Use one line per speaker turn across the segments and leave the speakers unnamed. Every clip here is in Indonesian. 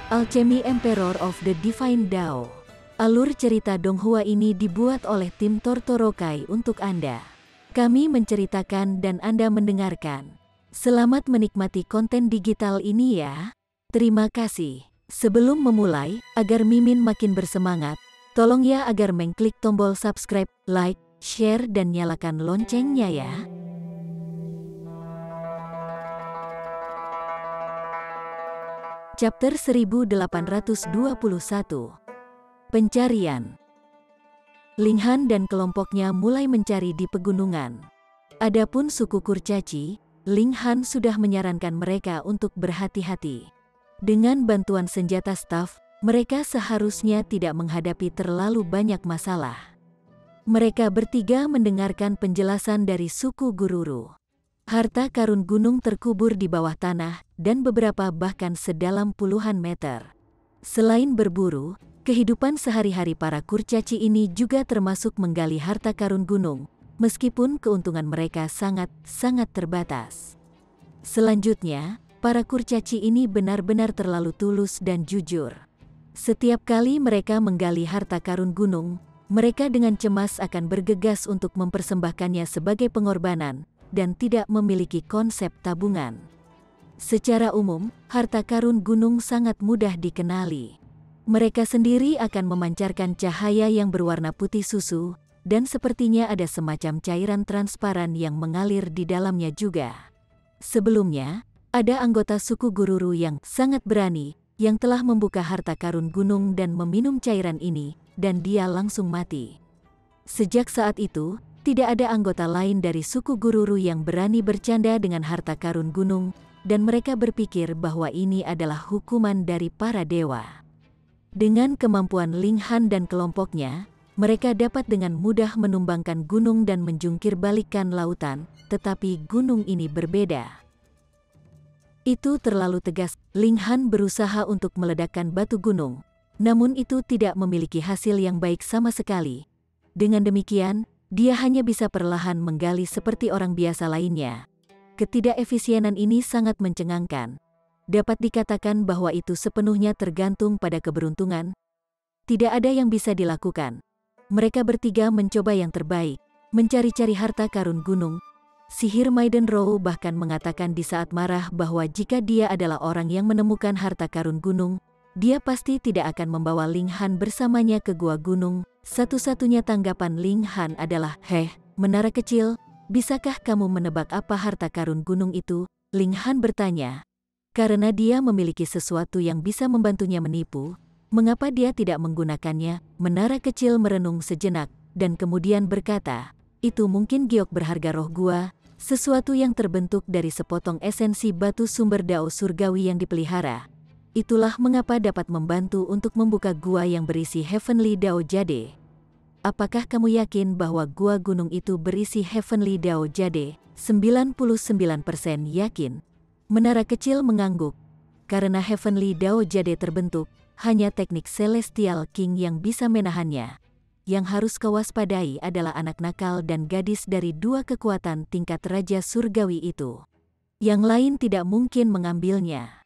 Alchemy Emperor of the Divine Dao. Alur cerita Donghua ini dibuat oleh tim Tortorokai untuk Anda. Kami menceritakan dan Anda mendengarkan. Selamat menikmati konten digital ini ya. Terima kasih. Sebelum memulai, agar Mimin makin bersemangat, tolong ya agar mengklik tombol subscribe, like, share dan nyalakan loncengnya ya. Chapter 1821. Pencarian. Ling Han dan kelompoknya mulai mencari di pegunungan. Adapun suku kurcaci, Ling Han sudah menyarankan mereka untuk berhati-hati. Dengan bantuan senjata staff, mereka seharusnya tidak menghadapi terlalu banyak masalah. Mereka bertiga mendengarkan penjelasan dari suku Gururu. Harta karun gunung terkubur di bawah tanah, dan beberapa bahkan sedalam puluhan meter. Selain berburu, kehidupan sehari-hari para kurcaci ini juga termasuk menggali harta karun gunung, meskipun keuntungan mereka sangat terbatas. Selanjutnya, para kurcaci ini benar-benar terlalu tulus dan jujur. Setiap kali mereka menggali harta karun gunung, mereka dengan cemas akan bergegas untuk mempersembahkannya sebagai pengorbanan, dan tidak memiliki konsep tabungan. Secara umum, harta karun gunung sangat mudah dikenali. Mereka sendiri akan memancarkan cahaya yang berwarna putih susu, dan sepertinya ada semacam cairan transparan yang mengalir di dalamnya juga. Sebelumnya, ada anggota suku Gururu yang sangat berani, yang telah membuka harta karun gunung dan meminum cairan ini, dan dia langsung mati. Sejak saat itu, tidak ada anggota lain dari suku Gururu yang berani bercanda dengan harta karun gunung, dan mereka berpikir bahwa ini adalah hukuman dari para dewa. Dengan kemampuan Ling Han dan kelompoknya, mereka dapat dengan mudah menumbangkan gunung dan menjungkir balikkan lautan, tetapi gunung ini berbeda. Itu terlalu tegas. Ling Han berusaha untuk meledakkan batu gunung, namun itu tidak memiliki hasil yang baik sama sekali. Dengan demikian, dia hanya bisa perlahan menggali seperti orang biasa lainnya. Ketidakefisienan ini sangat mencengangkan. Dapat dikatakan bahwa itu sepenuhnya tergantung pada keberuntungan. Tidak ada yang bisa dilakukan. Mereka bertiga mencoba yang terbaik, mencari-cari harta karun gunung. Sihir Maiden Row bahkan mengatakan di saat marah bahwa jika dia adalah orang yang menemukan harta karun gunung, dia pasti tidak akan membawa Ling Han bersamanya ke gua gunung. Satu-satunya tanggapan Ling Han adalah, "Heh, menara kecil, bisakah kamu menebak apa harta karun gunung itu?" Ling Han bertanya. Karena dia memiliki sesuatu yang bisa membantunya menipu, mengapa dia tidak menggunakannya? Menara kecil merenung sejenak, dan kemudian berkata, "Itu mungkin giok berharga roh gua, sesuatu yang terbentuk dari sepotong esensi batu sumber dao surgawi yang dipelihara. Itulah mengapa dapat membantu untuk membuka gua yang berisi Heavenly Dao Jade." Apakah kamu yakin bahwa gua gunung itu berisi Heavenly Dao Jade? 99% yakin. Menara kecil mengangguk. Karena Heavenly Dao Jade terbentuk, hanya teknik Celestial King yang bisa menahannya. Yang harus kau waspadai adalah anak nakal dan gadis dari dua kekuatan tingkat Raja Surgawi itu. Yang lain tidak mungkin mengambilnya.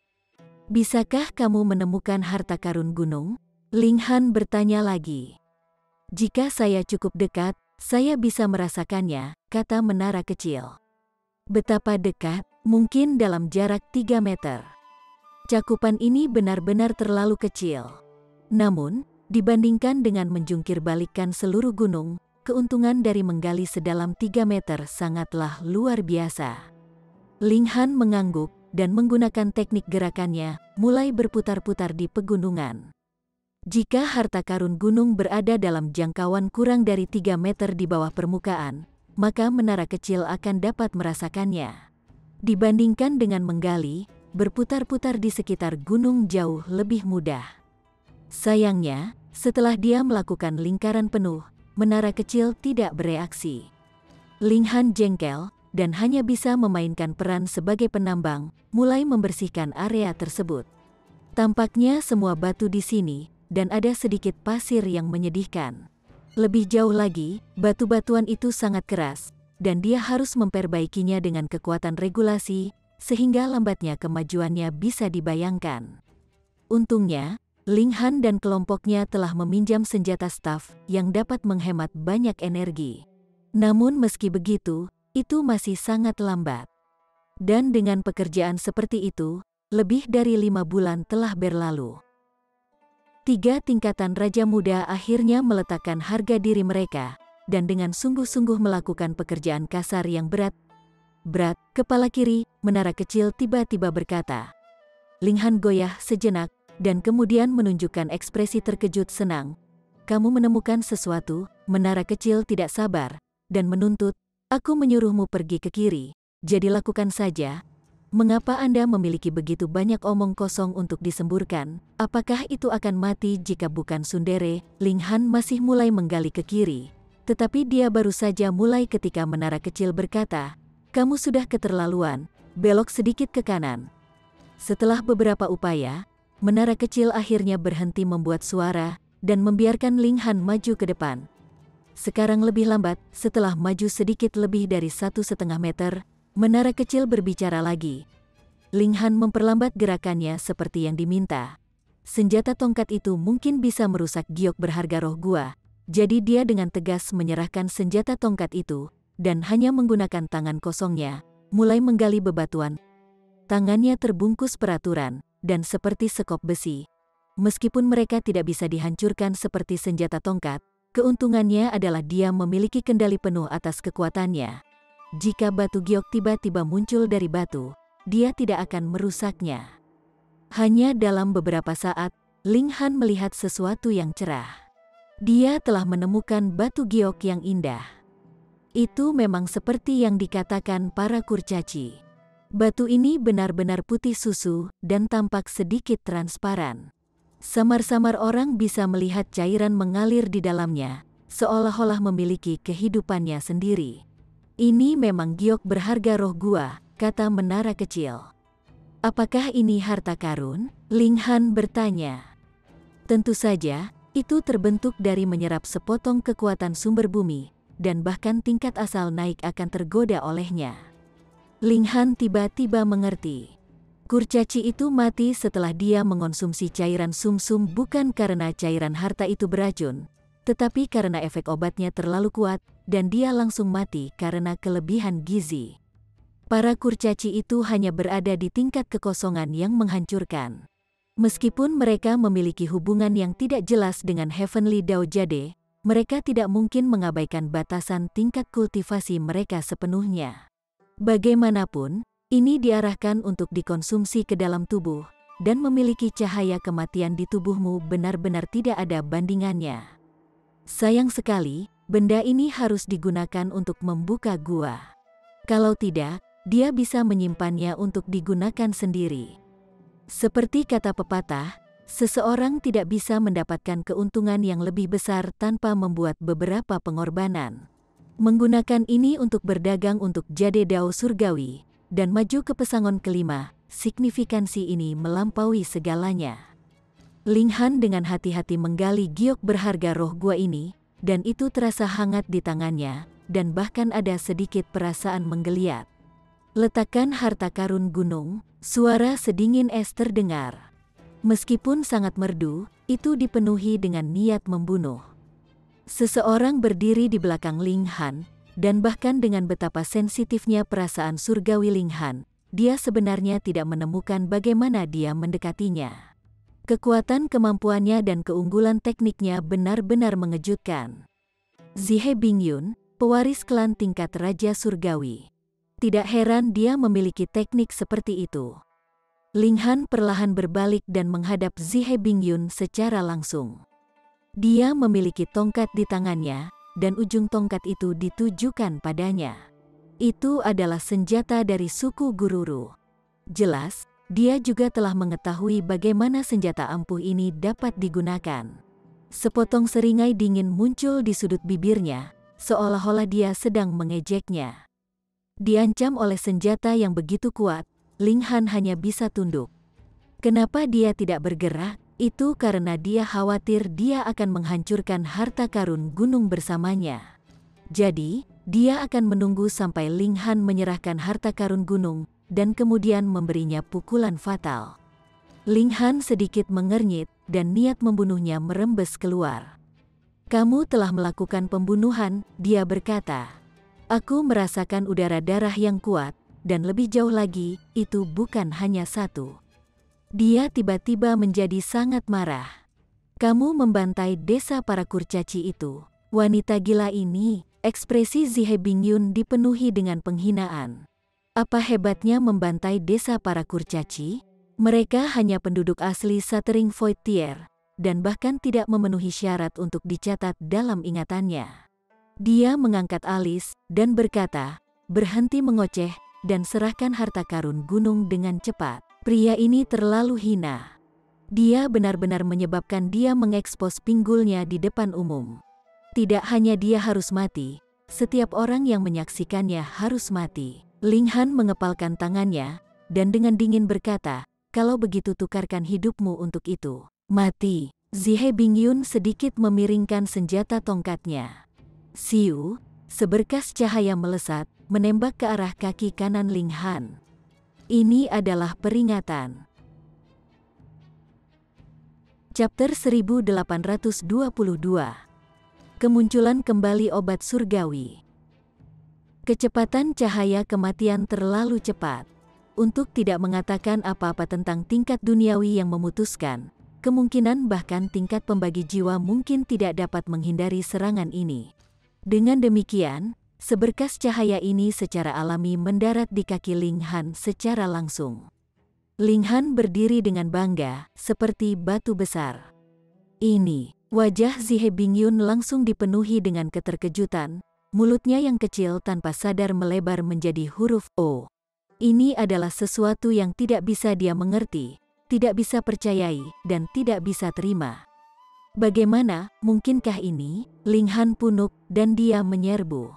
Bisakah kamu menemukan harta karun gunung? Ling Han bertanya lagi. "Jika saya cukup dekat, saya bisa merasakannya," kata menara kecil. "Betapa dekat? Mungkin dalam jarak 3 meter. Cakupan ini benar-benar terlalu kecil. Namun, dibandingkan dengan menjungkir balikkan seluruh gunung, keuntungan dari menggali sedalam 3 meter sangatlah luar biasa." Ling Han mengangguk, dan menggunakan teknik gerakannya, mulai berputar-putar di pegunungan. Jika harta karun gunung berada dalam jangkauan kurang dari 3 meter di bawah permukaan, maka menara kecil akan dapat merasakannya. Dibandingkan dengan menggali, berputar-putar di sekitar gunung jauh lebih mudah. Sayangnya, setelah dia melakukan lingkaran penuh, menara kecil tidak bereaksi. Ling Han jengkel, dan hanya bisa memainkan peran sebagai penambang, mulai membersihkan area tersebut. Tampaknya semua batu di sini, dan ada sedikit pasir yang menyedihkan. Lebih jauh lagi, batu-batuan itu sangat keras, dan dia harus memperbaikinya dengan kekuatan regulasi, sehingga lambatnya kemajuannya bisa dibayangkan. Untungnya, Ling Han dan kelompoknya telah meminjam senjata staff yang dapat menghemat banyak energi. Namun meski begitu, itu masih sangat lambat. Dan dengan pekerjaan seperti itu, lebih dari 5 bulan telah berlalu. 3 tingkatan Raja Muda akhirnya meletakkan harga diri mereka, dan dengan sungguh-sungguh melakukan pekerjaan kasar yang berat. Kepala kiri, menara kecil tiba-tiba berkata. Ling Han goyah sejenak, dan kemudian menunjukkan ekspresi terkejut senang. Kamu menemukan sesuatu, menara kecil tidak sabar, dan menuntut, aku menyuruhmu pergi ke kiri, jadi lakukan saja. Mengapa Anda memiliki begitu banyak omong kosong untuk disemburkan? Apakah itu akan mati jika bukan tsundere? Ling Han masih mulai menggali ke kiri, tetapi dia baru saja mulai ketika menara kecil berkata, kamu sudah keterlaluan, belok sedikit ke kanan. Setelah beberapa upaya, menara kecil akhirnya berhenti membuat suara dan membiarkan Ling Han maju ke depan. Sekarang lebih lambat, setelah maju sedikit lebih dari 1,5 meter, menara kecil berbicara lagi. Ling Han memperlambat gerakannya seperti yang diminta. Senjata tongkat itu mungkin bisa merusak giok berharga roh gua, jadi dia dengan tegas menyerahkan senjata tongkat itu, dan hanya menggunakan tangan kosongnya, mulai menggali bebatuan. Tangannya terbungkus peraturan, dan seperti sekop besi. Meskipun mereka tidak bisa dihancurkan seperti senjata tongkat, keuntungannya adalah dia memiliki kendali penuh atas kekuatannya. Jika batu giok tiba-tiba muncul dari batu, dia tidak akan merusaknya. Hanya dalam beberapa saat, Ling Han melihat sesuatu yang cerah. Dia telah menemukan batu giok yang indah. Itu memang seperti yang dikatakan para kurcaci. Batu ini benar-benar putih susu dan tampak sedikit transparan. Samar-samar orang bisa melihat cairan mengalir di dalamnya, seolah-olah memiliki kehidupannya sendiri. Ini memang giok berharga roh gua, kata menara kecil. Apakah ini harta karun? Ling Han bertanya. Tentu saja, itu terbentuk dari menyerap sepotong kekuatan sumber bumi, dan bahkan tingkat asal naik akan tergoda olehnya. Ling Han tiba-tiba mengerti. Kurcaci itu mati setelah dia mengonsumsi cairan sumsum bukan karena cairan harta itu beracun, tetapi karena efek obatnya terlalu kuat, dan dia langsung mati karena kelebihan gizi. Para kurcaci itu hanya berada di tingkat kekosongan yang menghancurkan. Meskipun mereka memiliki hubungan yang tidak jelas dengan Heavenly Dao Jade, mereka tidak mungkin mengabaikan batasan tingkat kultivasi mereka sepenuhnya. Bagaimanapun, ini diarahkan untuk dikonsumsi ke dalam tubuh, dan memiliki cahaya kematian di tubuhmu benar-benar tidak ada bandingannya. Sayang sekali, benda ini harus digunakan untuk membuka gua. Kalau tidak, dia bisa menyimpannya untuk digunakan sendiri. Seperti kata pepatah, seseorang tidak bisa mendapatkan keuntungan yang lebih besar tanpa membuat beberapa pengorbanan. Menggunakan ini untuk berdagang untuk Jade Dao Surgawi, dan maju ke pesangon kelima, signifikansi ini melampaui segalanya. Ling Han dengan hati-hati menggali giok berharga roh gua ini, dan itu terasa hangat di tangannya, dan bahkan ada sedikit perasaan menggeliat. Letakkan harta karun gunung, suara sedingin es terdengar. Meskipun sangat merdu, itu dipenuhi dengan niat membunuh. Seseorang berdiri di belakang Ling Han, dan bahkan dengan betapa sensitifnya perasaan surgawi Ling Han, dia sebenarnya tidak menemukan bagaimana dia mendekatinya. Kekuatan kemampuannya dan keunggulan tekniknya benar-benar mengejutkan. Zihe Bingyun, pewaris klan tingkat Raja Surgawi. Tidak heran dia memiliki teknik seperti itu. Ling Han perlahan berbalik dan menghadap Zihe Bingyun secara langsung. Dia memiliki tongkat di tangannya, dan ujung tongkat itu ditujukan padanya. Itu adalah senjata dari suku Gururu. Jelas, dia juga telah mengetahui bagaimana senjata ampuh ini dapat digunakan. Sepotong seringai dingin muncul di sudut bibirnya, seolah-olah dia sedang mengejeknya. Diancam oleh senjata yang begitu kuat, Ling Han hanya bisa tunduk. Kenapa dia tidak bergerak? Itu karena dia khawatir dia akan menghancurkan harta karun gunung bersamanya. Jadi, dia akan menunggu sampai Ling Han menyerahkan harta karun gunung, dan kemudian memberinya pukulan fatal. Ling Han sedikit mengernyit dan niat membunuhnya merembes keluar. Kamu telah melakukan pembunuhan, dia berkata. Aku merasakan udara darah yang kuat, dan lebih jauh lagi, itu bukan hanya satu. Dia tiba-tiba menjadi sangat marah. Kamu membantai desa para kurcaci itu. Wanita gila ini, ekspresi Zihe Bingyun dipenuhi dengan penghinaan. Apa hebatnya membantai desa para kurcaci? Mereka hanya penduduk asli Satering Voitier, dan bahkan tidak memenuhi syarat untuk dicatat dalam ingatannya. Dia mengangkat alis dan berkata, berhenti mengoceh dan serahkan harta karun gunung dengan cepat. Pria ini terlalu hina. Dia benar-benar menyebabkan dia mengekspos pinggulnya di depan umum. Tidak hanya dia harus mati, setiap orang yang menyaksikannya harus mati. Ling Han mengepalkan tangannya, dan dengan dingin berkata, kalau begitu tukarkan hidupmu untuk itu. Mati. Zihe Bingyun sedikit memiringkan senjata tongkatnya. Siu, seberkas cahaya melesat, menembak ke arah kaki kanan Ling Han. Ini adalah peringatan. Chapter 1822. Kemunculan kembali obat surgawi. Kecepatan cahaya kematian terlalu cepat. Untuk tidak mengatakan apa-apa tentang tingkat duniawi yang memutuskan, kemungkinan bahkan tingkat pembagi jiwa mungkin tidak dapat menghindari serangan ini. Dengan demikian, seberkas cahaya ini secara alami mendarat di kaki Ling Han secara langsung. Ling Han berdiri dengan bangga, seperti batu besar. Ini, wajah Zihe Bingyun langsung dipenuhi dengan keterkejutan, mulutnya yang kecil tanpa sadar melebar menjadi huruf O. Ini adalah sesuatu yang tidak bisa dia mengerti, tidak bisa percayai, dan tidak bisa terima. Bagaimana, mungkinkah ini? Ling Han punuk, dan dia menyerbu.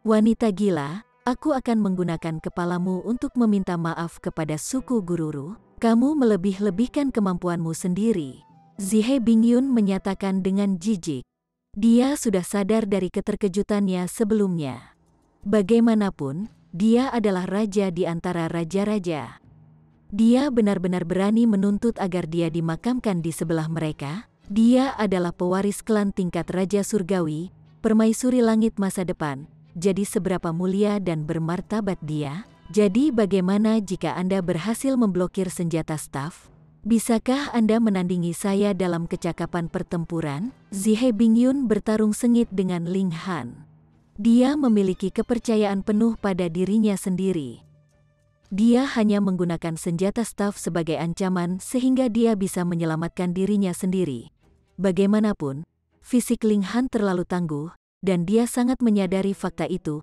Wanita gila, aku akan menggunakan kepalamu untuk meminta maaf kepada suku Gururu. Kamu melebih-lebihkan kemampuanmu sendiri. Zihe Bingyun menyatakan dengan jijik. Dia sudah sadar dari keterkejutannya sebelumnya. Bagaimanapun, dia adalah raja di antara raja-raja. Dia benar-benar berani menuntut agar dia dimakamkan di sebelah mereka. Dia adalah pewaris klan tingkat Raja Surgawi, permaisuri langit masa depan. Jadi seberapa mulia dan bermartabat dia? Jadi bagaimana jika Anda berhasil memblokir senjata staf? Bisakah Anda menandingi saya dalam kecakapan pertempuran? Zihe Bingyun bertarung sengit dengan Ling Han. Dia memiliki kepercayaan penuh pada dirinya sendiri. Dia hanya menggunakan senjata staf sebagai ancaman sehingga dia bisa menyelamatkan dirinya sendiri. Bagaimanapun, fisik Ling Han terlalu tangguh, dan dia sangat menyadari fakta itu.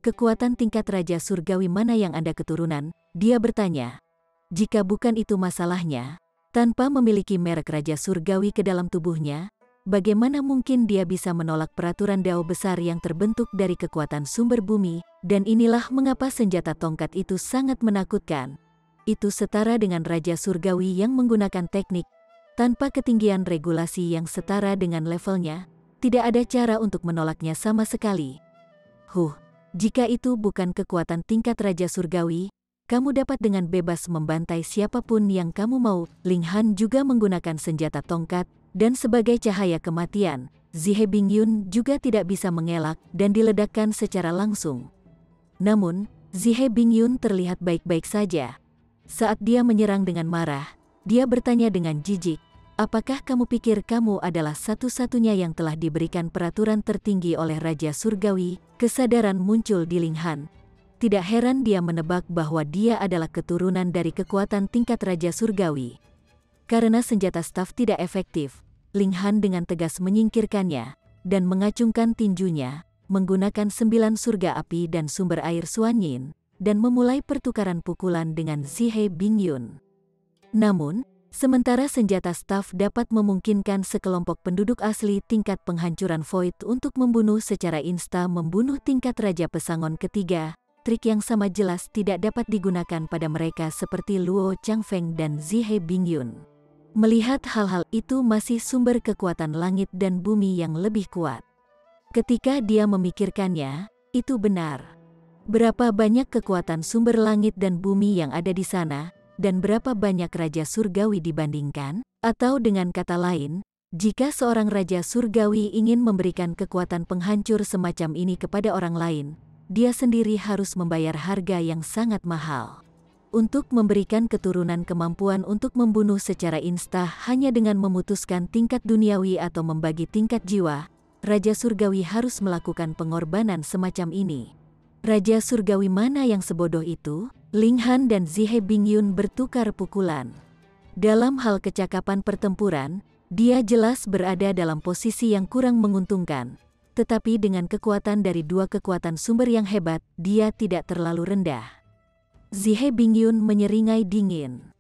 Kekuatan tingkat Raja Surgawi mana yang Anda keturunan? Dia bertanya. Jika bukan itu masalahnya, tanpa memiliki merek Raja Surgawi ke dalam tubuhnya, bagaimana mungkin dia bisa menolak peraturan Dao besar yang terbentuk dari kekuatan sumber bumi? Dan inilah mengapa senjata tongkat itu sangat menakutkan. Itu setara dengan Raja Surgawi yang menggunakan teknik. Tanpa ketinggian regulasi yang setara dengan levelnya, tidak ada cara untuk menolaknya sama sekali. Jika itu bukan kekuatan tingkat Raja Surgawi, kamu dapat dengan bebas membantai siapapun yang kamu mau. Ling Han juga menggunakan senjata tongkat, dan sebagai cahaya kematian, Zihe Bingyun juga tidak bisa mengelak dan diledakkan secara langsung. Namun, Zihe Bingyun terlihat baik-baik saja. Saat dia menyerang dengan marah, dia bertanya dengan jijik, apakah kamu pikir kamu adalah satu-satunya yang telah diberikan peraturan tertinggi oleh Raja Surgawi? Kesadaran muncul di Ling Han. Tidak heran dia menebak bahwa dia adalah keturunan dari kekuatan tingkat Raja Surgawi. Karena senjata staf tidak efektif, Ling Han dengan tegas menyingkirkannya, dan mengacungkan tinjunya, menggunakan 9 surga api dan sumber air Suanyin, dan memulai pertukaran pukulan dengan Zihe Bingyun. Namun, sementara senjata staf dapat memungkinkan sekelompok penduduk asli tingkat penghancuran Void untuk membunuh secara membunuh tingkat Raja Pesangon ketiga, trik yang sama jelas tidak dapat digunakan pada mereka seperti Luo Changfeng dan Zihe Bingyun. Melihat hal-hal itu masih sumber kekuatan langit dan bumi yang lebih kuat. Ketika dia memikirkannya, itu benar. Berapa banyak kekuatan sumber langit dan bumi yang ada di sana, dan berapa banyak raja surgawi dibandingkan? Atau dengan kata lain, jika seorang raja surgawi ingin memberikan kekuatan penghancur semacam ini kepada orang lain, dia sendiri harus membayar harga yang sangat mahal. Untuk memberikan keturunan kemampuan untuk membunuh secara insta hanya dengan memutuskan tingkat duniawi atau membagi tingkat jiwa, raja surgawi harus melakukan pengorbanan semacam ini. Raja surgawi mana yang sebodoh itu? Ling Han dan Zihe Bingyun bertukar pukulan. Dalam hal kecakapan pertempuran, dia jelas berada dalam posisi yang kurang menguntungkan. Tetapi dengan kekuatan dari dua kekuatan sumber yang hebat, dia tidak terlalu rendah. Zihe Bingyun menyeringai dingin.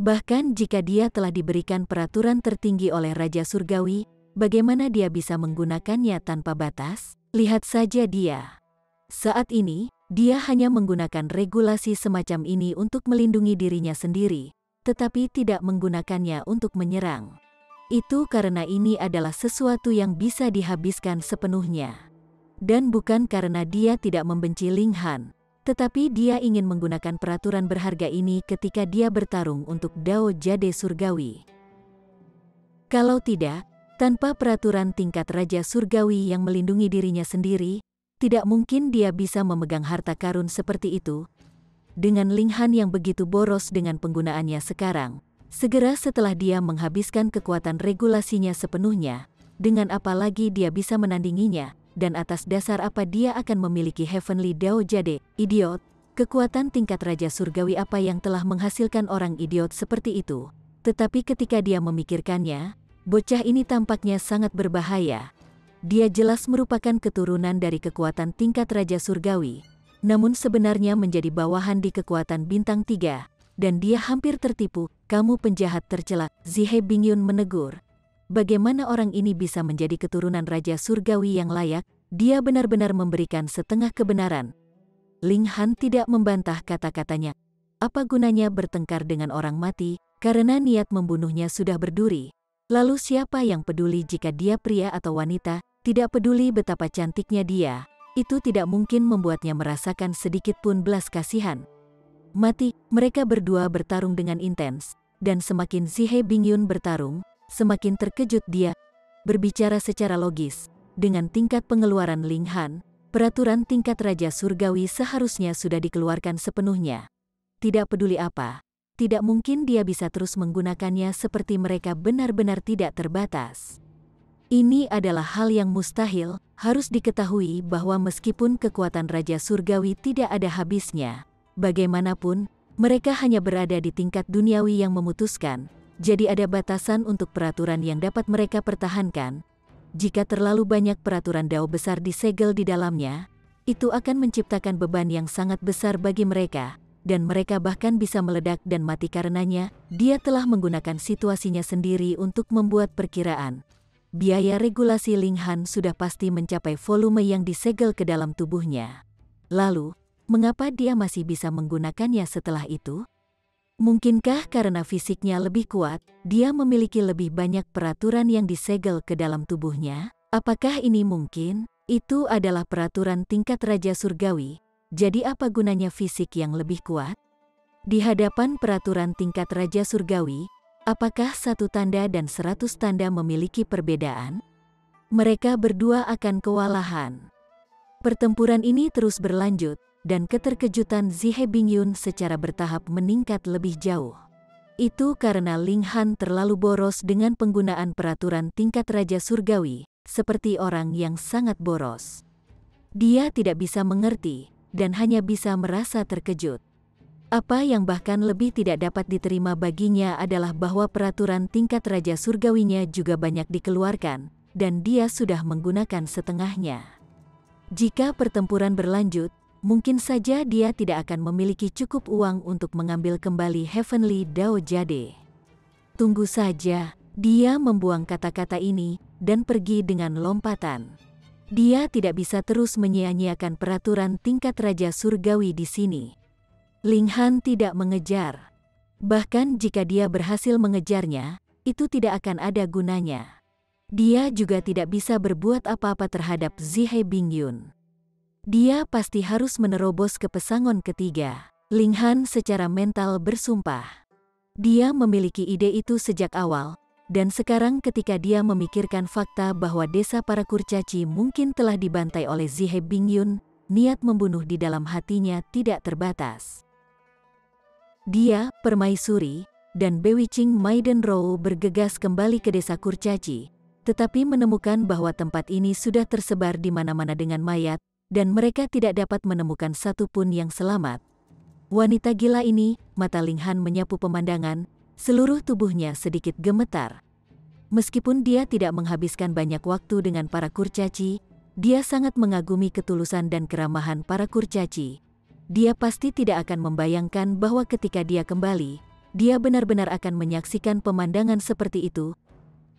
Bahkan jika dia telah diberikan peraturan tertinggi oleh Raja Surgawi, bagaimana dia bisa menggunakannya tanpa batas? Lihat saja dia. Saat ini, dia hanya menggunakan regulasi semacam ini untuk melindungi dirinya sendiri, tetapi tidak menggunakannya untuk menyerang. Itu karena ini adalah sesuatu yang bisa dihabiskan sepenuhnya. Dan bukan karena dia tidak membenci Ling Han, tetapi dia ingin menggunakan peraturan berharga ini ketika dia bertarung untuk Dao Jade Surgawi. Kalau tidak, tanpa peraturan tingkat Raja Surgawi yang melindungi dirinya sendiri, tidak mungkin dia bisa memegang harta karun seperti itu. Dengan Ling Han yang begitu boros dengan penggunaannya sekarang, segera setelah dia menghabiskan kekuatan regulasinya sepenuhnya, dengan apa lagi dia bisa menandinginya? Dan atas dasar apa dia akan memiliki Heavenly Dao Jade? Idiot, kekuatan tingkat Raja Surgawi apa yang telah menghasilkan orang idiot seperti itu? Tetapi ketika dia memikirkannya, bocah ini tampaknya sangat berbahaya. Dia jelas merupakan keturunan dari kekuatan tingkat Raja Surgawi, namun sebenarnya menjadi bawahan di kekuatan bintang 3, dan dia hampir tertipu. Kamu penjahat tercela, Zihe Bingyun menegur. Bagaimana orang ini bisa menjadi keturunan Raja Surgawi yang layak? Dia benar-benar memberikan setengah kebenaran. Ling Han tidak membantah kata-katanya. Apa gunanya bertengkar dengan orang mati, karena niat membunuhnya sudah berduri. Lalu siapa yang peduli jika dia pria atau wanita? Tidak peduli betapa cantiknya dia, itu tidak mungkin membuatnya merasakan sedikit pun belas kasihan. Mati, mereka berdua bertarung dengan intens, dan semakin Zihe Bingyun bertarung, semakin terkejut dia. Berbicara secara logis, dengan tingkat pengeluaran Ling Han, peraturan tingkat Raja Surgawi seharusnya sudah dikeluarkan sepenuhnya. Tidak peduli apa, tidak mungkin dia bisa terus menggunakannya seperti mereka benar-benar tidak terbatas. Ini adalah hal yang mustahil. Harus diketahui bahwa meskipun kekuatan Raja Surgawi tidak ada habisnya, bagaimanapun, mereka hanya berada di tingkat duniawi yang memutuskan. Jadi ada batasan untuk peraturan yang dapat mereka pertahankan. Jika terlalu banyak peraturan Dao besar disegel di dalamnya, itu akan menciptakan beban yang sangat besar bagi mereka, dan mereka bahkan bisa meledak dan mati karenanya. Dia telah menggunakan situasinya sendiri untuk membuat perkiraan. Biaya regulasi Ling Han sudah pasti mencapai volume yang disegel ke dalam tubuhnya. Lalu, mengapa dia masih bisa menggunakannya setelah itu? Mungkinkah karena fisiknya lebih kuat, dia memiliki lebih banyak peraturan yang disegel ke dalam tubuhnya? Apakah ini mungkin? Itu adalah peraturan tingkat Raja Surgawi. Jadi apa gunanya fisik yang lebih kuat? Di hadapan peraturan tingkat Raja Surgawi, apakah 1 tanda dan 100 tanda memiliki perbedaan? Mereka berdua akan kewalahan. Pertempuran ini terus berlanjut, dan keterkejutan Zihe Bingyun secara bertahap meningkat lebih jauh. Itu karena Ling Han terlalu boros dengan penggunaan peraturan tingkat Raja Surgawi, seperti orang yang sangat boros. Dia tidak bisa mengerti, dan hanya bisa merasa terkejut. Apa yang bahkan lebih tidak dapat diterima baginya adalah bahwa peraturan tingkat Raja Surgawinya juga banyak dikeluarkan, dan dia sudah menggunakan setengahnya. Jika pertempuran berlanjut, mungkin saja dia tidak akan memiliki cukup uang untuk mengambil kembali Heavenly Dao Jade. Tunggu saja, dia membuang kata-kata ini, dan pergi dengan lompatan. Dia tidak bisa terus menyia-nyiakan peraturan tingkat Raja Surgawi di sini. Ling Han tidak mengejar. Bahkan jika dia berhasil mengejarnya, itu tidak akan ada gunanya. Dia juga tidak bisa berbuat apa-apa terhadap Zihe Bingyun. Dia pasti harus menerobos ke pesangon ketiga. Ling Han secara mental bersumpah. Dia memiliki ide itu sejak awal, dan sekarang ketika dia memikirkan fakta bahwa desa para kurcaci mungkin telah dibantai oleh Zihe Bingyun, niat membunuh di dalam hatinya tidak terbatas. Dia, Permaisuri, dan Bewicing Maidenrow bergegas kembali ke desa kurcaci, tetapi menemukan bahwa tempat ini sudah tersebar di mana-mana dengan mayat, dan mereka tidak dapat menemukan satupun yang selamat. Wanita gila ini, mata Ling Han menyapu pemandangan, seluruh tubuhnya sedikit gemetar. Meskipun dia tidak menghabiskan banyak waktu dengan para kurcaci, dia sangat mengagumi ketulusan dan keramahan para kurcaci. Dia pasti tidak akan membayangkan bahwa ketika dia kembali, dia benar-benar akan menyaksikan pemandangan seperti itu.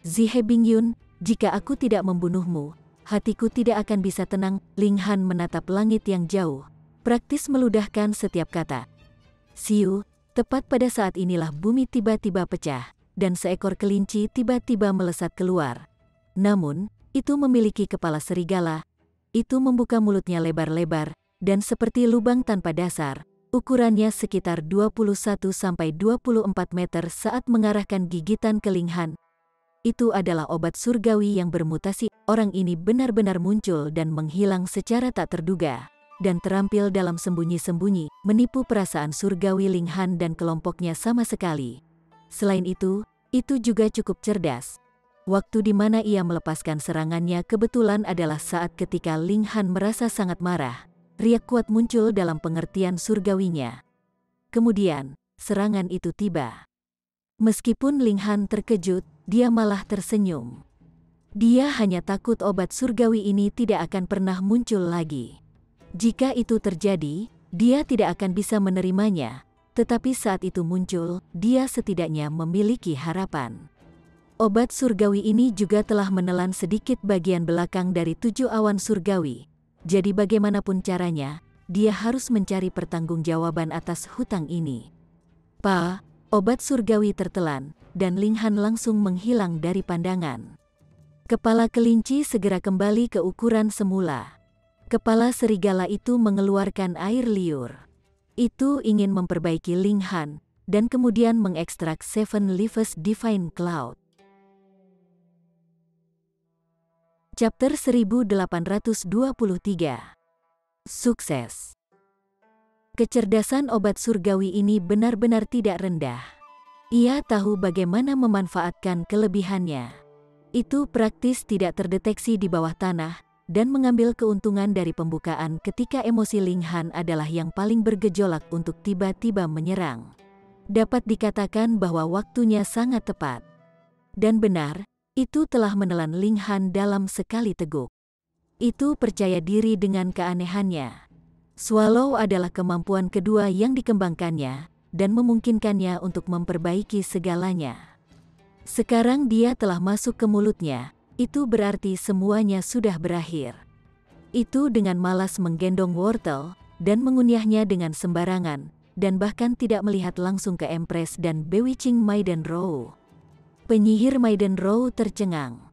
Zihe Bingyun, jika aku tidak membunuhmu, hatiku tidak akan bisa tenang. Ling Han menatap langit yang jauh, praktis meludahkan setiap kata. Siu, tepat pada saat inilah bumi tiba-tiba pecah, dan seekor kelinci tiba-tiba melesat keluar. Namun, itu memiliki kepala serigala. Itu membuka mulutnya lebar-lebar, dan seperti lubang tanpa dasar, ukurannya sekitar 21-24 meter saat mengarahkan gigitan ke Ling Han. Itu adalah obat surgawi yang bermutasi. Orang ini benar-benar muncul dan menghilang secara tak terduga, dan terampil dalam sembunyi-sembunyi, menipu perasaan surgawi Ling Han dan kelompoknya sama sekali. Selain itu juga cukup cerdas. Waktu di mana ia melepaskan serangannya kebetulan adalah saat ketika Ling Han merasa sangat marah. Riak kuat muncul dalam pengertian surgawinya. Kemudian, serangan itu tiba. Meskipun Ling Han terkejut, dia malah tersenyum. Dia hanya takut obat surgawi ini tidak akan pernah muncul lagi. Jika itu terjadi, dia tidak akan bisa menerimanya. Tetapi saat itu muncul, dia setidaknya memiliki harapan. Obat surgawi ini juga telah menelan sedikit bagian belakang dari 7 awan surgawi. Jadi bagaimanapun caranya, dia harus mencari pertanggungjawaban atas hutang ini. Obat surgawi tertelan, dan Ling Han langsung menghilang dari pandangan. Kepala kelinci segera kembali ke ukuran semula. Kepala serigala itu mengeluarkan air liur. Itu ingin memperbaiki Ling Han, dan kemudian mengekstrak Seven Leaves Divine Cloud. Chapter 1823. Sukses. Kecerdasan obat surgawi ini benar-benar tidak rendah. Ia tahu bagaimana memanfaatkan kelebihannya. Itu praktis tidak terdeteksi di bawah tanah, dan mengambil keuntungan dari pembukaan ketika emosi Ling Han adalah yang paling bergejolak untuk tiba-tiba menyerang. Dapat dikatakan bahwa waktunya sangat tepat. Dan benar, itu telah menelan Ling Han dalam sekali teguk. Itu percaya diri dengan keanehannya. Swallow adalah kemampuan kedua yang dikembangkannya, dan memungkinkannya untuk memperbaiki segalanya. Sekarang dia telah masuk ke mulutnya, itu berarti semuanya sudah berakhir. Itu dengan malas menggendong wortel, dan mengunyahnya dengan sembarangan, dan bahkan tidak melihat langsung ke Empress dan Bewicing Maidenrow. Penyihir Maidenrow tercengang.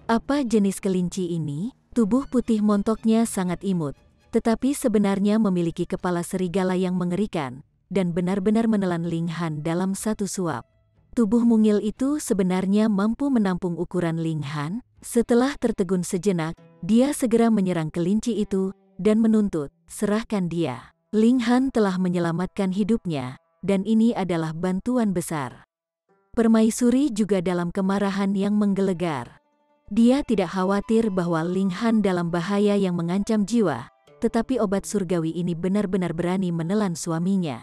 Apa jenis kelinci ini? Tubuh putih montoknya sangat imut, tetapi sebenarnya memiliki kepala serigala yang mengerikan, dan benar-benar menelan Ling Han dalam satu suap. Tubuh mungil itu sebenarnya mampu menampung ukuran Ling Han. Setelah tertegun sejenak, dia segera menyerang kelinci itu, dan menuntut, serahkan dia. Ling Han telah menyelamatkan hidupnya, dan ini adalah bantuan besar. Permaisuri juga dalam kemarahan yang menggelegar. Dia tidak khawatir bahwa Ling Han dalam bahaya yang mengancam jiwa, tetapi obat surgawi ini benar-benar berani menelan suaminya.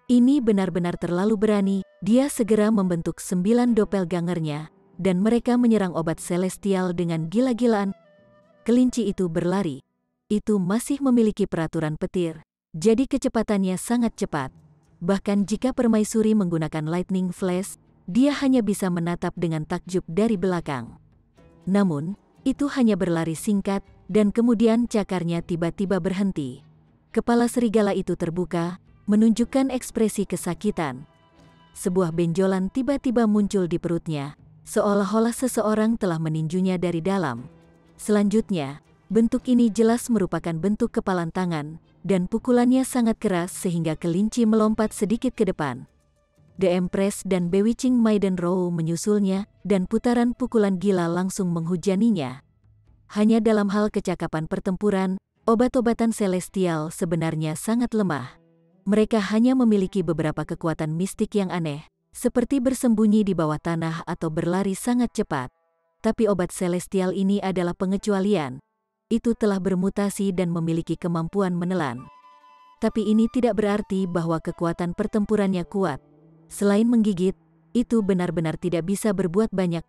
Ini benar-benar terlalu berani. Dia segera membentuk 9 doppelgangernya, dan mereka menyerang obat celestial dengan gila-gilaan. Kelinci itu berlari. Itu masih memiliki peraturan petir, jadi kecepatannya sangat cepat. Bahkan jika permaisuri menggunakan lightning flash, dia hanya bisa menatap dengan takjub dari belakang. Namun, itu hanya berlari singkat, dan kemudian cakarnya tiba-tiba berhenti. Kepala serigala itu terbuka, menunjukkan ekspresi kesakitan. Sebuah benjolan tiba-tiba muncul di perutnya, seolah-olah seseorang telah meninjunya dari dalam. Selanjutnya, bentuk ini jelas merupakan bentuk kepalan tangan, dan pukulannya sangat keras sehingga kelinci melompat sedikit ke depan. The Empress dan Bewitching Maiden Row menyusulnya, dan putaran pukulan gila langsung menghujaninya. Hanya dalam hal kecakapan pertempuran, obat-obatan celestial sebenarnya sangat lemah. Mereka hanya memiliki beberapa kekuatan mistik yang aneh, seperti bersembunyi di bawah tanah atau berlari sangat cepat. Tapi obat celestial ini adalah pengecualian. Itu telah bermutasi dan memiliki kemampuan menelan. Tapi ini tidak berarti bahwa kekuatan pertempurannya kuat. Selain menggigit, itu benar-benar tidak bisa berbuat banyak.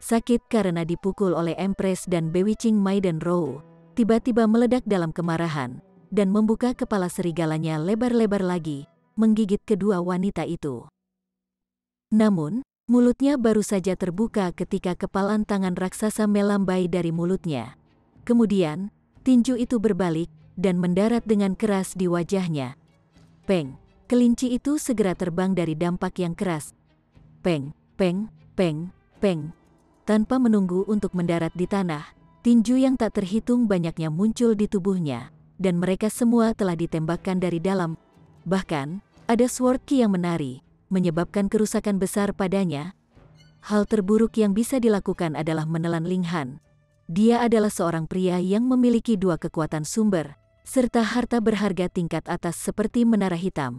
Sakit karena dipukul oleh Empress dan Bewitching Maiden Row, tiba-tiba meledak dalam kemarahan, dan membuka kepala serigalanya lebar-lebar lagi, menggigit kedua wanita itu. Namun, mulutnya baru saja terbuka ketika kepalan tangan raksasa melambai dari mulutnya. Kemudian, tinju itu berbalik, dan mendarat dengan keras di wajahnya. Peng! Kelinci itu segera terbang dari dampak yang keras. Peng, peng, peng, peng. Tanpa menunggu untuk mendarat di tanah, tinju yang tak terhitung banyaknya muncul di tubuhnya, dan mereka semua telah ditembakkan dari dalam. Bahkan, ada sword ki yang menari, menyebabkan kerusakan besar padanya. Hal terburuk yang bisa dilakukan adalah menelan Ling Han. Dia adalah seorang pria yang memiliki dua kekuatan sumber, serta harta berharga tingkat atas seperti menara hitam.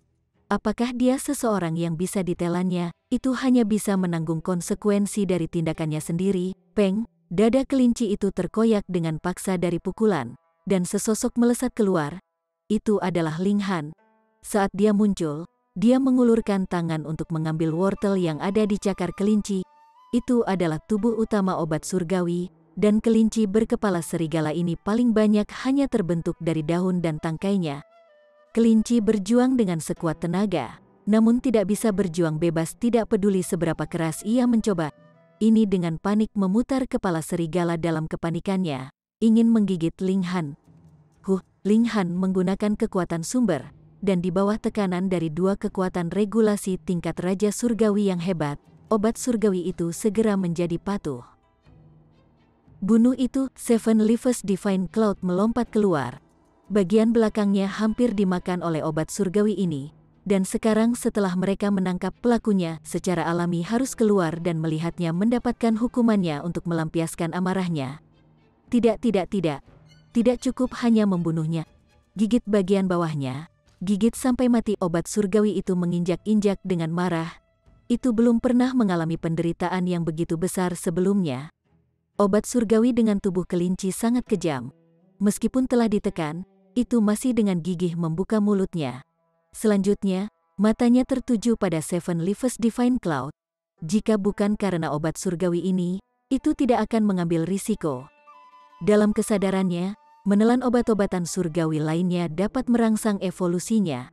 Apakah dia seseorang yang bisa ditelannya? Itu hanya bisa menanggung konsekuensi dari tindakannya sendiri. Peng, dada kelinci itu terkoyak dengan paksa dari pukulan, dan sesosok melesat keluar. Itu adalah Ling Han. Saat dia muncul, dia mengulurkan tangan untuk mengambil wortel yang ada di cakar kelinci. Itu adalah tubuh utama obat surgawi, dan kelinci berkepala serigala ini paling banyak hanya terbentuk dari daun dan tangkainya. Kelinci berjuang dengan sekuat tenaga, namun tidak bisa berjuang bebas tidak peduli seberapa keras ia mencoba. Ini dengan panik memutar kepala serigala dalam kepanikannya, ingin menggigit Ling Han. Ling Han menggunakan kekuatan sumber, dan di bawah tekanan dari dua kekuatan regulasi tingkat Raja Surgawi yang hebat, obat surgawi itu segera menjadi patuh. Bunuh itu, Seven Leaves Divine Cloud melompat keluar. Bagian belakangnya hampir dimakan oleh obat surgawi ini, dan sekarang setelah mereka menangkap pelakunya, secara alami harus keluar dan melihatnya mendapatkan hukumannya untuk melampiaskan amarahnya. Tidak cukup hanya membunuhnya. Gigit bagian bawahnya, gigit sampai mati. Obat surgawi itu menginjak-injak dengan marah. Itu belum pernah mengalami penderitaan yang begitu besar sebelumnya. Obat surgawi dengan tubuh kelinci sangat kejam. Meskipun telah ditekan, itu masih dengan gigih membuka mulutnya. Selanjutnya, matanya tertuju pada Seven Leaves Divine Cloud. Jika bukan karena obat surgawi ini, itu tidak akan mengambil risiko. Dalam kesadarannya, menelan obat-obatan surgawi lainnya dapat merangsang evolusinya.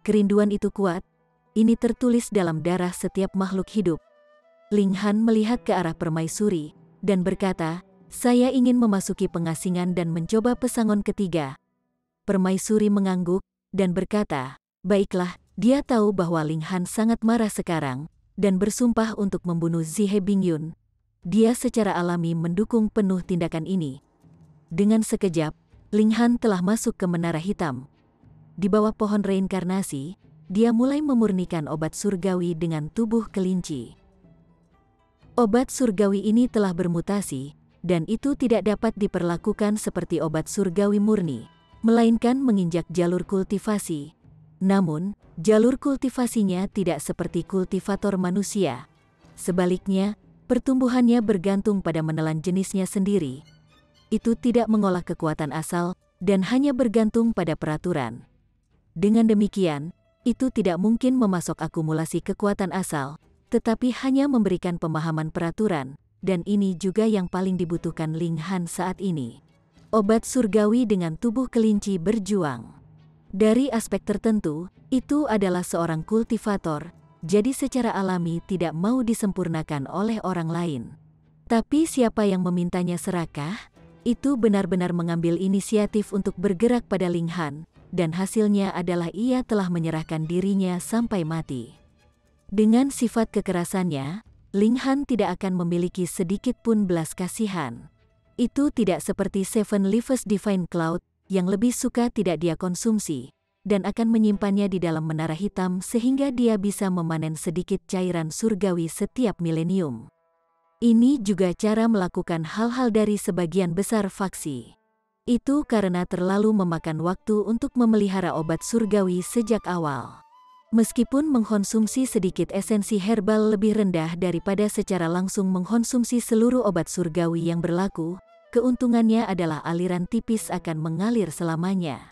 Kerinduan itu kuat. Ini tertulis dalam darah setiap makhluk hidup. Ling Han melihat ke arah permaisuri, dan berkata, "Saya ingin memasuki pengasingan dan mencoba pesangon ketiga." Permaisuri mengangguk, dan berkata, "Baiklah." Dia tahu bahwa Ling Han sangat marah sekarang, dan bersumpah untuk membunuh Zihe Bingyun. Dia secara alami mendukung penuh tindakan ini. Dengan sekejap, Ling Han telah masuk ke menara hitam. Di bawah pohon reinkarnasi, dia mulai memurnikan obat surgawi dengan tubuh kelinci. Obat surgawi ini telah bermutasi, dan itu tidak dapat diperlakukan seperti obat surgawi murni, melainkan menginjak jalur kultivasi. Namun, jalur kultivasinya tidak seperti kultivator manusia. Sebaliknya, pertumbuhannya bergantung pada menelan jenisnya sendiri. Itu tidak mengolah kekuatan asal, dan hanya bergantung pada peraturan. Dengan demikian, itu tidak mungkin memasok akumulasi kekuatan asal, tetapi hanya memberikan pemahaman peraturan, dan ini juga yang paling dibutuhkan Ling Han saat ini. Obat surgawi dengan tubuh kelinci berjuang. Dari aspek tertentu, itu adalah seorang kultivator, jadi secara alami tidak mau disempurnakan oleh orang lain. Tapi siapa yang memintanya serakah? Itu benar-benar mengambil inisiatif untuk bergerak pada Ling Han, dan hasilnya adalah ia telah menyerahkan dirinya sampai mati. Dengan sifat kekerasannya, Ling Han tidak akan memiliki sedikit pun belas kasihan. Itu tidak seperti Seven Leaves Divine Cloud, yang lebih suka tidak dia konsumsi. dan akan menyimpannya di dalam menara hitam sehingga dia bisa memanen sedikit cairan surgawi setiap milenium. Ini juga cara melakukan hal-hal dari sebagian besar faksi. Itu karena terlalu memakan waktu untuk memelihara obat surgawi sejak awal. Meskipun mengkonsumsi sedikit esensi herbal lebih rendah daripada secara langsung mengkonsumsi seluruh obat surgawi yang berlaku, keuntungannya adalah aliran tipis akan mengalir selamanya.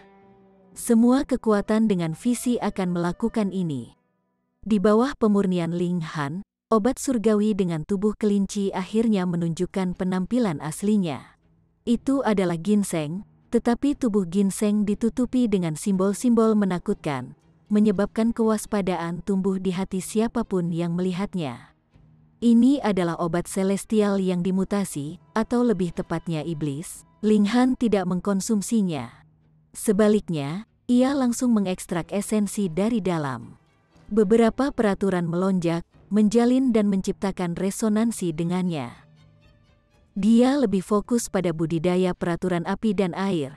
Semua kekuatan dengan visi akan melakukan ini. Di bawah pemurnian Ling Han, obat surgawi dengan tubuh kelinci akhirnya menunjukkan penampilan aslinya. Itu adalah ginseng, tetapi tubuh ginseng ditutupi dengan simbol-simbol menakutkan, menyebabkan kewaspadaan tumbuh di hati siapapun yang melihatnya. Ini adalah obat celestial yang dimutasi, atau lebih tepatnya iblis. Ling Han tidak mengkonsumsinya. Sebaliknya, ia langsung mengekstrak esensi dari dalam. Beberapa peraturan melonjak, menjalin dan menciptakan resonansi dengannya. Dia lebih fokus pada budidaya peraturan api dan air.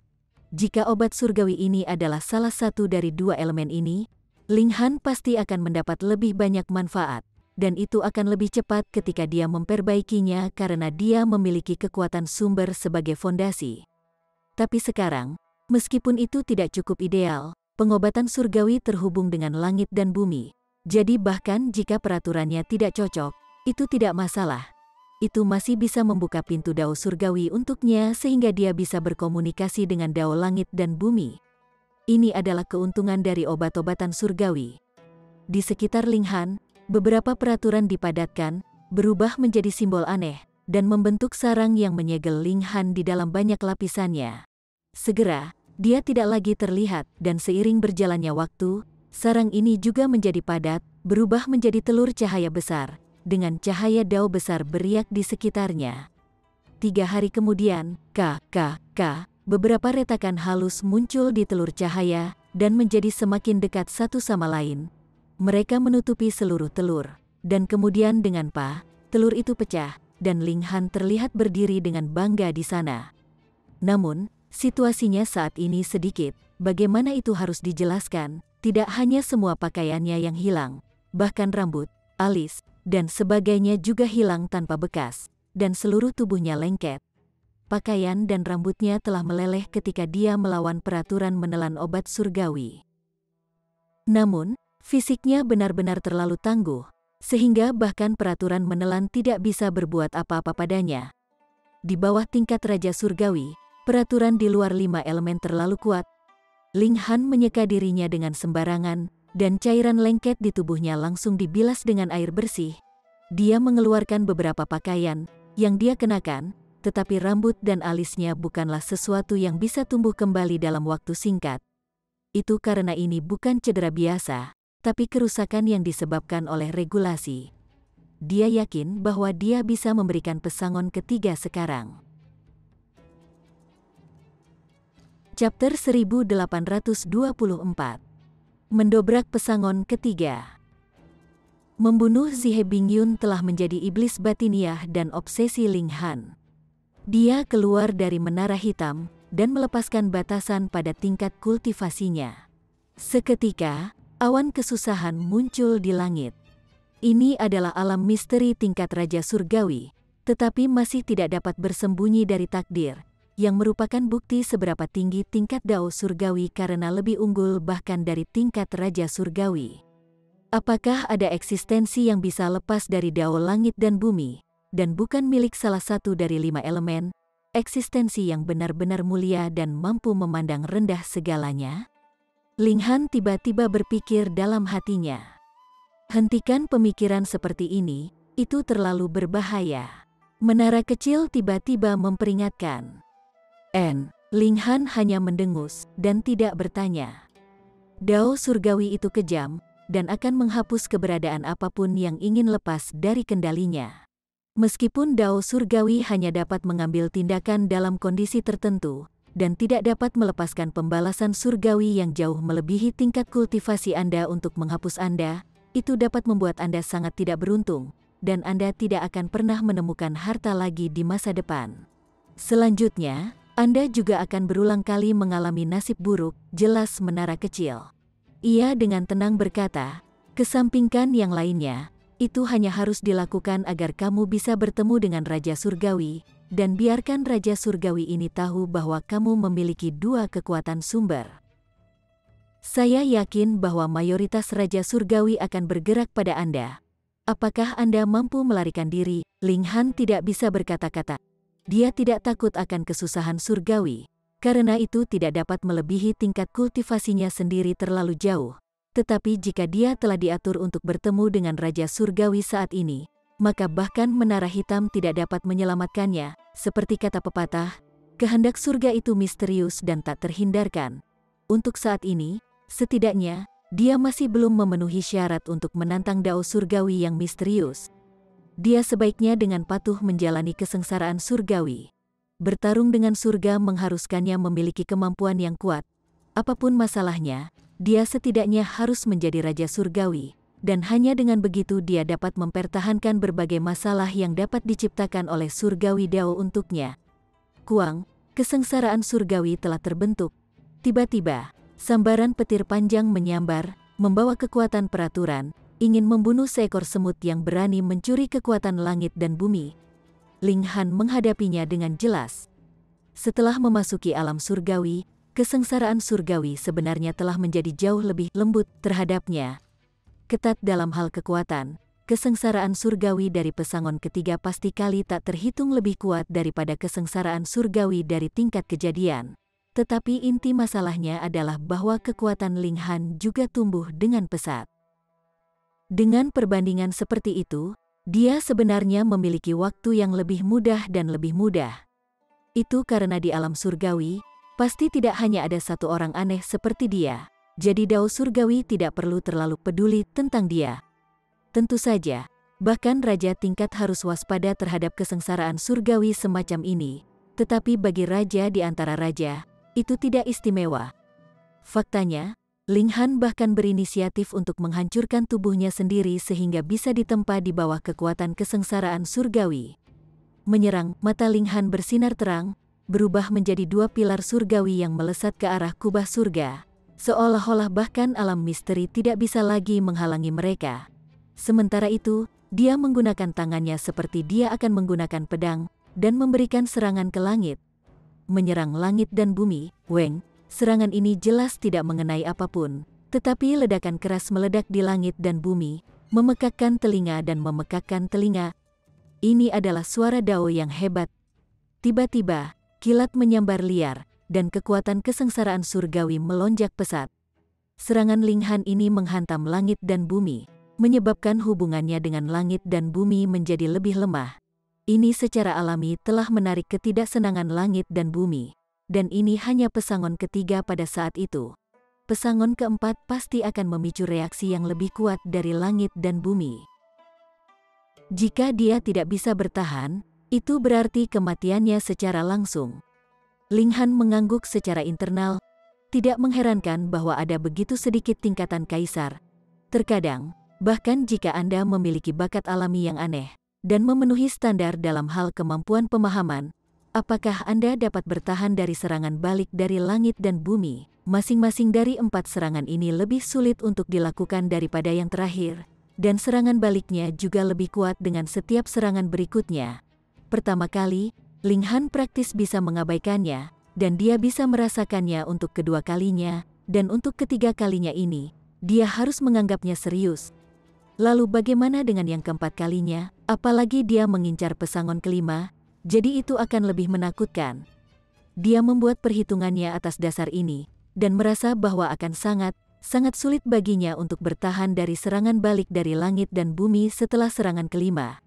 Jika obat surgawi ini adalah salah satu dari dua elemen ini, Ling Han pasti akan mendapat lebih banyak manfaat, dan itu akan lebih cepat ketika dia memperbaikinya karena dia memiliki kekuatan sumber sebagai fondasi. Tapi sekarang, meskipun itu tidak cukup ideal, pengobatan surgawi terhubung dengan langit dan bumi. Jadi bahkan jika peraturannya tidak cocok, itu tidak masalah. Itu masih bisa membuka pintu dao surgawi untuknya sehingga dia bisa berkomunikasi dengan dao langit dan bumi. Ini adalah keuntungan dari obat-obatan surgawi. Di sekitar Ling Han, beberapa peraturan dipadatkan, berubah menjadi simbol aneh, dan membentuk sarang yang menyegel Ling Han di dalam banyak lapisannya. Segera, dia tidak lagi terlihat, dan seiring berjalannya waktu, sarang ini juga menjadi padat, berubah menjadi telur cahaya besar, dengan cahaya dao besar beriak di sekitarnya. 3 hari kemudian, beberapa retakan halus muncul di telur cahaya, dan menjadi semakin dekat satu sama lain. Mereka menutupi seluruh telur, dan kemudian dengan telur itu pecah, dan Ling Han terlihat berdiri dengan bangga di sana. Namun, situasinya saat ini sedikit, bagaimana itu harus dijelaskan, tidak hanya semua pakaiannya yang hilang, bahkan rambut, alis, dan sebagainya juga hilang tanpa bekas, dan seluruh tubuhnya lengket. Pakaian dan rambutnya telah meleleh ketika dia melawan peraturan menelan obat surgawi. Namun, fisiknya benar-benar terlalu tangguh, sehingga bahkan peraturan menelan tidak bisa berbuat apa-apa padanya. Di bawah tingkat Raja Surgawi, peraturan di luar 5 elemen terlalu kuat. Ling Han menyeka dirinya dengan sembarangan, dan cairan lengket di tubuhnya langsung dibilas dengan air bersih. Dia mengeluarkan beberapa pakaian yang dia kenakan, tetapi rambut dan alisnya bukanlah sesuatu yang bisa tumbuh kembali dalam waktu singkat. Itu karena ini bukan cedera biasa, tapi kerusakan yang disebabkan oleh regulasi. Dia yakin bahwa dia bisa memberikan pesangon ketiga sekarang. Chapter 1824. Mendobrak pesangon ketiga. Membunuh Zihe Bingyun telah menjadi iblis batiniah dan obsesi Ling Han. Dia keluar dari menara hitam dan melepaskan batasan pada tingkat kultivasinya. Seketika, awan kesusahan muncul di langit. Ini adalah alam misteri tingkat Raja Surgawi, tetapi masih tidak dapat bersembunyi dari takdir, yang merupakan bukti seberapa tinggi tingkat Dao Surgawi karena lebih unggul bahkan dari tingkat Raja Surgawi. Apakah ada eksistensi yang bisa lepas dari Dao langit dan bumi, dan bukan milik salah satu dari 5 elemen, eksistensi yang benar-benar mulia dan mampu memandang rendah segalanya? Ling Han tiba-tiba berpikir dalam hatinya. Hentikan pemikiran seperti ini, itu terlalu berbahaya. Menara kecil tiba-tiba memperingatkan. Ling Han hanya mendengus dan tidak bertanya. Dao surgawi itu kejam dan akan menghapus keberadaan apapun yang ingin lepas dari kendalinya. Meskipun Dao surgawi hanya dapat mengambil tindakan dalam kondisi tertentu dan tidak dapat melepaskan pembalasan surgawi yang jauh melebihi tingkat kultivasi Anda untuk menghapus Anda, itu dapat membuat Anda sangat tidak beruntung dan Anda tidak akan pernah menemukan harta lagi di masa depan. Selanjutnya, Anda juga akan berulang kali mengalami nasib buruk, jelas menara kecil. Ia dengan tenang berkata, kesampingkan yang lainnya, itu hanya harus dilakukan agar kamu bisa bertemu dengan Raja Surgawi, dan biarkan Raja Surgawi ini tahu bahwa kamu memiliki dua kekuatan sumber. Saya yakin bahwa mayoritas Raja Surgawi akan bergerak pada Anda. Apakah Anda mampu melarikan diri? Ling Han tidak bisa berkata-kata. Dia tidak takut akan kesusahan surgawi, karena itu tidak dapat melebihi tingkat kultivasinya sendiri terlalu jauh. Tetapi jika dia telah diatur untuk bertemu dengan Raja Surgawi saat ini, maka bahkan menara hitam tidak dapat menyelamatkannya. Seperti kata pepatah, kehendak surga itu misterius dan tak terhindarkan. Untuk saat ini, setidaknya, dia masih belum memenuhi syarat untuk menantang dao surgawi yang misterius. Dia sebaiknya dengan patuh menjalani kesengsaraan surgawi. Bertarung dengan surga mengharuskannya memiliki kemampuan yang kuat. Apapun masalahnya, dia setidaknya harus menjadi Raja Surgawi, dan hanya dengan begitu dia dapat mempertahankan berbagai masalah yang dapat diciptakan oleh surgawi dao untuknya. Kuang, kesengsaraan surgawi telah terbentuk. Tiba-tiba, sambaran petir panjang menyambar, membawa kekuatan peraturan, ingin membunuh seekor semut yang berani mencuri kekuatan langit dan bumi. Ling Han menghadapinya dengan jelas. Setelah memasuki alam surgawi, kesengsaraan surgawi sebenarnya telah menjadi jauh lebih lembut terhadapnya. Ketat dalam hal kekuatan, kesengsaraan surgawi dari pesangon ketiga pasti kali tak terhitung lebih kuat daripada kesengsaraan surgawi dari tingkat kejadian. Tetapi inti masalahnya adalah bahwa kekuatan Ling Han juga tumbuh dengan pesat. Dengan perbandingan seperti itu, dia sebenarnya memiliki waktu yang lebih mudah dan lebih mudah. Itu karena di alam surgawi, pasti tidak hanya ada satu orang aneh seperti dia. Jadi dao surgawi tidak perlu terlalu peduli tentang dia. Tentu saja, bahkan raja tingkat harus waspada terhadap kesengsaraan surgawi semacam ini. Tetapi bagi raja di antara raja, itu tidak istimewa. Faktanya, Ling Han bahkan berinisiatif untuk menghancurkan tubuhnya sendiri sehingga bisa ditempa di bawah kekuatan kesengsaraan surgawi. Menyerang, mata Ling Han bersinar terang, berubah menjadi dua pilar surgawi yang melesat ke arah kubah surga. Seolah-olah bahkan alam misteri tidak bisa lagi menghalangi mereka. Sementara itu, dia menggunakan tangannya seperti dia akan menggunakan pedang, dan memberikan serangan ke langit. Menyerang langit dan bumi, Weng. Serangan ini jelas tidak mengenai apapun, tetapi ledakan keras meledak di langit dan bumi, memekakkan telinga dan memekakkan telinga. Ini adalah suara dao yang hebat. Tiba-tiba, kilat menyambar liar, dan kekuatan kesengsaraan surgawi melonjak pesat. Serangan Ling Han ini menghantam langit dan bumi, menyebabkan hubungannya dengan langit dan bumi menjadi lebih lemah. Ini secara alami telah menarik ketidaksenangan langit dan bumi. Dan ini hanya pesangon ketiga pada saat itu. Pesangon keempat pasti akan memicu reaksi yang lebih kuat dari langit dan bumi. Jika dia tidak bisa bertahan, itu berarti kematiannya secara langsung. Ling Han mengangguk secara internal. Tidak mengherankan bahwa ada begitu sedikit tingkatan kaisar. Terkadang, bahkan jika Anda memiliki bakat alami yang aneh, dan memenuhi standar dalam hal kemampuan pemahaman, apakah Anda dapat bertahan dari serangan balik dari langit dan bumi? Masing-masing dari 4 serangan ini lebih sulit untuk dilakukan daripada yang terakhir, dan serangan baliknya juga lebih kuat dengan setiap serangan berikutnya. Pertama kali, Ling Han praktis bisa mengabaikannya, dan dia bisa merasakannya untuk kedua kalinya, dan untuk ketiga kalinya ini, dia harus menganggapnya serius. Lalu bagaimana dengan yang keempat kalinya? Apalagi dia mengincar pesangon kelima, jadi itu akan lebih menakutkan. Dia membuat perhitungannya atas dasar ini, dan merasa bahwa akan sangat sulit baginya untuk bertahan dari serangan balik dari langit dan bumi setelah serangan kelima.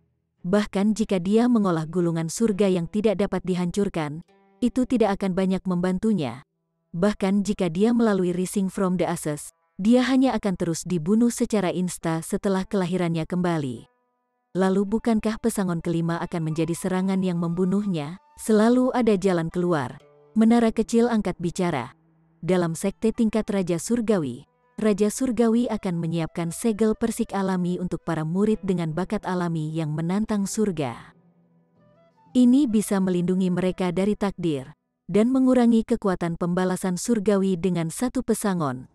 Bahkan jika dia mengolah gulungan surga yang tidak dapat dihancurkan, itu tidak akan banyak membantunya. Bahkan jika dia melalui Rising from the Ashes, dia hanya akan terus dibunuh secara insta setelah kelahirannya kembali. Lalu bukankah pesangon kelima akan menjadi serangan yang membunuhnya? Selalu ada jalan keluar. Menara kecil angkat bicara. Dalam sekte tingkat Raja Surgawi akan menyiapkan segel persik alami untuk para murid dengan bakat alami yang menantang surga. Ini bisa melindungi mereka dari takdir. dan mengurangi kekuatan pembalasan surgawi dengan satu pesangon.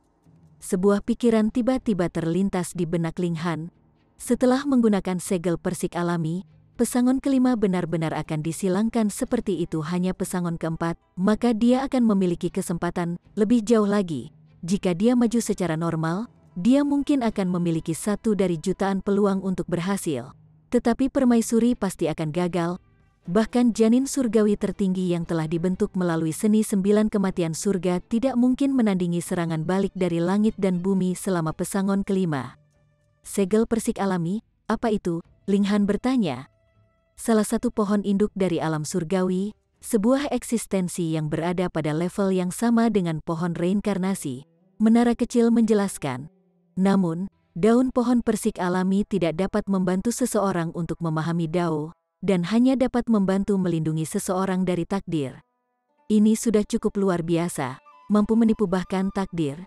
Sebuah pikiran tiba-tiba terlintas di benak Linghan. Setelah menggunakan segel persik alami, pesangon kelima benar-benar akan disilangkan seperti itu. Hanya pesangon keempat, maka dia akan memiliki kesempatan lebih jauh lagi. Jika dia maju secara normal, dia mungkin akan memiliki satu dari jutaan peluang untuk berhasil. Tetapi permaisuri pasti akan gagal. Bahkan janin surgawi tertinggi yang telah dibentuk melalui seni 9 kematian surga tidak mungkin menandingi serangan balik dari langit dan bumi selama pesangon kelima. Segel persik alami, apa itu? Linghan bertanya. Salah satu pohon induk dari alam surgawi, sebuah eksistensi yang berada pada level yang sama dengan pohon reinkarnasi. Menara kecil menjelaskan. Namun, daun pohon persik alami tidak dapat membantu seseorang untuk memahami Dao, dan hanya dapat membantu melindungi seseorang dari takdir. Ini sudah cukup luar biasa, mampu menipu bahkan takdir.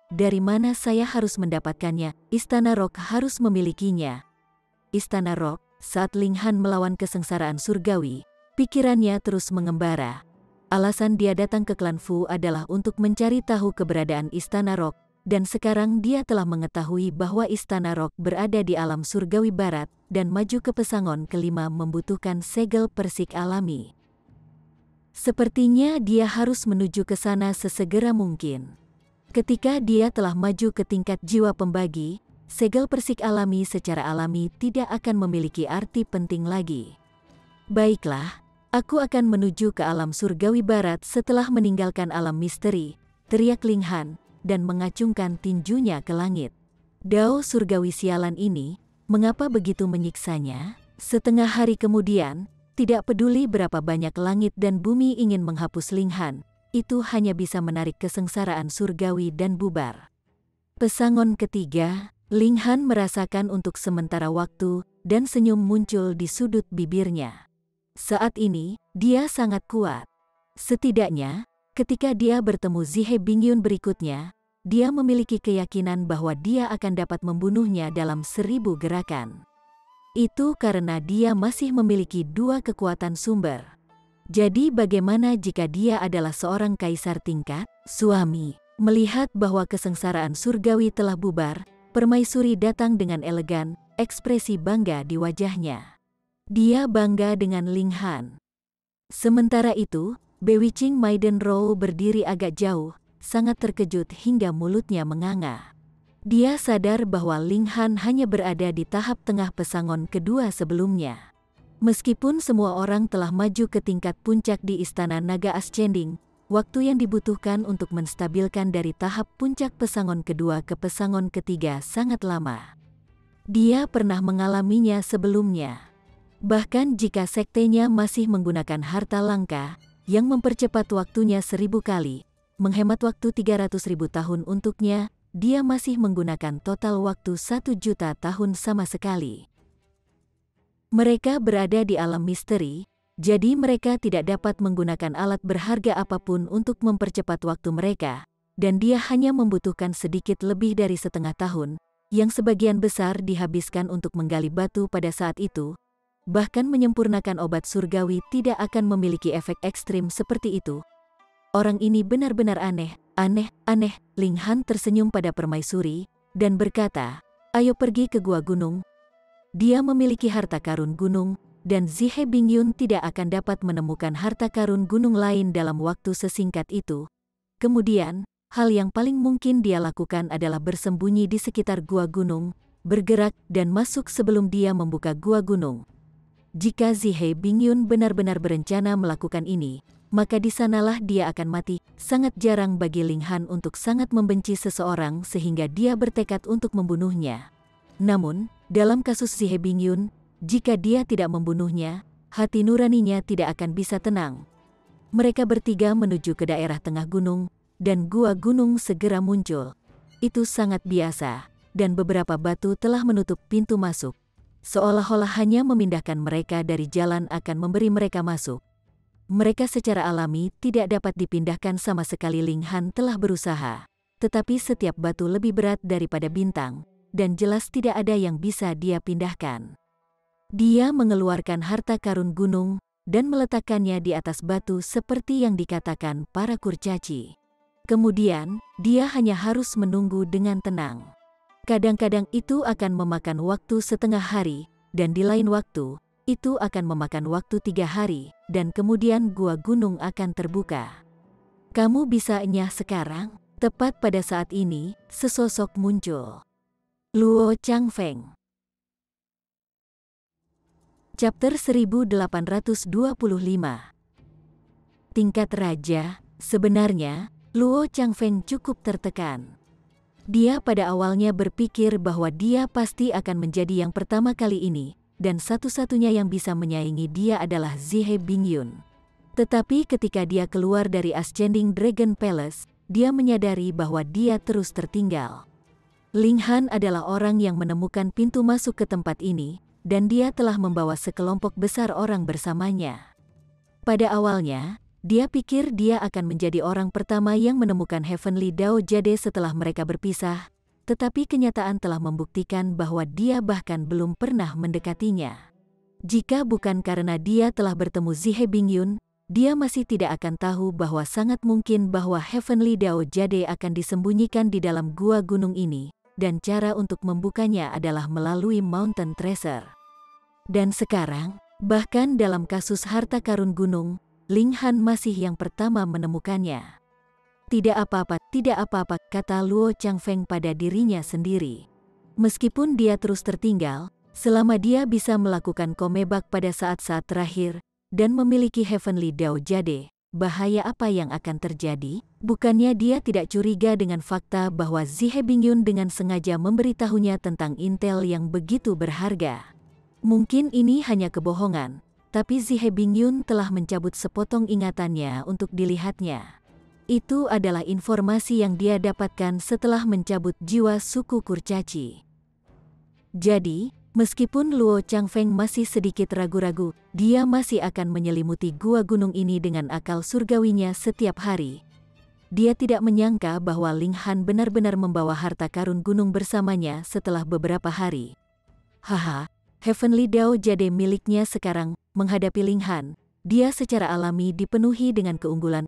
Dari mana saya harus mendapatkannya? Istana Rock harus memilikinya. Istana Rock, saat Linghan melawan kesengsaraan surgawi, pikirannya terus mengembara. Alasan dia datang ke klan Fu adalah untuk mencari tahu keberadaan Istana Rock, dan sekarang dia telah mengetahui bahwa Istana Rock berada di alam surgawi barat, dan maju ke pesangon kelima membutuhkan segel persik alami. Sepertinya dia harus menuju ke sana sesegera mungkin. Ketika dia telah maju ke tingkat jiwa pembagi, segel persik alami secara alami tidak akan memiliki arti penting lagi. Baiklah, aku akan menuju ke alam surgawi barat setelah meninggalkan alam misteri, teriak Linghan, dan mengacungkan tinjunya ke langit. Dao surgawi sialan ini, mengapa begitu menyiksanya? Setengah hari kemudian, tidak peduli berapa banyak langit dan bumi ingin menghapus Linghan, itu hanya bisa menarik kesengsaraan surgawi dan bubar. Pesangon ketiga, Linghan merasakan untuk sementara waktu, dan senyum muncul di sudut bibirnya. Saat ini, dia sangat kuat. Setidaknya, ketika dia bertemu Zihe Bingyun berikutnya, dia memiliki keyakinan bahwa dia akan dapat membunuhnya dalam 1000 gerakan. Itu karena dia masih memiliki 2 kekuatan sumber. Jadi bagaimana jika dia adalah seorang kaisar tingkat? Suami, melihat bahwa kesengsaraan surgawi telah bubar, permaisuri datang dengan elegan, ekspresi bangga di wajahnya. Dia bangga dengan Linghan. Sementara itu, Bewicing Maiden Rou berdiri agak jauh, sangat terkejut hingga mulutnya menganga. Dia sadar bahwa Linghan hanya berada di tahap tengah pesangon kedua sebelumnya. Meskipun semua orang telah maju ke tingkat puncak di Istana Naga Ascending, waktu yang dibutuhkan untuk menstabilkan dari tahap puncak pesangon kedua ke pesangon ketiga sangat lama. Dia pernah mengalaminya sebelumnya. Bahkan jika sektenya masih menggunakan harta langka, yang mempercepat waktunya 1000 kali, menghemat waktu 300.000 tahun untuknya, dia masih menggunakan total waktu 1 juta tahun sama sekali. Mereka berada di alam misteri, jadi mereka tidak dapat menggunakan alat berharga apapun untuk mempercepat waktu mereka, dan dia hanya membutuhkan sedikit lebih dari setengah tahun, yang sebagian besar dihabiskan untuk menggali batu pada saat itu. Bahkan menyempurnakan obat surgawi tidak akan memiliki efek ekstrim seperti itu. Orang ini benar-benar aneh. Linghan tersenyum pada permaisuri, dan berkata, ayo pergi ke gua gunung. Dia memiliki harta karun gunung, dan Zihe Bingyun tidak akan dapat menemukan harta karun gunung lain dalam waktu sesingkat itu. Kemudian, hal yang paling mungkin dia lakukan adalah bersembunyi di sekitar gua gunung, bergerak dan masuk sebelum dia membuka gua gunung. Jika Zihe Bingyun benar-benar berencana melakukan ini, maka di sanalah dia akan mati. Sangat jarang bagi Linghan untuk sangat membenci seseorang sehingga dia bertekad untuk membunuhnya. Namun, dalam kasus Zihe Bingyun, jika dia tidak membunuhnya, hati nuraninya tidak akan bisa tenang. Mereka bertiga menuju ke daerah tengah gunung, dan gua gunung segera muncul. Itu sangat biasa, dan beberapa batu telah menutup pintu masuk. Seolah-olah hanya memindahkan mereka dari jalan akan memberi mereka masuk. Mereka secara alami tidak dapat dipindahkan sama sekali. Linghan telah berusaha, tetapi setiap batu lebih berat daripada bintang, dan jelas tidak ada yang bisa dia pindahkan. Dia mengeluarkan harta karun gunung, dan meletakkannya di atas batu seperti yang dikatakan para kurcaci. Kemudian, dia hanya harus menunggu dengan tenang. Kadang-kadang itu akan memakan waktu setengah hari, dan di lain waktu, itu akan memakan waktu 3 hari, dan kemudian gua gunung akan terbuka. Kamu bisa enyah sekarang? Tepat pada saat ini, sesosok muncul. Luo Changfeng. Chapter 1825. Tingkat Raja. Sebenarnya, Luo Changfeng cukup tertekan. Dia pada awalnya berpikir bahwa dia pasti akan menjadi yang pertama kali ini, dan satu-satunya yang bisa menyaingi dia adalah Zihe Bingyun. Tetapi ketika dia keluar dari Ascending Dragon Palace, dia menyadari bahwa dia terus tertinggal. Ling Han adalah orang yang menemukan pintu masuk ke tempat ini, dan dia telah membawa sekelompok besar orang bersamanya. Pada awalnya, dia pikir dia akan menjadi orang pertama yang menemukan Heavenly Dao Jade setelah mereka berpisah, tetapi kenyataan telah membuktikan bahwa dia bahkan belum pernah mendekatinya. Jika bukan karena dia telah bertemu Zihe Bingyun, dia masih tidak akan tahu bahwa sangat mungkin bahwa Heavenly Dao Jade akan disembunyikan di dalam gua gunung ini, dan cara untuk membukanya adalah melalui Mountain Treasure. Dan sekarang, bahkan dalam kasus harta karun gunung, Ling Han masih yang pertama menemukannya. Tidak apa-apa, kata Luo Changfeng pada dirinya sendiri. Meskipun dia terus tertinggal, selama dia bisa melakukan komebak pada saat-saat terakhir, dan memiliki Heavenly Dao Jade, bahaya apa yang akan terjadi? Bukannya dia tidak curiga dengan fakta bahwa Zihe Bingyun dengan sengaja memberitahunya tentang intel yang begitu berharga. Mungkin ini hanya kebohongan, tapi Zihe Bingyun telah mencabut sepotong ingatannya untuk dilihatnya. Itu adalah informasi yang dia dapatkan setelah mencabut jiwa suku kurcaci. Jadi, meskipun Luo Changfeng masih sedikit ragu-ragu, dia masih akan menyelimuti gua gunung ini dengan akal surgawinya setiap hari. Dia tidak menyangka bahwa Ling Han benar-benar membawa harta karun gunung bersamanya setelah beberapa hari. Haha, Heavenly Dao Jade miliknya sekarang menghadapi Ling Han. Dia secara alami dipenuhi dengan keunggulan.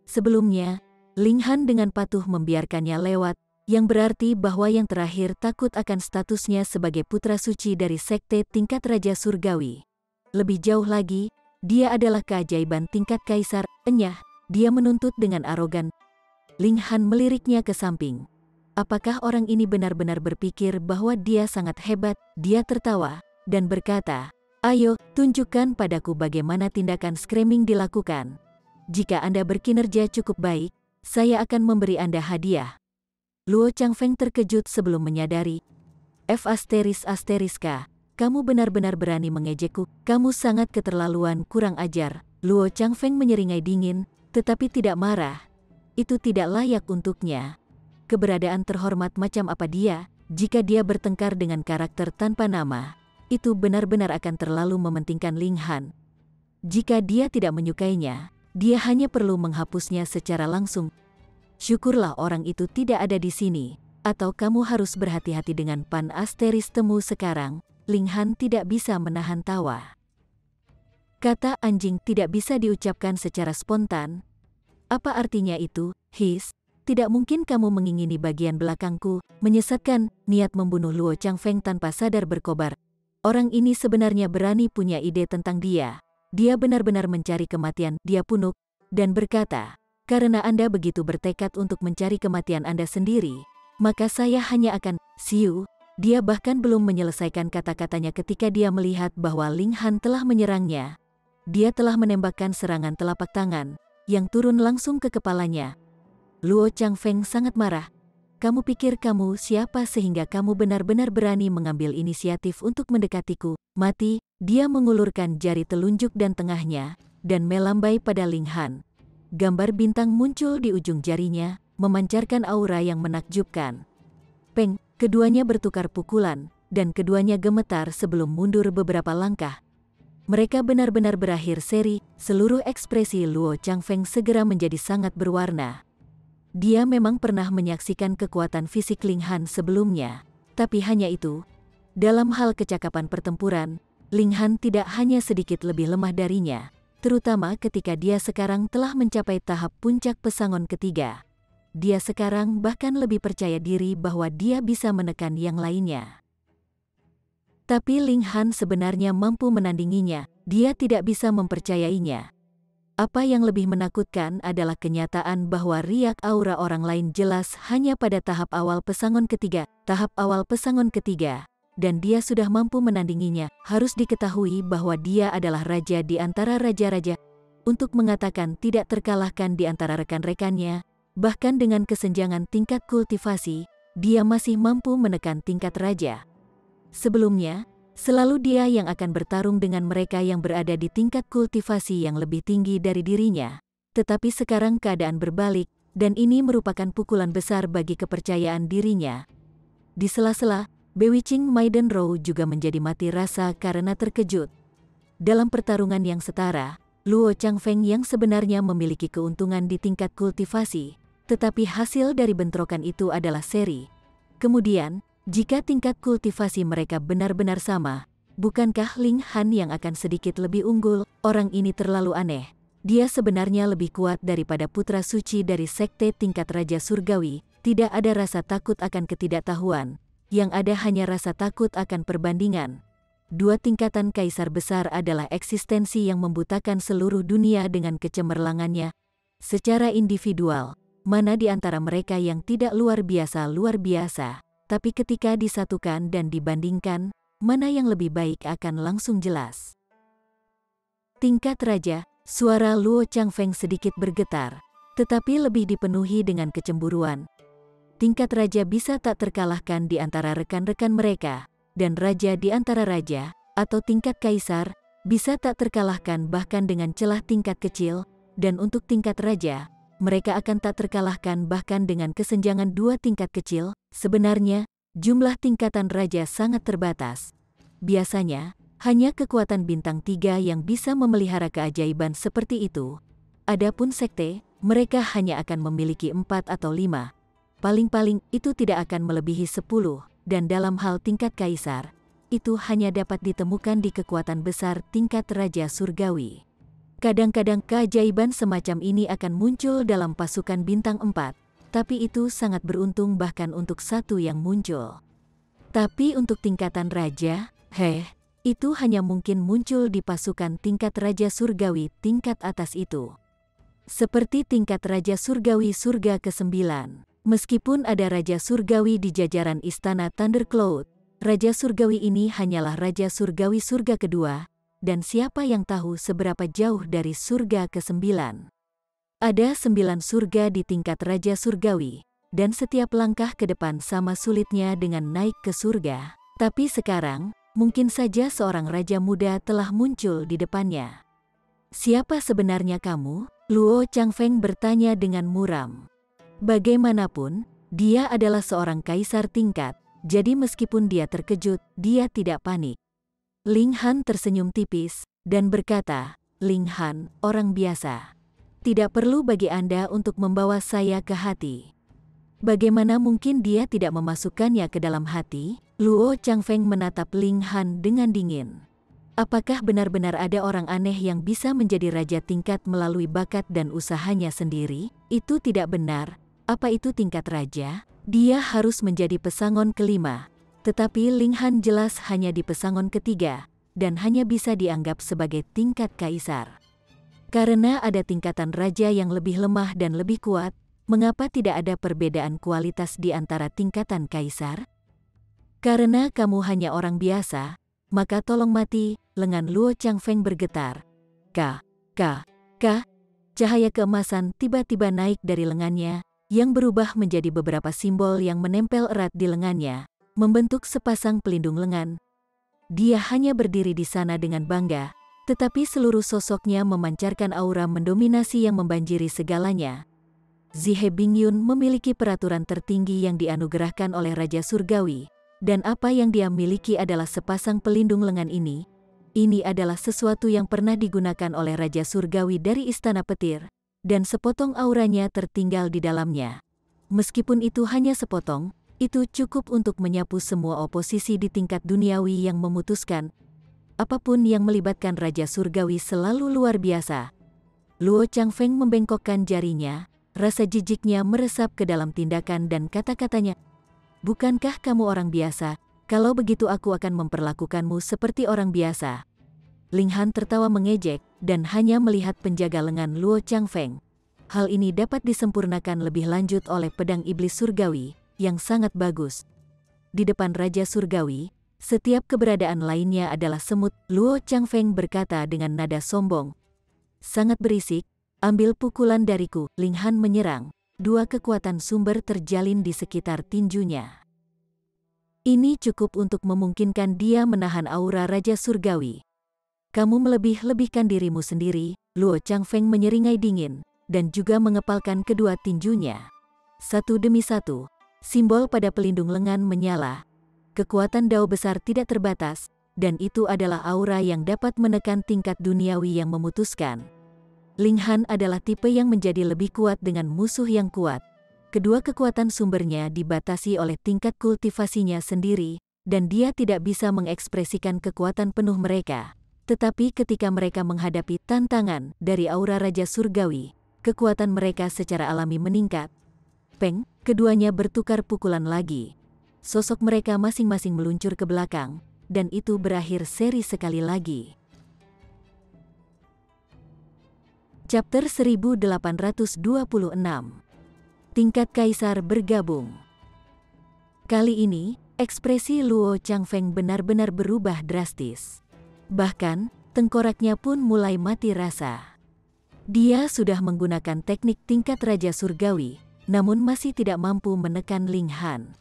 Sebelumnya, Ling Han dengan patuh membiarkannya lewat, yang berarti bahwa yang terakhir takut akan statusnya sebagai putra suci dari sekte tingkat Raja Surgawi. Lebih jauh lagi, dia adalah keajaiban tingkat Kaisar. Enyah, dia menuntut dengan arogan. Ling Han meliriknya ke samping. Apakah orang ini benar-benar berpikir bahwa dia sangat hebat? Dia tertawa, dan berkata, ayo, tunjukkan padaku bagaimana tindakan screaming dilakukan. Jika Anda berkinerja cukup baik, saya akan memberi Anda hadiah. Luo Changfeng terkejut sebelum menyadari. F***K, kamu benar-benar berani mengejekku, kamu sangat keterlaluan, kurang ajar. Luo Changfeng menyeringai dingin, tetapi tidak marah. Itu tidak layak untuknya. Keberadaan terhormat macam apa dia, jika dia bertengkar dengan karakter tanpa nama, itu benar-benar akan terlalu mementingkan Ling Han. Jika dia tidak menyukainya, dia hanya perlu menghapusnya secara langsung. Syukurlah orang itu tidak ada di sini, atau kamu harus berhati-hati dengan pan asteris temu sekarang. Ling Han tidak bisa menahan tawa. Kata anjing tidak bisa diucapkan secara spontan. Apa artinya itu? Tidak mungkin kamu mengingini bagian belakangku. Menyesatkan, niat membunuh Luo Changfeng tanpa sadar berkobar. Orang ini sebenarnya berani punya ide tentang dia. Dia benar-benar mencari kematian. Dia punuk, dan berkata, karena Anda begitu bertekad untuk mencari kematian Anda sendiri, maka saya hanya akan, siu. Dia bahkan belum menyelesaikan kata-katanya ketika dia melihat bahwa Ling Han telah menyerangnya. Dia telah menembakkan serangan telapak tangan, yang turun langsung ke kepalanya. Luo Changfeng sangat marah. Kamu pikir kamu siapa sehingga kamu benar-benar berani mengambil inisiatif untuk mendekatiku? Mati, dia mengulurkan jari telunjuk dan tengahnya, dan melambai pada Ling Han. Gambar bintang muncul di ujung jarinya, memancarkan aura yang menakjubkan. Peng, keduanya bertukar pukulan, dan keduanya gemetar sebelum mundur beberapa langkah. Mereka benar-benar berakhir seri, seluruh ekspresi Luo Changfeng segera menjadi sangat berwarna. Dia memang pernah menyaksikan kekuatan fisik Ling Han sebelumnya, tapi hanya itu. Dalam hal kecakapan pertempuran, Ling Han tidak hanya sedikit lebih lemah darinya, terutama ketika dia sekarang telah mencapai tahap puncak pesangon ketiga. Dia sekarang bahkan lebih percaya diri bahwa dia bisa menekan yang lainnya. Tapi Ling Han sebenarnya mampu menandinginya, dia tidak bisa mempercayainya. Apa yang lebih menakutkan adalah kenyataan bahwa riak aura orang lain jelas hanya pada tahap awal pesangon ketiga, dan dia sudah mampu menandinginya. Harus diketahui bahwa dia adalah raja di antara raja-raja. Untuk mengatakan tidak terkalahkan di antara rekan-rekannya, bahkan dengan kesenjangan tingkat kultivasi, dia masih mampu menekan tingkat raja. Sebelumnya, selalu dia yang akan bertarung dengan mereka yang berada di tingkat kultivasi yang lebih tinggi dari dirinya. Tetapi sekarang keadaan berbalik, dan ini merupakan pukulan besar bagi kepercayaan dirinya. Di sela-sela, Bewitching Maiden Row juga menjadi mati rasa karena terkejut. Dalam pertarungan yang setara, Luo Changfeng yang sebenarnya memiliki keuntungan di tingkat kultivasi, tetapi hasil dari bentrokan itu adalah seri. Kemudian, jika tingkat kultivasi mereka benar-benar sama, bukankah Ling Han yang akan sedikit lebih unggul? Orang ini terlalu aneh. Dia sebenarnya lebih kuat daripada putra suci dari sekte tingkat Raja Surgawi. Tidak ada rasa takut akan ketidaktahuan. Yang ada hanya rasa takut akan perbandingan. Dua tingkatan kaisar besar adalah eksistensi yang membutakan seluruh dunia dengan kecemerlangannya. Secara individual, mana di antara mereka yang tidak luar biasa, tapi ketika disatukan dan dibandingkan, mana yang lebih baik akan langsung jelas. Tingkat raja, suara Luo Changfeng sedikit bergetar, tetapi lebih dipenuhi dengan kecemburuan. Tingkat raja bisa tak terkalahkan di antara rekan-rekan mereka, dan raja di antara raja, atau tingkat kaisar, bisa tak terkalahkan bahkan dengan celah tingkat kecil, dan untuk tingkat raja, mereka akan tak terkalahkan bahkan dengan kesenjangan dua tingkat kecil. Sebenarnya, jumlah tingkatan raja sangat terbatas. Biasanya, hanya kekuatan bintang 3 yang bisa memelihara keajaiban seperti itu. Adapun sekte, mereka hanya akan memiliki 4 atau 5. Paling-paling itu tidak akan melebihi 10, dan dalam hal tingkat kaisar, itu hanya dapat ditemukan di kekuatan besar tingkat Raja Surgawi. Kadang-kadang keajaiban semacam ini akan muncul dalam pasukan bintang 4, tapi itu sangat beruntung bahkan untuk satu yang muncul. Tapi untuk tingkatan raja, itu hanya mungkin muncul di pasukan tingkat Raja Surgawi tingkat atas itu. Seperti tingkat Raja Surgawi Surga ke-9. Meskipun ada Raja Surgawi di jajaran Istana Thundercloud, Raja Surgawi ini hanyalah Raja Surgawi Surga kedua, dan siapa yang tahu seberapa jauh dari surga ke-9. Ada 9 surga di tingkat Raja Surgawi, dan setiap langkah ke depan sama sulitnya dengan naik ke surga. Tapi sekarang, mungkin saja seorang raja muda telah muncul di depannya. Siapa sebenarnya kamu? Luo Changfeng bertanya dengan muram. Bagaimanapun, dia adalah seorang kaisar tingkat, jadi meskipun dia terkejut, dia tidak panik. Ling Han tersenyum tipis, dan berkata, Ling Han, orang biasa. Tidak perlu bagi Anda untuk membawa saya ke hati. Bagaimana mungkin dia tidak memasukkannya ke dalam hati? Luo Changfeng menatap Ling Han dengan dingin. Apakah benar-benar ada orang aneh yang bisa menjadi raja tingkat melalui bakat dan usahanya sendiri? Itu tidak benar. Apa itu tingkat raja? Dia harus menjadi pesangon kelima. Tetapi Ling Han jelas hanya di pesangon ketiga, dan hanya bisa dianggap sebagai tingkat kaisar. Karena ada tingkatan raja yang lebih lemah dan lebih kuat, mengapa tidak ada perbedaan kualitas di antara tingkatan kaisar? Karena kamu hanya orang biasa, maka tolong mati. Lengan Luo Changfeng bergetar. Cahaya keemasan tiba-tiba naik dari lengannya, yang berubah menjadi beberapa simbol yang menempel erat di lengannya, membentuk sepasang pelindung lengan. Dia hanya berdiri di sana dengan bangga, tetapi seluruh sosoknya memancarkan aura mendominasi yang membanjiri segalanya. Zihe Bingyun memiliki peraturan tertinggi yang dianugerahkan oleh Raja Surgawi, dan apa yang dia miliki adalah sepasang pelindung lengan ini. Ini adalah sesuatu yang pernah digunakan oleh Raja Surgawi dari Istana Petir, dan sepotong auranya tertinggal di dalamnya. Meskipun itu hanya sepotong, itu cukup untuk menyapu semua oposisi di tingkat duniawi yang memutuskan. apapun yang melibatkan Raja Surgawi selalu luar biasa. Luo Changfeng membengkokkan jarinya, rasa jijiknya meresap ke dalam tindakan dan kata-katanya. Bukankah kamu orang biasa? Kalau begitu aku akan memperlakukanmu seperti orang biasa. Ling Han tertawa mengejek dan hanya melihat penjaga lengan Luo Changfeng. Hal ini dapat disempurnakan lebih lanjut oleh pedang iblis surgawi, yang sangat bagus. Di depan Raja Surgawi, setiap keberadaan lainnya adalah semut. Luo Changfeng berkata dengan nada sombong. Sangat berisik, ambil pukulan dariku. Ling Han menyerang, dua kekuatan sumber terjalin di sekitar tinjunya. Ini cukup untuk memungkinkan dia menahan aura Raja Surgawi. Kamu melebih-lebihkan dirimu sendiri, Luo Changfeng menyeringai dingin, dan juga mengepalkan kedua tinjunya. Satu demi satu, simbol pada pelindung lengan menyala. Kekuatan Dao besar tidak terbatas, dan itu adalah aura yang dapat menekan tingkat duniawi yang memutuskan. Ling Han adalah tipe yang menjadi lebih kuat dengan musuh yang kuat. Kedua kekuatan sumbernya dibatasi oleh tingkat kultivasinya sendiri, dan dia tidak bisa mengekspresikan kekuatan penuh mereka. Tetapi ketika mereka menghadapi tantangan dari aura Raja Surgawi, kekuatan mereka secara alami meningkat. Peng, keduanya bertukar pukulan lagi. Sosok mereka masing-masing meluncur ke belakang, dan itu berakhir seri sekali lagi. Chapter 1826. Tingkat Kaisar bergabung. Kali ini, ekspresi Luo Changfeng benar-benar berubah drastis. Bahkan, tengkoraknya pun mulai mati rasa. Dia sudah menggunakan teknik tingkat Raja Surgawi, namun masih tidak mampu menekan Ling Han.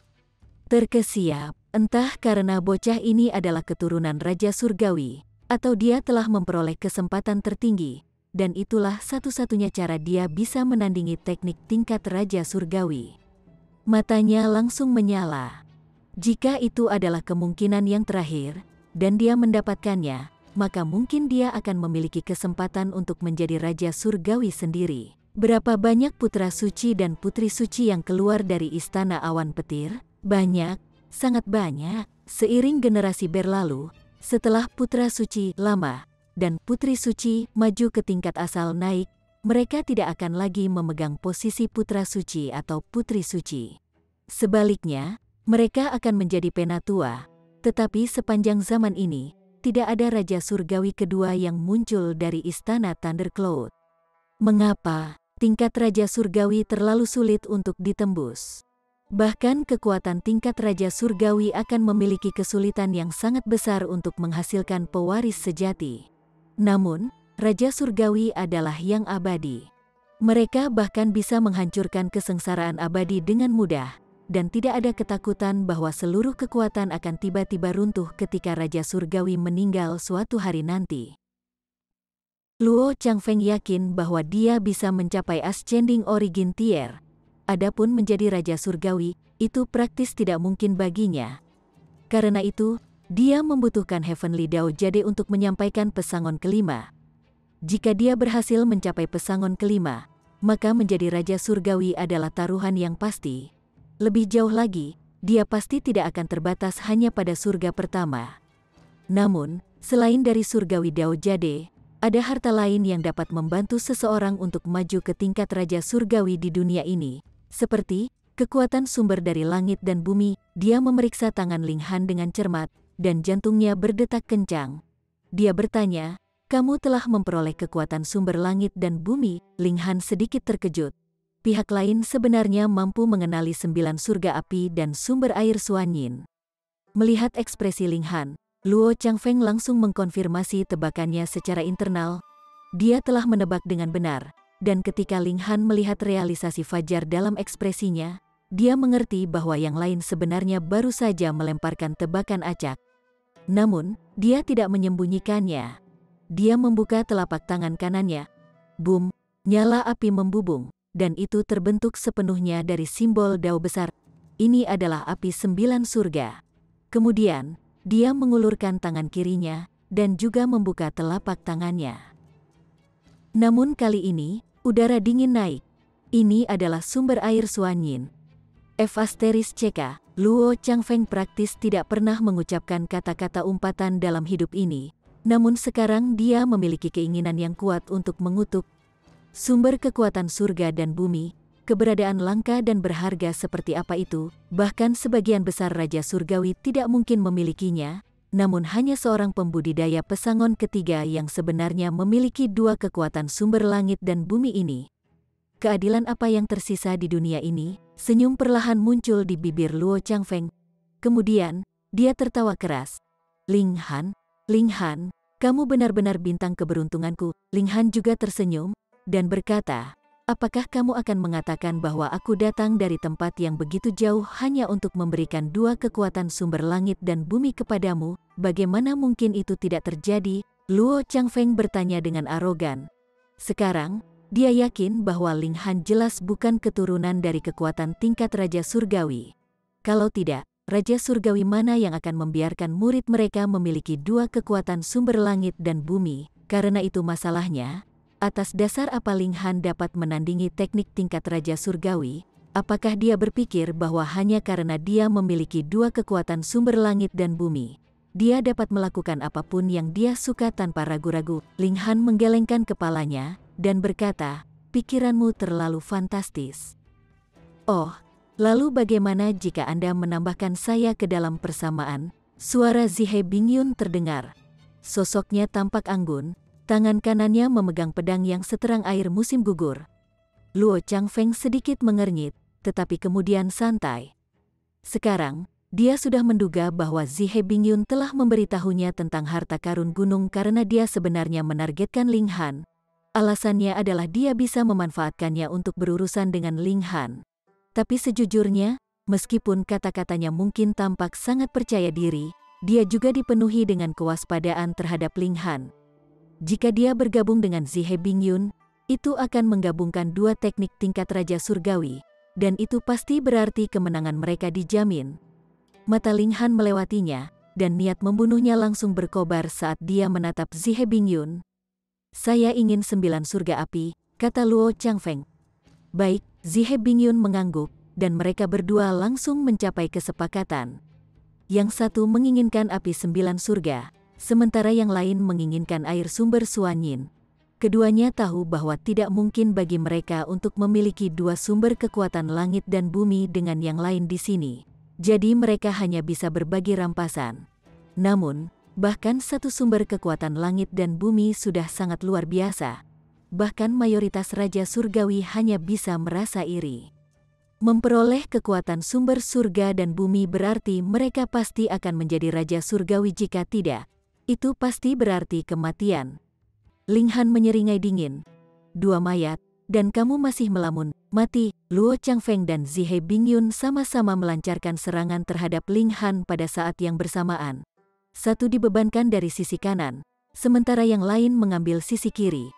Terkesiap, entah karena bocah ini adalah keturunan Raja Surgawi, atau dia telah memperoleh kesempatan tertinggi, dan itulah satu-satunya cara dia bisa menandingi teknik tingkat Raja Surgawi. Matanya langsung menyala. Jika itu adalah kemungkinan yang terakhir, dan dia mendapatkannya, maka mungkin dia akan memiliki kesempatan untuk menjadi Raja Surgawi sendiri. Berapa banyak putra suci dan putri suci yang keluar dari Istana Awan Petir? Banyak, sangat banyak. Seiring generasi berlalu, setelah putra suci lama dan putri suci maju ke tingkat asal naik, mereka tidak akan lagi memegang posisi putra suci atau putri suci. Sebaliknya, mereka akan menjadi penatua. Tetapi sepanjang zaman ini, tidak ada Raja Surgawi kedua yang muncul dari Istana Thundercloud. Mengapa? Tingkat Raja Surgawi terlalu sulit untuk ditembus. Bahkan kekuatan tingkat Raja Surgawi akan memiliki kesulitan yang sangat besar untuk menghasilkan pewaris sejati. Namun, Raja Surgawi adalah yang abadi. Mereka bahkan bisa menghancurkan kesengsaraan abadi dengan mudah, dan tidak ada ketakutan bahwa seluruh kekuatan akan tiba-tiba runtuh ketika Raja Surgawi meninggal suatu hari nanti. Luo Changfeng yakin bahwa dia bisa mencapai Ascending Origin Tier. Adapun menjadi Raja Surgawi, itu praktis tidak mungkin baginya. Karena itu, dia membutuhkan Heavenly Dao Jade untuk menyampaikan pesangon kelima. Jika dia berhasil mencapai pesangon kelima, maka menjadi Raja Surgawi adalah taruhan yang pasti. Lebih jauh lagi, dia pasti tidak akan terbatas hanya pada surga pertama. Namun, selain dari Surgawi Dao Jade, ada harta lain yang dapat membantu seseorang untuk maju ke tingkat Raja Surgawi di dunia ini, seperti kekuatan sumber dari langit dan bumi. Dia memeriksa tangan Ling Han dengan cermat, dan jantungnya berdetak kencang. Dia bertanya, "Kamu telah memperoleh kekuatan sumber langit dan bumi?" Ling Han sedikit terkejut. Pihak lain sebenarnya mampu mengenali 9 surga api dan sumber air Suanyin. Melihat ekspresi Ling Han, Luo Changfeng langsung mengkonfirmasi tebakannya secara internal. Dia telah menebak dengan benar, dan ketika Ling Han melihat realisasi fajar dalam ekspresinya, dia mengerti bahwa yang lain sebenarnya baru saja melemparkan tebakan acak. Namun, dia tidak menyembunyikannya. Dia membuka telapak tangan kanannya. Boom, nyala api membubung, dan itu terbentuk sepenuhnya dari simbol Dao besar. Ini adalah api 9 surga. Kemudian, dia mengulurkan tangan kirinya, dan juga membuka telapak tangannya. Namun kali ini, udara dingin naik. Ini adalah sumber air Suanyin. Luo Changfeng praktis tidak pernah mengucapkan kata-kata umpatan dalam hidup ini, Namun sekarang dia memiliki keinginan yang kuat untuk mengutuk sumber kekuatan surga dan bumi. Keberadaan langka dan berharga seperti apa itu, bahkan sebagian besar Raja Surgawi tidak mungkin memilikinya, namun hanya seorang pembudidaya pesangon ketiga yang sebenarnya memiliki dua kekuatan sumber langit dan bumi ini. Keadilan apa yang tersisa di dunia ini? Senyum perlahan muncul di bibir Luo Changfeng. Kemudian, dia tertawa keras. Ling Han, kamu benar-benar bintang keberuntunganku. Ling Han juga tersenyum dan berkata, apakah kamu akan mengatakan bahwa aku datang dari tempat yang begitu jauh hanya untuk memberikan dua kekuatan sumber langit dan bumi kepadamu? Bagaimana mungkin itu tidak terjadi? Luo Changfeng bertanya dengan arogan. Sekarang, dia yakin bahwa Ling Han jelas bukan keturunan dari kekuatan tingkat Raja Surgawi. Kalau tidak, Raja Surgawi mana yang akan membiarkan murid mereka memiliki dua kekuatan sumber langit dan bumi? Karena itu masalahnya. Atas dasar apa Ling Han dapat menandingi teknik tingkat Raja Surgawi? Apakah dia berpikir bahwa hanya karena dia memiliki dua kekuatan sumber langit dan bumi, dia dapat melakukan apapun yang dia suka tanpa ragu-ragu? Ling Han menggelengkan kepalanya dan berkata, pikiranmu terlalu fantastis. Oh, lalu bagaimana jika Anda menambahkan saya ke dalam persamaan? Suara Zihe Bingyun terdengar. Sosoknya tampak anggun. Tangan kanannya memegang pedang yang seterang air musim gugur. Luo Changfeng sedikit mengernyit, tetapi kemudian santai. Sekarang, dia sudah menduga bahwa Zihe Bingyun telah memberitahunya tentang harta karun gunung karena dia sebenarnya menargetkan Ling Han. Alasannya adalah dia bisa memanfaatkannya untuk berurusan dengan Ling Han. Tapi sejujurnya, meskipun kata-katanya mungkin tampak sangat percaya diri, dia juga dipenuhi dengan kewaspadaan terhadap Ling Han. Jika dia bergabung dengan Zihe Bingyun, itu akan menggabungkan dua teknik tingkat Raja Surgawi, dan itu pasti berarti kemenangan mereka dijamin. Mata Ling Han melewatinya, dan niat membunuhnya langsung berkobar saat dia menatap Zihe Bingyun. Saya ingin 9 surga api, kata Luo Changfeng. Baik, Zihe Bingyun mengangguk, dan mereka berdua langsung mencapai kesepakatan. Yang satu menginginkan api 9 surga, sementara yang lain menginginkan air sumber Suanyin. Keduanya tahu bahwa tidak mungkin bagi mereka untuk memiliki dua sumber kekuatan langit dan bumi dengan yang lain di sini. Jadi mereka hanya bisa berbagi rampasan. Namun, bahkan satu sumber kekuatan langit dan bumi sudah sangat luar biasa. Bahkan mayoritas Raja Surgawi hanya bisa merasa iri. Memperoleh kekuatan sumber surga dan bumi berarti mereka pasti akan menjadi Raja Surgawi. Jika tidak, itu pasti berarti kematian. Ling Han menyeringai dingin. Dua mayat, dan kamu masih melamun, mati. Luo Changfeng dan Zihe Bingyun sama-sama melancarkan serangan terhadap Ling Han pada saat yang bersamaan. Satu dibebankan dari sisi kanan, sementara yang lain mengambil sisi kiri.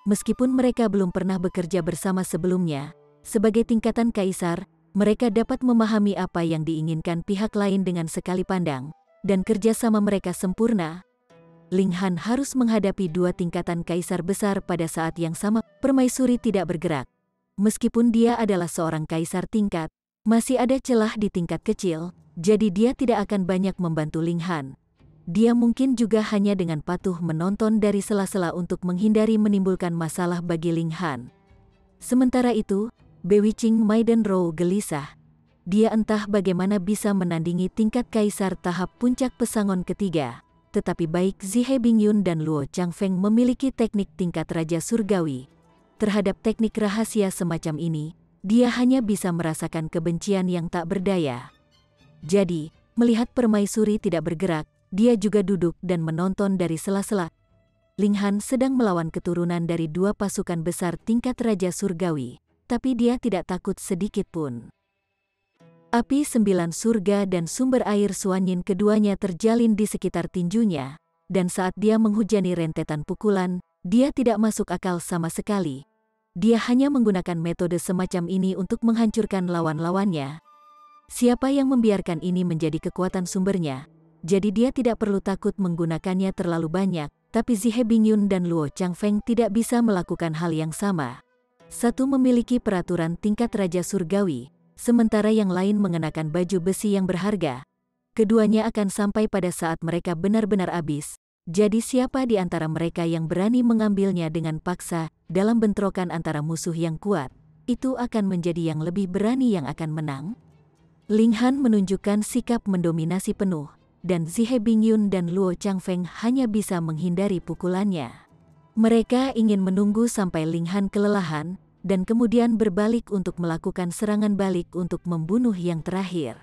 Meskipun mereka belum pernah bekerja bersama sebelumnya, sebagai tingkatan kaisar, mereka dapat memahami apa yang diinginkan pihak lain dengan sekali pandang, dan kerjasama mereka sempurna. Ling Han harus menghadapi dua tingkatan kaisar besar pada saat yang sama. Permaisuri tidak bergerak. Meskipun dia adalah seorang kaisar tingkat, masih ada celah di tingkat kecil, jadi dia tidak akan banyak membantu Ling Han. Dia mungkin juga hanya dengan patuh menonton dari sela-sela untuk menghindari menimbulkan masalah bagi Ling Han. Sementara itu, Bewiching Maiden Rou gelisah. Dia entah bagaimana bisa menandingi tingkat kaisar tahap puncak pesangon ketiga. Tetapi baik Zihe Bingyun dan Luo Changfeng memiliki teknik tingkat Raja Surgawi. Terhadap teknik rahasia semacam ini, dia hanya bisa merasakan kebencian yang tak berdaya. Jadi, melihat permaisuri tidak bergerak, dia juga duduk dan menonton dari sela-sela. Ling Han sedang melawan keturunan dari dua pasukan besar tingkat Raja Surgawi, tapi dia tidak takut sedikit pun. Api 9 surga dan sumber air Suanyin keduanya terjalin di sekitar tinjunya, dan saat dia menghujani rentetan pukulan, dia tidak masuk akal sama sekali. Dia hanya menggunakan metode semacam ini untuk menghancurkan lawan-lawannya. Siapa yang membiarkan ini menjadi kekuatan sumbernya? Jadi dia tidak perlu takut menggunakannya terlalu banyak, tapi Zihe Bingyun dan Luo Changfeng tidak bisa melakukan hal yang sama. Satu memiliki peraturan tingkat Raja Surgawi, sementara yang lain mengenakan baju besi yang berharga. Keduanya akan sampai pada saat mereka benar-benar habis, Jadi siapa di antara mereka yang berani mengambilnya dengan paksa dalam bentrokan antara musuh yang kuat, itu akan menjadi yang lebih berani yang akan menang. Ling Han menunjukkan sikap mendominasi penuh, dan Zihe Bingyun dan Luo Changfeng hanya bisa menghindari pukulannya. Mereka ingin menunggu sampai Ling Han kelelahan, dan kemudian berbalik untuk melakukan serangan balik untuk membunuh yang terakhir.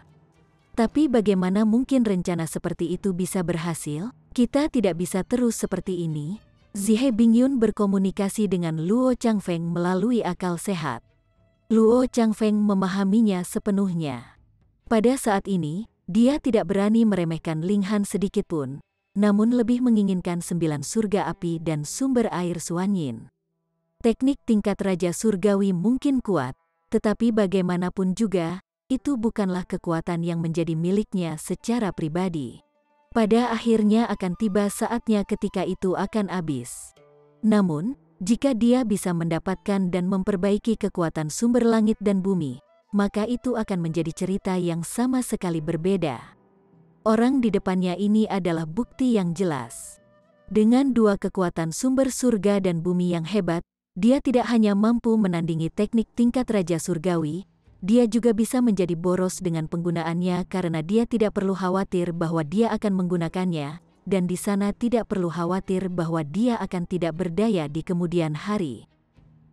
Tapi bagaimana mungkin rencana seperti itu bisa berhasil? Kita tidak bisa terus seperti ini. Zihe Bingyun berkomunikasi dengan Luo Changfeng melalui akal sehat. Luo Changfeng memahaminya sepenuhnya. Pada saat ini, dia tidak berani meremehkan Ling Han sedikitpun, namun lebih menginginkan 9 surga api dan sumber air Suanyin. Teknik tingkat Raja Surgawi mungkin kuat, tetapi bagaimanapun juga, itu bukanlah kekuatan yang menjadi miliknya secara pribadi. Pada akhirnya akan tiba saatnya ketika itu akan habis. Namun, jika dia bisa mendapatkan dan memperbaiki kekuatan sumber langit dan bumi, maka itu akan menjadi cerita yang sama sekali berbeda. Orang di depannya ini adalah bukti yang jelas. Dengan 2 kekuatan sumber surga dan bumi yang hebat, dia tidak hanya mampu menandingi teknik tingkat Raja Surgawi, dia juga bisa menjadi boros dengan penggunaannya karena dia tidak perlu khawatir bahwa dia akan menggunakannya, dan di sana tidak perlu khawatir bahwa dia akan tidak berdaya di kemudian hari.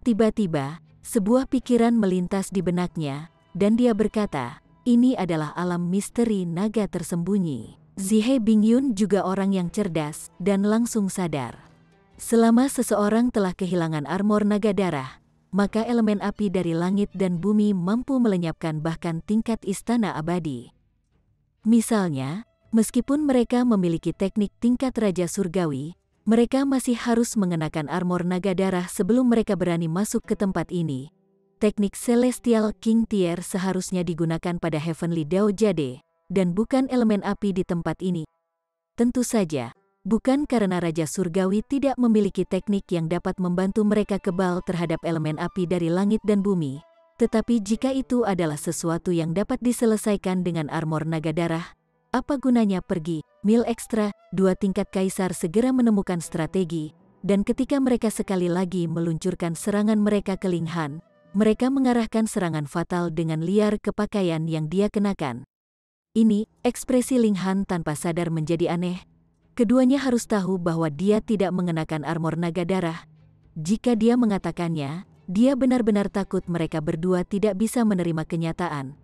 Tiba-tiba, sebuah pikiran melintas di benaknya, dan dia berkata, ini adalah alam misteri naga tersembunyi. Zihe Bingyun juga orang yang cerdas, dan langsung sadar. Selama seseorang telah kehilangan armor naga darah, maka elemen api dari langit dan bumi mampu melenyapkan bahkan tingkat istana abadi. Misalnya, meskipun mereka memiliki teknik tingkat Raja Surgawi, mereka masih harus mengenakan armor naga darah sebelum mereka berani masuk ke tempat ini. Teknik Celestial King Tier seharusnya digunakan pada Heavenly Dao Jade, dan bukan elemen api di tempat ini. Tentu saja, bukan karena Raja Surgawi tidak memiliki teknik yang dapat membantu mereka kebal terhadap elemen api dari langit dan bumi, tetapi jika itu adalah sesuatu yang dapat diselesaikan dengan armor naga darah, apa gunanya pergi? Mil ekstra, 2 tingkat kaisar segera menemukan strategi, dan ketika mereka sekali lagi meluncurkan serangan mereka ke Ling Han, mereka mengarahkan serangan fatal dengan liar ke pakaian yang dia kenakan. Ini, ekspresi Ling Han tanpa sadar menjadi aneh. Keduanya harus tahu bahwa dia tidak mengenakan armor naga darah. Jika dia mengatakannya, dia benar-benar takut mereka berdua tidak bisa menerima kenyataan.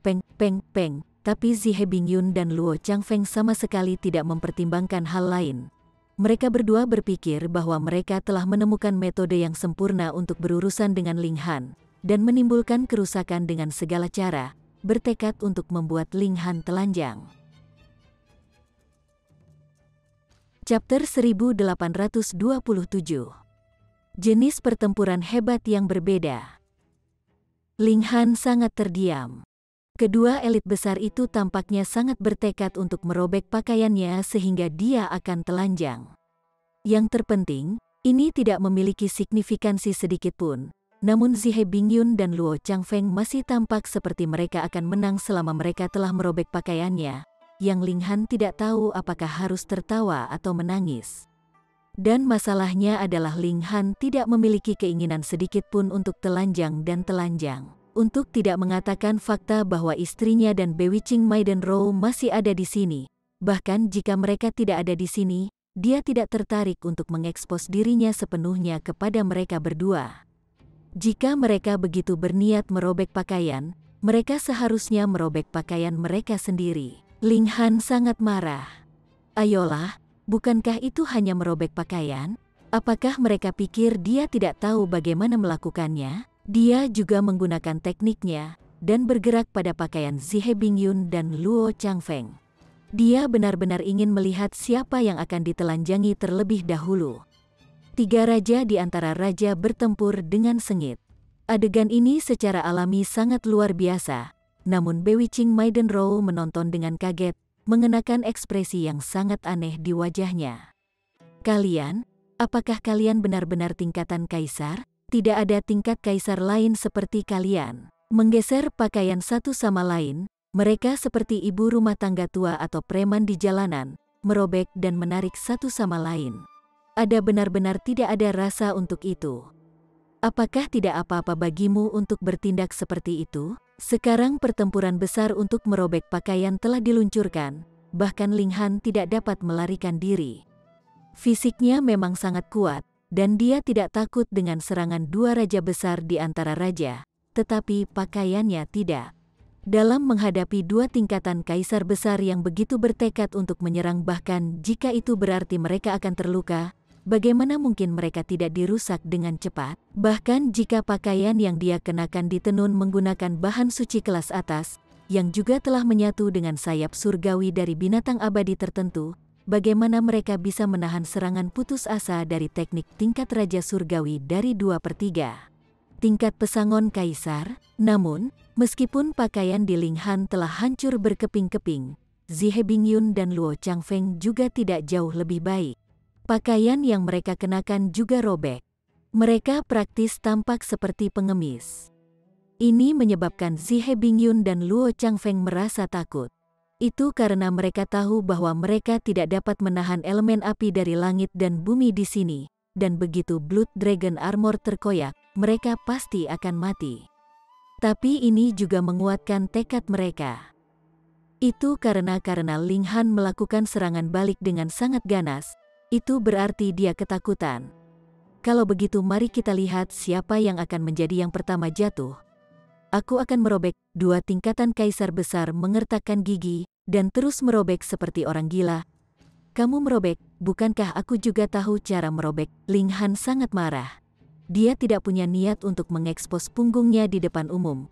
Peng. Tapi Zihe Bingyun dan Luo Changfeng sama sekali tidak mempertimbangkan hal lain. Mereka berdua berpikir bahwa mereka telah menemukan metode yang sempurna untuk berurusan dengan Ling Han, dan menimbulkan kerusakan dengan segala cara, bertekad untuk membuat Ling Han telanjang. Chapter 1827. Jenis pertempuran hebat yang berbeda. Ling Han sangat terdiam. Kedua elit besar itu tampaknya sangat bertekad untuk merobek pakaiannya sehingga dia akan telanjang. Yang terpenting, ini tidak memiliki signifikansi sedikitpun. Namun Zihe Bingyun dan Luo Changfeng masih tampak seperti mereka akan menang selama mereka telah merobek pakaiannya. Yang Ling Han tidak tahu apakah harus tertawa atau menangis. Dan masalahnya adalah Ling Han tidak memiliki keinginan sedikitpun untuk telanjang dan telanjang. Untuk tidak mengatakan fakta bahwa istrinya dan Bewitching Maiden Rou masih ada di sini. Bahkan jika mereka tidak ada di sini, dia tidak tertarik untuk mengekspos dirinya sepenuhnya kepada mereka berdua. Jika mereka begitu berniat merobek pakaian, mereka seharusnya merobek pakaian mereka sendiri. Ling Han sangat marah. Ayolah, bukankah itu hanya merobek pakaian? Apakah mereka pikir dia tidak tahu bagaimana melakukannya? Dia juga menggunakan tekniknya, dan bergerak pada pakaian Zihe Bingyun dan Luo Changfeng. Dia benar-benar ingin melihat siapa yang akan ditelanjangi terlebih dahulu. 3 raja di antara raja bertempur dengan sengit. Adegan ini secara alami sangat luar biasa. Namun Bewitching Maiden Rou menonton dengan kaget, mengenakan ekspresi yang sangat aneh di wajahnya. Kalian, apakah kalian benar-benar tingkatan kaisar? Tidak ada tingkat kaisar lain seperti kalian. Menggeser pakaian satu sama lain, mereka seperti ibu rumah tangga tua atau preman di jalanan, merobek dan menarik satu sama lain. Ada benar-benar tidak ada rasa untuk itu. Apakah tidak apa-apa bagimu untuk bertindak seperti itu? Sekarang pertempuran besar untuk merobek pakaian telah diluncurkan, bahkan Ling Han tidak dapat melarikan diri. Fisiknya memang sangat kuat, dan dia tidak takut dengan serangan dua raja besar di antara raja, tetapi pakaiannya tidak. Dalam menghadapi dua tingkatan kaisar besar yang begitu bertekad untuk menyerang, bahkan jika itu berarti mereka akan terluka, bagaimana mungkin mereka tidak dirusak dengan cepat? Bahkan jika pakaian yang dia kenakan ditenun menggunakan bahan suci kelas atas, yang juga telah menyatu dengan sayap surgawi dari binatang abadi tertentu, bagaimana mereka bisa menahan serangan putus asa dari teknik tingkat Raja Surgawi dari 2/3 tingkat pesangon kaisar? Namun, meskipun pakaian di Ling Han telah hancur berkeping-keping, Zihe Bingyun dan Luo Changfeng juga tidak jauh lebih baik. Pakaian yang mereka kenakan juga robek. Mereka praktis tampak seperti pengemis. Ini menyebabkan Zihe Bingyun dan Luo Changfeng merasa takut. Itu karena mereka tahu bahwa mereka tidak dapat menahan elemen api dari langit dan bumi di sini, dan begitu Blood Dragon Armor terkoyak, mereka pasti akan mati. Tapi ini juga menguatkan tekad mereka. Itu karena Ling Han melakukan serangan balik dengan sangat ganas, itu berarti dia ketakutan. Kalau begitu mari kita lihat siapa yang akan menjadi yang pertama jatuh. Aku akan merobek. Dua tingkatan kaisar besar mengertakkan gigi, dan terus merobek seperti orang gila. Kamu merobek, bukankah aku juga tahu cara merobek? Ling Han sangat marah. Dia tidak punya niat untuk mengekspos punggungnya di depan umum.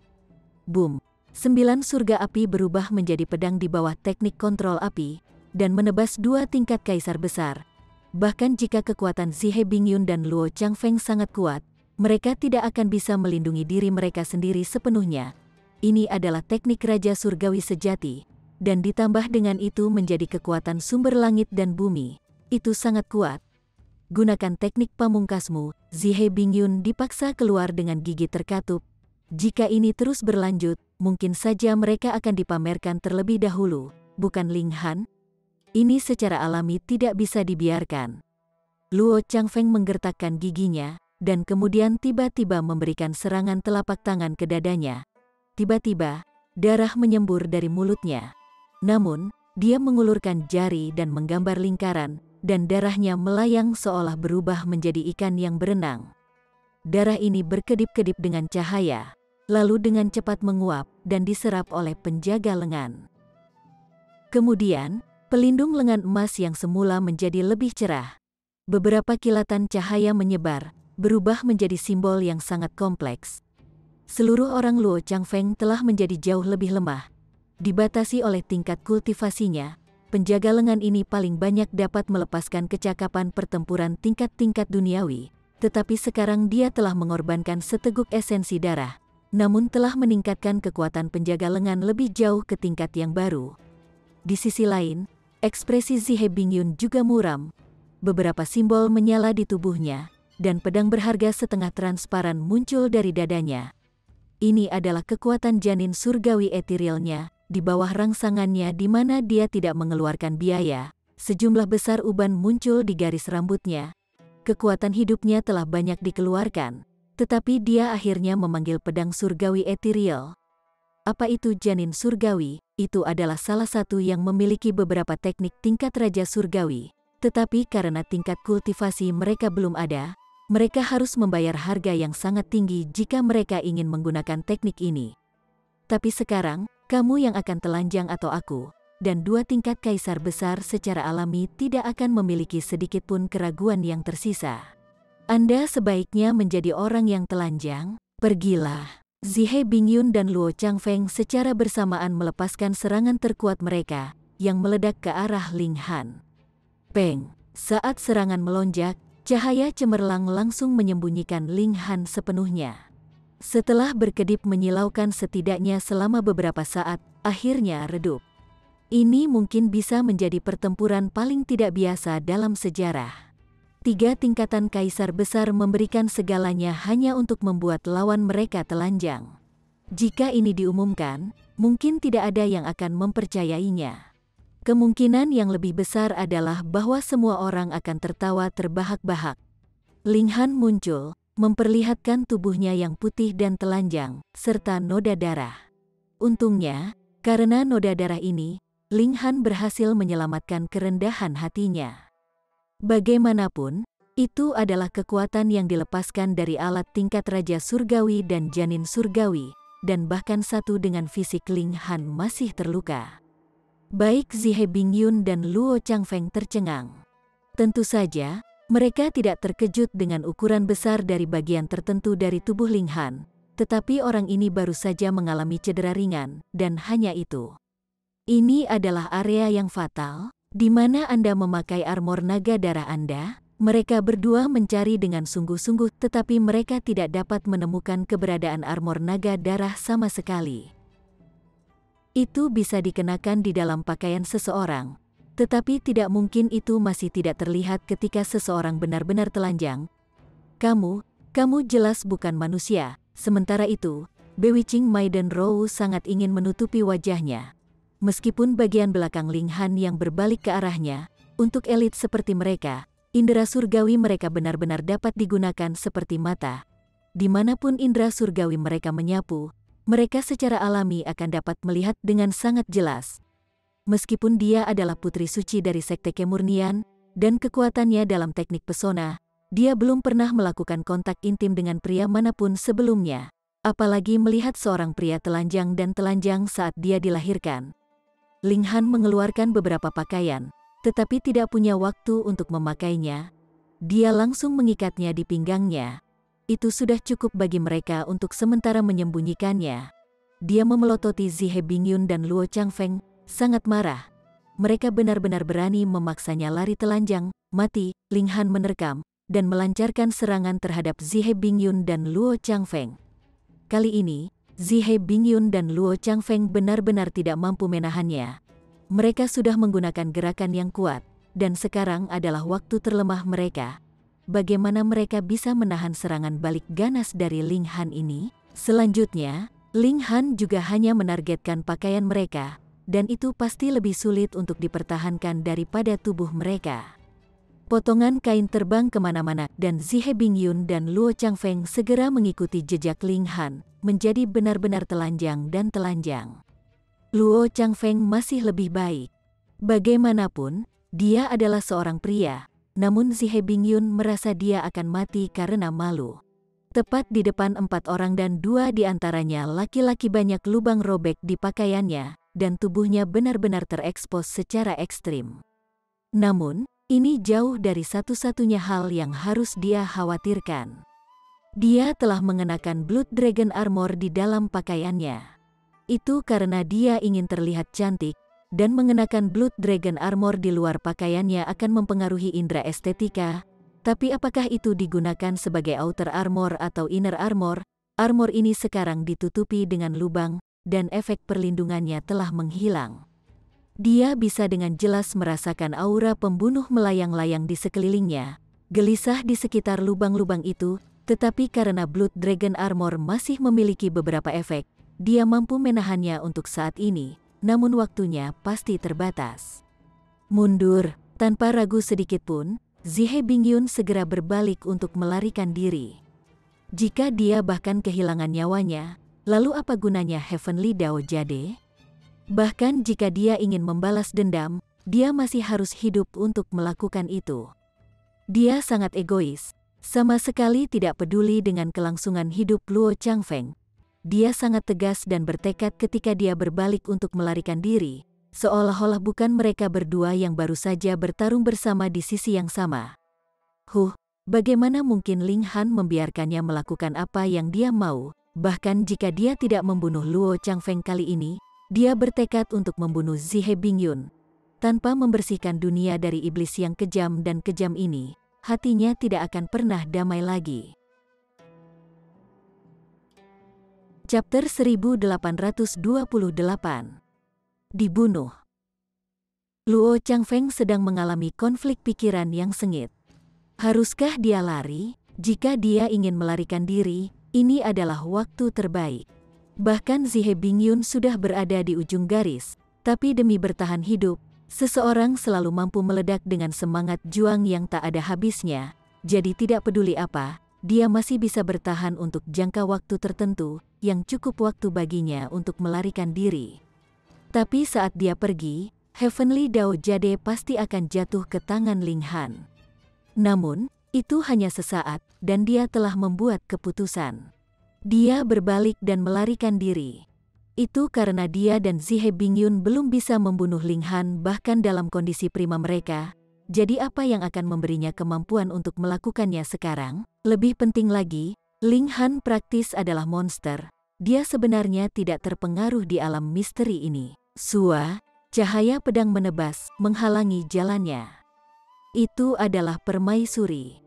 Boom! 9 surga api berubah menjadi pedang di bawah teknik kontrol api, dan menebas dua tingkat kaisar besar. Bahkan jika kekuatan Zihe Bingyun dan Luo Changfeng sangat kuat, mereka tidak akan bisa melindungi diri mereka sendiri sepenuhnya. Ini adalah teknik Raja Surgawi sejati, dan ditambah dengan itu menjadi kekuatan sumber langit dan bumi. Itu sangat kuat. Gunakan teknik pamungkasmu. Zihe Bingyun dipaksa keluar dengan gigi terkatup. Jika ini terus berlanjut, mungkin saja mereka akan dipamerkan terlebih dahulu, bukan Ling Han? Ini secara alami tidak bisa dibiarkan. Luo Changfeng menggertakkan giginya, dan kemudian tiba-tiba memberikan serangan telapak tangan ke dadanya. Tiba-tiba, darah menyembur dari mulutnya. Namun, dia mengulurkan jari dan menggambar lingkaran, dan darahnya melayang seolah berubah menjadi ikan yang berenang. Darah ini berkedip-kedip dengan cahaya, lalu dengan cepat menguap dan diserap oleh penjaga lengan. Kemudian, pelindung lengan emas yang semula menjadi lebih cerah. Beberapa kilatan cahaya menyebar, berubah menjadi simbol yang sangat kompleks. Seluruh orang Luo Changfeng telah menjadi jauh lebih lemah. Dibatasi oleh tingkat kultivasinya, penjaga lengan ini paling banyak dapat melepaskan kecakapan pertempuran tingkat-tingkat duniawi, tetapi sekarang dia telah mengorbankan seteguk esensi darah, namun telah meningkatkan kekuatan penjaga lengan lebih jauh ke tingkat yang baru. Di sisi lain, ekspresi Zihe Bingyun juga muram. Beberapa simbol menyala di tubuhnya, dan pedang berharga setengah transparan muncul dari dadanya. Ini adalah kekuatan janin surgawi etherealnya. Di bawah rangsangannya di mana dia tidak mengeluarkan biaya, sejumlah besar uban muncul di garis rambutnya. Kekuatan hidupnya telah banyak dikeluarkan, tetapi dia akhirnya memanggil pedang surgawi ethereal. Apa itu janin surgawi? Itu adalah salah satu yang memiliki beberapa teknik tingkat Raja Surgawi, tetapi karena tingkat kultivasi mereka belum ada, mereka harus membayar harga yang sangat tinggi jika mereka ingin menggunakan teknik ini. Tapi sekarang, kamu yang akan telanjang atau aku, dan dua tingkat kaisar besar secara alami tidak akan memiliki sedikitpun keraguan yang tersisa. Anda sebaiknya menjadi orang yang telanjang, pergilah. Zihe Bingyun dan Luo Changfeng secara bersamaan melepaskan serangan terkuat mereka, yang meledak ke arah Ling Han. Peng! Saat serangan melonjak, cahaya cemerlang langsung menyembunyikan Ling Han sepenuhnya. Setelah berkedip menyilaukan setidaknya selama beberapa saat, akhirnya redup. Ini mungkin bisa menjadi pertempuran paling tidak biasa dalam sejarah. 3 tingkatan kaisar besar memberikan segalanya hanya untuk membuat lawan mereka telanjang. Jika ini diumumkan, mungkin tidak ada yang akan mempercayainya. Kemungkinan yang lebih besar adalah bahwa semua orang akan tertawa terbahak-bahak. Ling Han muncul, memperlihatkan tubuhnya yang putih dan telanjang, serta noda darah. Untungnya, karena noda darah ini, Ling Han berhasil menyelamatkan kerendahan hatinya. Bagaimanapun, itu adalah kekuatan yang dilepaskan dari alat tingkat Raja Surgawi dan Janin Surgawi, dan bahkan satu dengan fisik Ling Han masih terluka. Baik Zihe Bingyun dan Luo Changfeng tercengang. Tentu saja, mereka tidak terkejut dengan ukuran besar dari bagian tertentu dari tubuh Ling Han, tetapi orang ini baru saja mengalami cedera ringan, dan hanya itu. Ini adalah area yang fatal, di mana Anda memakai armor naga darah Anda. Mereka berdua mencari dengan sungguh-sungguh, tetapi mereka tidak dapat menemukan keberadaan armor naga darah sama sekali. Itu bisa dikenakan di dalam pakaian seseorang, tetapi tidak mungkin itu masih tidak terlihat ketika seseorang benar-benar telanjang. Kamu jelas bukan manusia. Sementara itu, Bewitching Maiden Rou sangat ingin menutupi wajahnya. Meskipun bagian belakang Ling Han yang berbalik ke arahnya, untuk elit seperti mereka, indera surgawi mereka benar-benar dapat digunakan seperti mata. Dimanapun indera surgawi mereka menyapu, mereka secara alami akan dapat melihat dengan sangat jelas. Meskipun dia adalah putri suci dari sekte kemurnian, dan kekuatannya dalam teknik pesona, dia belum pernah melakukan kontak intim dengan pria manapun sebelumnya, apalagi melihat seorang pria telanjang dan telanjang saat dia dilahirkan. Ling Han mengeluarkan beberapa pakaian, tetapi tidak punya waktu untuk memakainya. Dia langsung mengikatnya di pinggangnya. Itu sudah cukup bagi mereka untuk sementara menyembunyikannya. Dia memelototi Zihe Bingyun dan Luo Changfeng, sangat marah. Mereka benar-benar berani memaksanya lari telanjang, mati. Ling Han menerkam, dan melancarkan serangan terhadap Zihe Bingyun dan Luo Changfeng. Kali ini, Zihe Bingyun dan Luo Changfeng benar-benar tidak mampu menahannya. Mereka sudah menggunakan gerakan yang kuat, dan sekarang adalah waktu terlemah mereka. Bagaimana mereka bisa menahan serangan balik ganas dari Ling Han ini? Selanjutnya, Ling Han juga hanya menargetkan pakaian mereka, dan itu pasti lebih sulit untuk dipertahankan daripada tubuh mereka. Potongan kain terbang kemana-mana, dan Zihe Bingyun dan Luo Changfeng segera mengikuti jejak Ling Han, menjadi benar-benar telanjang dan telanjang. Luo Changfeng masih lebih baik. Bagaimanapun, dia adalah seorang pria, namun Zihe Bingyun merasa dia akan mati karena malu. Tepat di depan 4 orang dan 2 di antaranya laki-laki, banyak lubang robek di pakaiannya, dan tubuhnya benar-benar terekspos secara ekstrim. Namun, ini jauh dari satu-satunya hal yang harus dia khawatirkan. Dia telah mengenakan Blood Dragon Armor di dalam pakaiannya. Itu karena dia ingin terlihat cantik, dan mengenakan Blood Dragon Armor di luar pakaiannya akan mempengaruhi indera estetika. Tapi apakah itu digunakan sebagai outer armor atau inner armor? Armor ini sekarang ditutupi dengan lubang, dan efek perlindungannya telah menghilang. Dia bisa dengan jelas merasakan aura pembunuh melayang-layang di sekelilingnya, gelisah di sekitar lubang-lubang itu, tetapi karena Blood Dragon Armor masih memiliki beberapa efek, dia mampu menahannya untuk saat ini, namun waktunya pasti terbatas. Mundur, tanpa ragu sedikit pun, Zihe Bingyun segera berbalik untuk melarikan diri. Jika dia bahkan kehilangan nyawanya, lalu apa gunanya Heavenly Dao Jade? Bahkan jika dia ingin membalas dendam, dia masih harus hidup untuk melakukan itu. Dia sangat egois, sama sekali tidak peduli dengan kelangsungan hidup Luo Changfeng. Dia sangat tegas dan bertekad ketika dia berbalik untuk melarikan diri, seolah-olah bukan mereka berdua yang baru saja bertarung bersama di sisi yang sama. Bagaimana mungkin Ling Han membiarkannya melakukan apa yang dia mau? Bahkan jika dia tidak membunuh Luo Changfeng kali ini, dia bertekad untuk membunuh Zihe Bingyun. Tanpa membersihkan dunia dari iblis yang kejam dan kejam ini, hatinya tidak akan pernah damai lagi. Chapter 1828. Dibunuh. Luo Changfeng sedang mengalami konflik pikiran yang sengit. Haruskah dia lari? Jika dia ingin melarikan diri, ini adalah waktu terbaik. Bahkan Zihe Bingyun sudah berada di ujung garis, tapi demi bertahan hidup, Seseorang selalu mampu meledak dengan semangat juang yang tak ada habisnya, jadi tidak peduli apa, dia masih bisa bertahan untuk jangka waktu tertentu, yang cukup waktu baginya untuk melarikan diri. Tapi saat dia pergi, Heavenly Dao Jade pasti akan jatuh ke tangan Ling Han. Namun, itu hanya sesaat, dan dia telah membuat keputusan. Dia berbalik dan melarikan diri. Itu karena dia dan Zihe Bingyun belum bisa membunuh Ling Han bahkan dalam kondisi prima mereka. Jadi apa yang akan memberinya kemampuan untuk melakukannya sekarang? Lebih penting lagi, Ling Han praktis adalah monster. Dia sebenarnya tidak terpengaruh di alam misteri ini. Cahaya pedang menebas, menghalangi jalannya. Itu adalah permaisuri.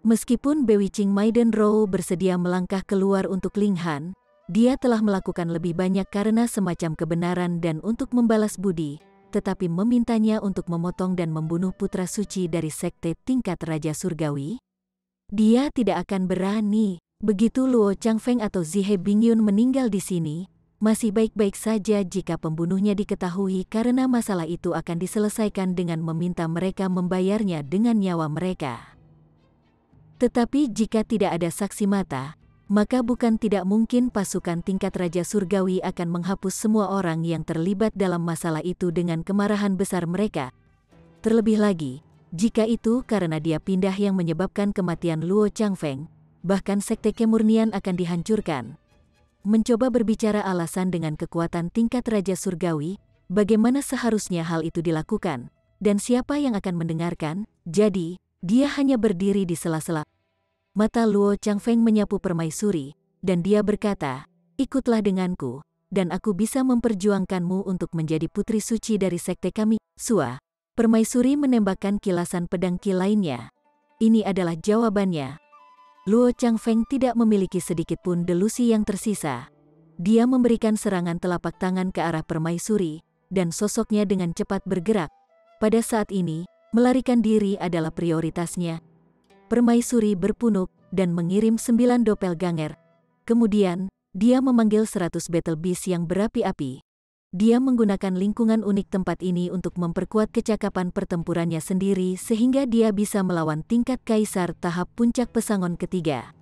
Meskipun Bewitching Maiden Row bersedia melangkah keluar untuk Ling Han, dia telah melakukan lebih banyak karena semacam kebenaran dan untuk membalas budi, tetapi memintanya untuk memotong dan membunuh putra suci dari sekte tingkat Raja Surgawi. Dia tidak akan berani. Begitu Luo Changfeng atau Zihe Bingyun meninggal di sini, masih baik-baik saja jika pembunuhnya diketahui karena masalah itu akan diselesaikan dengan meminta mereka membayarnya dengan nyawa mereka. Tetapi jika tidak ada saksi mata, maka bukan tidak mungkin pasukan tingkat Raja Surgawi akan menghapus semua orang yang terlibat dalam masalah itu dengan kemarahan besar mereka. Terlebih lagi, jika itu karena dia pindah yang menyebabkan kematian Luo Changfeng, bahkan sekte kemurnian akan dihancurkan. Mencoba berbicara alasan dengan kekuatan tingkat Raja Surgawi, bagaimana seharusnya hal itu dilakukan, dan siapa yang akan mendengarkan? Jadi, dia hanya berdiri di sela-sela. Mata Luo Changfeng menyapu permaisuri, dan dia berkata, "Ikutlah denganku, dan aku bisa memperjuangkanmu untuk menjadi putri suci dari sekte kami." Permaisuri menembakkan kilasan pedang ki lainnya. Ini adalah jawabannya. Luo Changfeng tidak memiliki sedikit pun delusi yang tersisa. Dia memberikan serangan telapak tangan ke arah permaisuri, dan sosoknya dengan cepat bergerak. Pada saat ini, melarikan diri adalah prioritasnya. Permaisuri berpunuk dan mengirim 9 doppelganger. Kemudian, dia memanggil 100 battle beast yang berapi-api. Dia menggunakan lingkungan unik tempat ini untuk memperkuat kecakapan pertempurannya sendiri sehingga dia bisa melawan tingkat kaisar tahap puncak pesangon ketiga.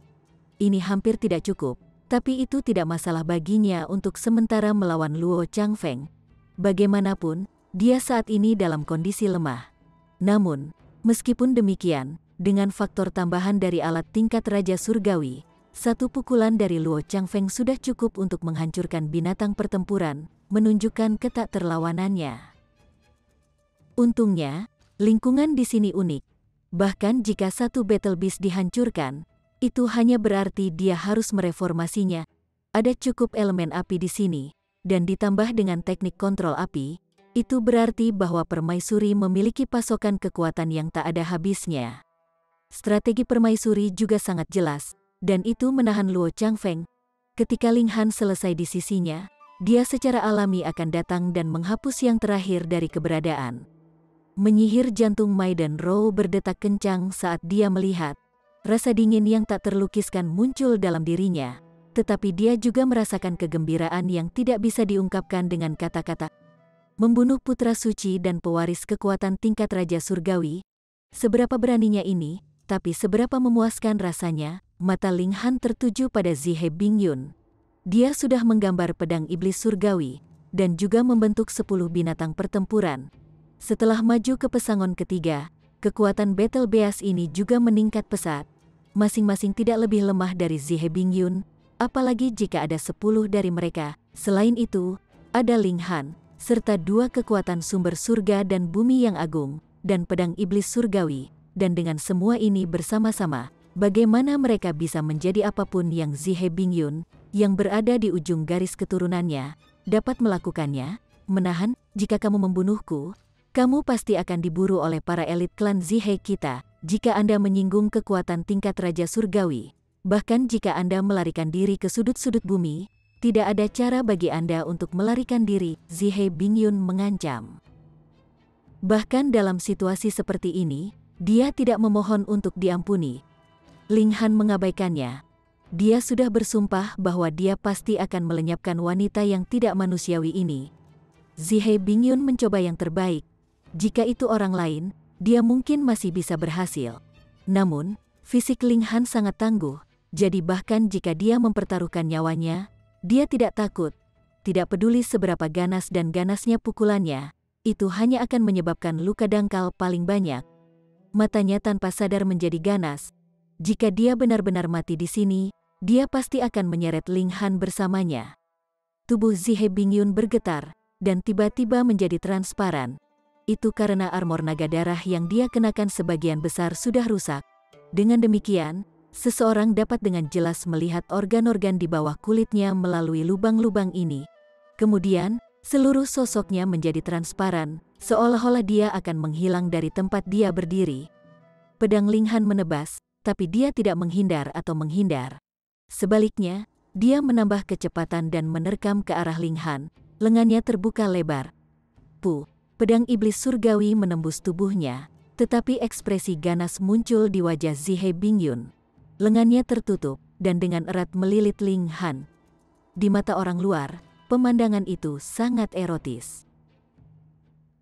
Ini hampir tidak cukup, tapi itu tidak masalah baginya untuk sementara melawan Luo Changfeng. Bagaimanapun, dia saat ini dalam kondisi lemah. Namun, meskipun demikian, dengan faktor tambahan dari alat tingkat Raja Surgawi, satu pukulan dari Luo Changfeng sudah cukup untuk menghancurkan binatang pertempuran, menunjukkan ketakterlawanannya. Untungnya, lingkungan di sini unik. Bahkan jika satu battle beast dihancurkan, itu hanya berarti dia harus mereformasinya. Ada cukup elemen api di sini, dan ditambah dengan teknik kontrol api, itu berarti bahwa permaisuri memiliki pasokan kekuatan yang tak ada habisnya. Strategi permaisuri juga sangat jelas, dan itu menahan Luo Changfeng. Ketika Ling Han selesai di sisinya, dia secara alami akan datang dan menghapus yang terakhir dari keberadaan. Menyihir jantung Maiden Row berdetak kencang saat dia melihat. Rasa dingin yang tak terlukiskan muncul dalam dirinya, tetapi dia juga merasakan kegembiraan yang tidak bisa diungkapkan dengan kata-kata. Membunuh putra suci dan pewaris kekuatan tingkat Raja Surgawi. Seberapa beraninya ini? Tapi seberapa memuaskan rasanya, mata Ling Han tertuju pada Zihe Bingyun. Dia sudah menggambar pedang iblis surgawi, dan juga membentuk 10 binatang pertempuran. Setelah maju ke pesangon ketiga, kekuatan battle beast ini juga meningkat pesat. Masing-masing tidak lebih lemah dari Zihe Bingyun, apalagi jika ada 10 dari mereka. Selain itu, ada Ling Han, serta 2 kekuatan sumber surga dan bumi yang agung, dan pedang iblis surgawi. Dan dengan semua ini bersama-sama, bagaimana mereka bisa menjadi apapun yang Zihe Bingyun, yang berada di ujung garis keturunannya, dapat melakukannya? Menahan, jika kamu membunuhku, kamu pasti akan diburu oleh para elit klan Zihe kita, jika Anda menyinggung kekuatan tingkat Raja Surgawi. Bahkan jika Anda melarikan diri ke sudut-sudut bumi, tidak ada cara bagi Anda untuk melarikan diri, Zihe Bingyun mengancam. Bahkan dalam situasi seperti ini, dia tidak memohon untuk diampuni. Ling Han mengabaikannya. Dia sudah bersumpah bahwa dia pasti akan melenyapkan wanita yang tidak manusiawi ini. Zihe Bingyun mencoba yang terbaik, Jika itu orang lain, dia mungkin masih bisa berhasil. Namun, fisik Ling Han sangat tangguh, jadi bahkan jika dia mempertaruhkan nyawanya, dia tidak takut. Tidak peduli seberapa ganas dan ganasnya pukulannya, itu hanya akan menyebabkan luka dangkal paling banyak. Matanya tanpa sadar menjadi ganas. Jika dia benar-benar mati di sini, dia pasti akan menyeret Ling Han bersamanya. Tubuh Zihe Bingyun bergetar, dan tiba-tiba menjadi transparan. Itu karena armor naga darah yang dia kenakan sebagian besar sudah rusak. Dengan demikian, seseorang dapat dengan jelas melihat organ-organ di bawah kulitnya melalui lubang-lubang ini. Kemudian, seluruh sosoknya menjadi transparan, seolah-olah dia akan menghilang dari tempat dia berdiri. Pedang Ling Han menebas, tapi dia tidak menghindar atau menghindar. Sebaliknya, dia menambah kecepatan dan menerkam ke arah Ling Han, lengannya terbuka lebar. Pedang iblis surgawi menembus tubuhnya, tetapi ekspresi ganas muncul di wajah Zihe Bingyun. Lengannya tertutup, dan dengan erat melilit Ling Han. Di mata orang luar, pemandangan itu sangat erotis.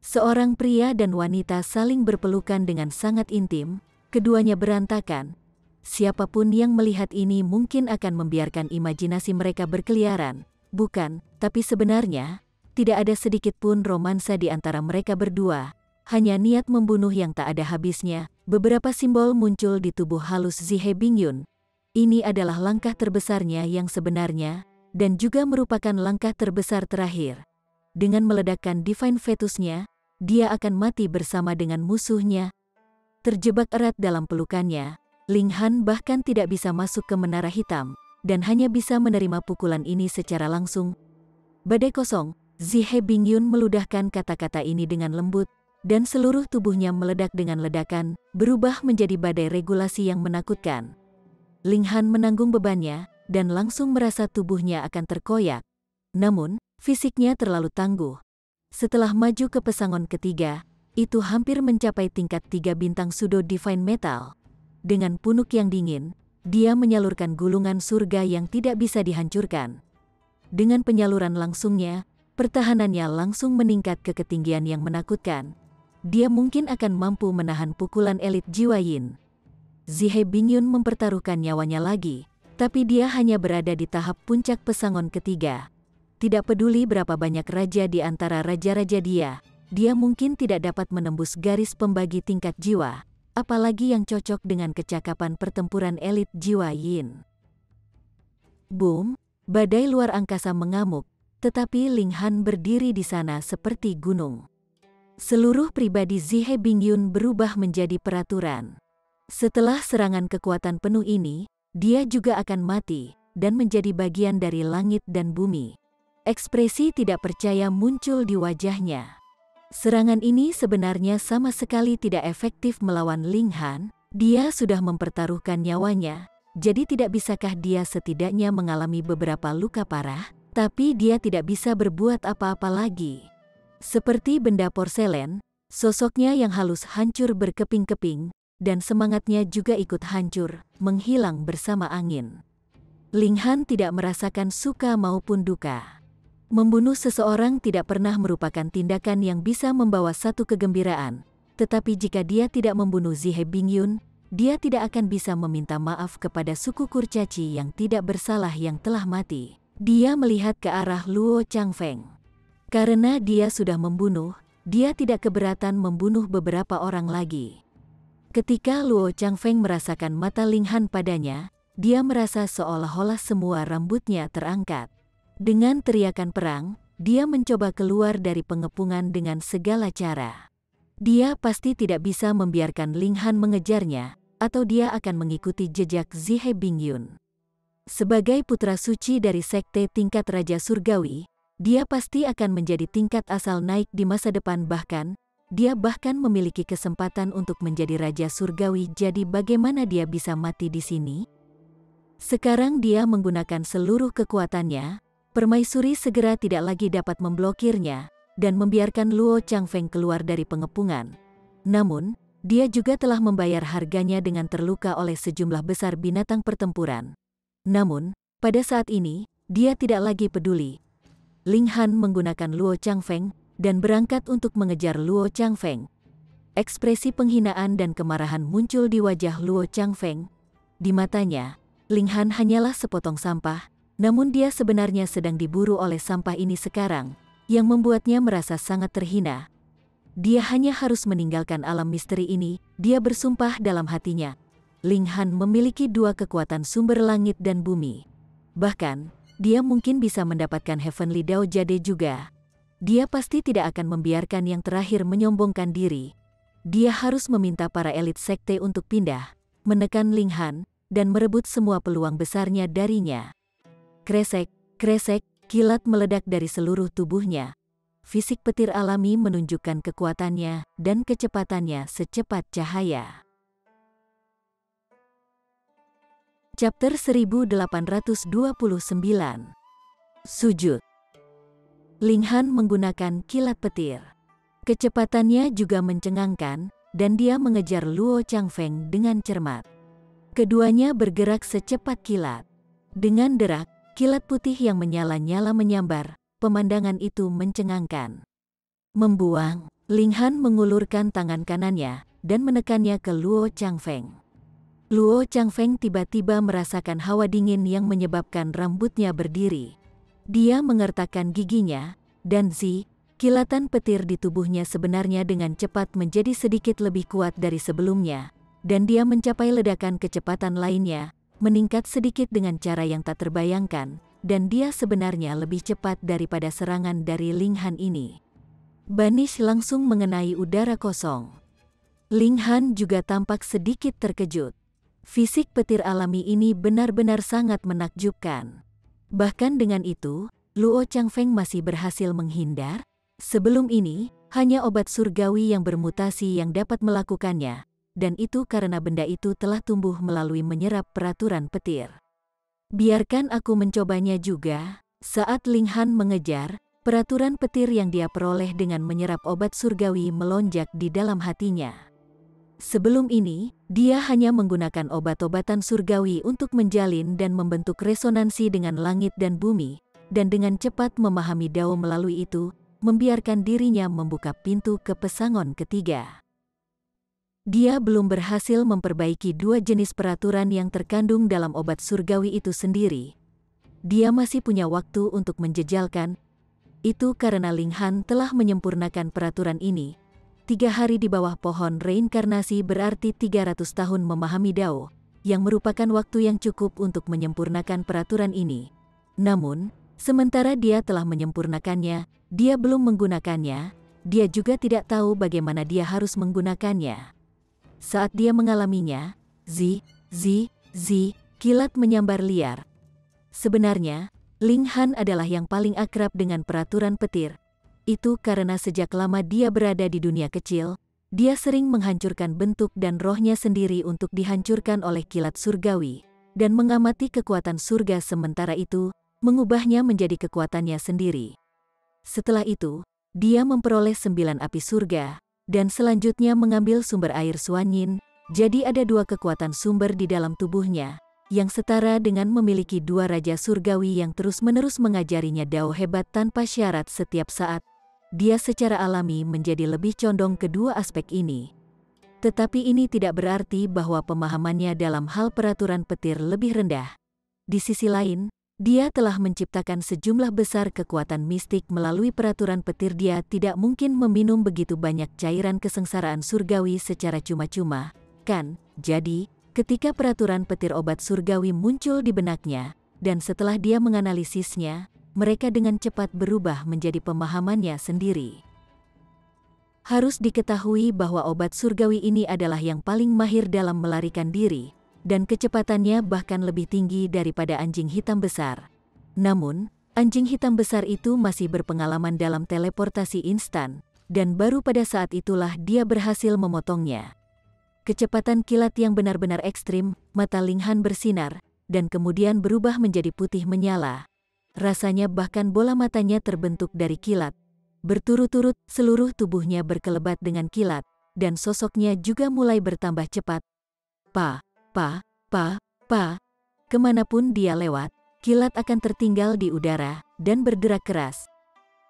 Seorang pria dan wanita saling berpelukan dengan sangat intim, keduanya berantakan. Siapapun yang melihat ini mungkin akan membiarkan imajinasi mereka berkeliaran, bukan, tapi sebenarnya, tidak ada sedikit pun romansa di antara mereka berdua, hanya niat membunuh yang tak ada habisnya. Beberapa simbol muncul di tubuh halus Zihe Bingyun. Ini adalah langkah terbesarnya yang sebenarnya, dan juga merupakan langkah terbesar terakhir. Dengan meledakkan Divine Fetusnya, dia akan mati bersama dengan musuhnya. Terjebak erat dalam pelukannya, Ling Han bahkan tidak bisa masuk ke menara hitam, dan hanya bisa menerima pukulan ini secara langsung. Badai kosong, Zihe Bingyun meludahkan kata-kata ini dengan lembut, dan seluruh tubuhnya meledak dengan ledakan, berubah menjadi badai regulasi yang menakutkan. Ling Han menanggung bebannya, dan langsung merasa tubuhnya akan terkoyak. Namun, fisiknya terlalu tangguh. Setelah maju ke pesangon ketiga, itu hampir mencapai tingkat 3 bintang Pseudo Divine Metal. Dengan punuk yang dingin, dia menyalurkan gulungan surga yang tidak bisa dihancurkan. Dengan penyaluran langsungnya, pertahanannya langsung meningkat ke ketinggian yang menakutkan. Dia mungkin akan mampu menahan pukulan elit jiwa Yin. Zihe Bingyun mempertaruhkan nyawanya lagi, tapi dia hanya berada di tahap puncak pesangon ketiga. Tidak peduli berapa banyak raja di antara raja-raja dia mungkin tidak dapat menembus garis pembagi tingkat jiwa, apalagi yang cocok dengan kecakapan pertempuran elit jiwa Yin. Boom, badai luar angkasa mengamuk, tetapi Ling Han berdiri di sana seperti gunung. Seluruh pribadi Zihe Bingyun berubah menjadi peraturan. Setelah serangan kekuatan penuh ini, dia juga akan mati, dan menjadi bagian dari langit dan bumi. Ekspresi tidak percaya muncul di wajahnya. Serangan ini sebenarnya sama sekali tidak efektif melawan Ling Han. Dia sudah mempertaruhkan nyawanya, jadi tidak bisakah dia setidaknya mengalami beberapa luka parah, tapi dia tidak bisa berbuat apa-apa lagi. Seperti benda porselen, sosoknya yang halus hancur berkeping-keping, dan semangatnya juga ikut hancur, menghilang bersama angin. Ling Han tidak merasakan suka maupun duka. Membunuh seseorang tidak pernah merupakan tindakan yang bisa membawa satu kegembiraan, tetapi jika dia tidak membunuh Zihe Bingyun, dia tidak akan bisa meminta maaf kepada suku kurcaci yang tidak bersalah yang telah mati. Dia melihat ke arah Luo Changfeng. Karena dia sudah membunuh, dia tidak keberatan membunuh beberapa orang lagi. Ketika Luo Changfeng merasakan mata Ling Han padanya, dia merasa seolah-olah semua rambutnya terangkat. Dengan teriakan perang, dia mencoba keluar dari pengepungan dengan segala cara. Dia pasti tidak bisa membiarkan Ling Han mengejarnya, atau dia akan mengikuti jejak Zihe Bingyun. Sebagai putra suci dari sekte tingkat Raja Surgawi, dia pasti akan menjadi tingkat asal naik di masa depan, dia bahkan memiliki kesempatan untuk menjadi Raja Surgawi. Jadi bagaimana dia bisa mati di sini? Sekarang dia menggunakan seluruh kekuatannya, permaisuri segera tidak lagi dapat memblokirnya, dan membiarkan Luo Changfeng keluar dari pengepungan. Namun, dia juga telah membayar harganya dengan terluka oleh sejumlah besar binatang pertempuran. Namun, pada saat ini, dia tidak lagi peduli. Ling Han menggunakan Luo Changfeng, dan berangkat untuk mengejar Luo Changfeng. Ekspresi penghinaan dan kemarahan muncul di wajah Luo Changfeng. Di matanya, Ling Han hanyalah sepotong sampah, namun dia sebenarnya sedang diburu oleh sampah ini sekarang, yang membuatnya merasa sangat terhina. Dia hanya harus meninggalkan alam misteri ini, dia bersumpah dalam hatinya. Ling Han memiliki dua kekuatan sumber langit dan bumi. Bahkan, dia mungkin bisa mendapatkan Heavenly Dao Jade juga. Dia pasti tidak akan membiarkan yang terakhir menyombongkan diri. Dia harus meminta para elit sekte untuk pindah, menekan Ling Han, dan merebut semua peluang besarnya darinya. Kresek, kresek, kilat meledak dari seluruh tubuhnya. Fisik petir alami menunjukkan kekuatannya dan kecepatannya secepat cahaya. Chapter 1829. Sujud. Ling Han menggunakan kilat petir. Kecepatannya juga mencengangkan, dan dia mengejar Luo Changfeng dengan cermat. Keduanya bergerak secepat kilat. Dengan derak, kilat putih yang menyala-nyala menyambar, pemandangan itu mencengangkan. Membuang, Ling Han mengulurkan tangan kanannya, dan menekannya ke Luo Changfeng. Luo Changfeng tiba-tiba merasakan hawa dingin yang menyebabkan rambutnya berdiri. Dia mengertakkan giginya, dan kilatan petir di tubuhnya sebenarnya dengan cepat menjadi sedikit lebih kuat dari sebelumnya, dan dia mencapai ledakan kecepatan lainnya, meningkat sedikit dengan cara yang tak terbayangkan, dan dia sebenarnya lebih cepat daripada serangan dari Ling Han ini. Banish langsung mengenai udara kosong. Ling Han juga tampak sedikit terkejut. Fisik petir alami ini benar-benar sangat menakjubkan. Bahkan dengan itu, Luo Changfeng masih berhasil menghindar. Sebelum ini, hanya obat surgawi yang bermutasi yang dapat melakukannya, dan itu karena benda itu telah tumbuh melalui menyerap peraturan petir. Biarkan aku mencobanya juga. Saat Ling Han mengejar, peraturan petir yang dia peroleh dengan menyerap obat surgawi melonjak di dalam hatinya. Sebelum ini, dia hanya menggunakan obat-obatan surgawi untuk menjalin dan membentuk resonansi dengan langit dan bumi, dan dengan cepat memahami Dao melalui itu, membiarkan dirinya membuka pintu ke pesangon ketiga. Dia belum berhasil memperbaiki dua jenis peraturan yang terkandung dalam obat surgawi itu sendiri. Dia masih punya waktu untuk menjejalkan. Itu karena Ling Han telah menyempurnakan peraturan ini. 3 hari di bawah pohon reinkarnasi berarti 300 tahun memahami Dao, yang merupakan waktu yang cukup untuk menyempurnakan peraturan ini. Namun, sementara dia telah menyempurnakannya, dia belum menggunakannya, dia juga tidak tahu bagaimana dia harus menggunakannya. Saat dia mengalaminya, kilat menyambar liar. Sebenarnya, Ling Han adalah yang paling akrab dengan peraturan petir. Itu karena sejak lama dia berada di dunia kecil, dia sering menghancurkan bentuk dan rohnya sendiri untuk dihancurkan oleh kilat surgawi, dan mengamati kekuatan surga sementara itu, mengubahnya menjadi kekuatannya sendiri. Setelah itu, dia memperoleh 9 api surga, dan selanjutnya mengambil sumber air Suanyin, jadi ada 2 kekuatan sumber di dalam tubuhnya, yang setara dengan memiliki 2 raja surgawi yang terus-menerus mengajarinya Dao hebat tanpa syarat setiap saat. Dia secara alami menjadi lebih condong kedua aspek ini. Tetapi ini tidak berarti bahwa pemahamannya dalam hal peraturan petir lebih rendah. Di sisi lain, dia telah menciptakan sejumlah besar kekuatan mistik melalui peraturan petir. Dia tidak mungkin meminum begitu banyak cairan kesengsaraan surgawi secara cuma-cuma, kan? Jadi, ketika peraturan petir obat surgawi muncul di benaknya, dan setelah dia menganalisisnya, mereka dengan cepat berubah menjadi pemahamannya sendiri. Harus diketahui bahwa obat surgawi ini adalah yang paling mahir dalam melarikan diri, dan kecepatannya bahkan lebih tinggi daripada anjing hitam besar. Namun, anjing hitam besar itu masih berpengalaman dalam teleportasi instan, dan baru pada saat itulah dia berhasil memotongnya. Kecepatan kilat yang benar-benar ekstrim, mata Ling Han bersinar, dan kemudian berubah menjadi putih menyala. Rasanya bahkan bola matanya terbentuk dari kilat. Berturut-turut, seluruh tubuhnya berkelebat dengan kilat, dan sosoknya juga mulai bertambah cepat. Kemanapun dia lewat, kilat akan tertinggal di udara, dan bergerak keras.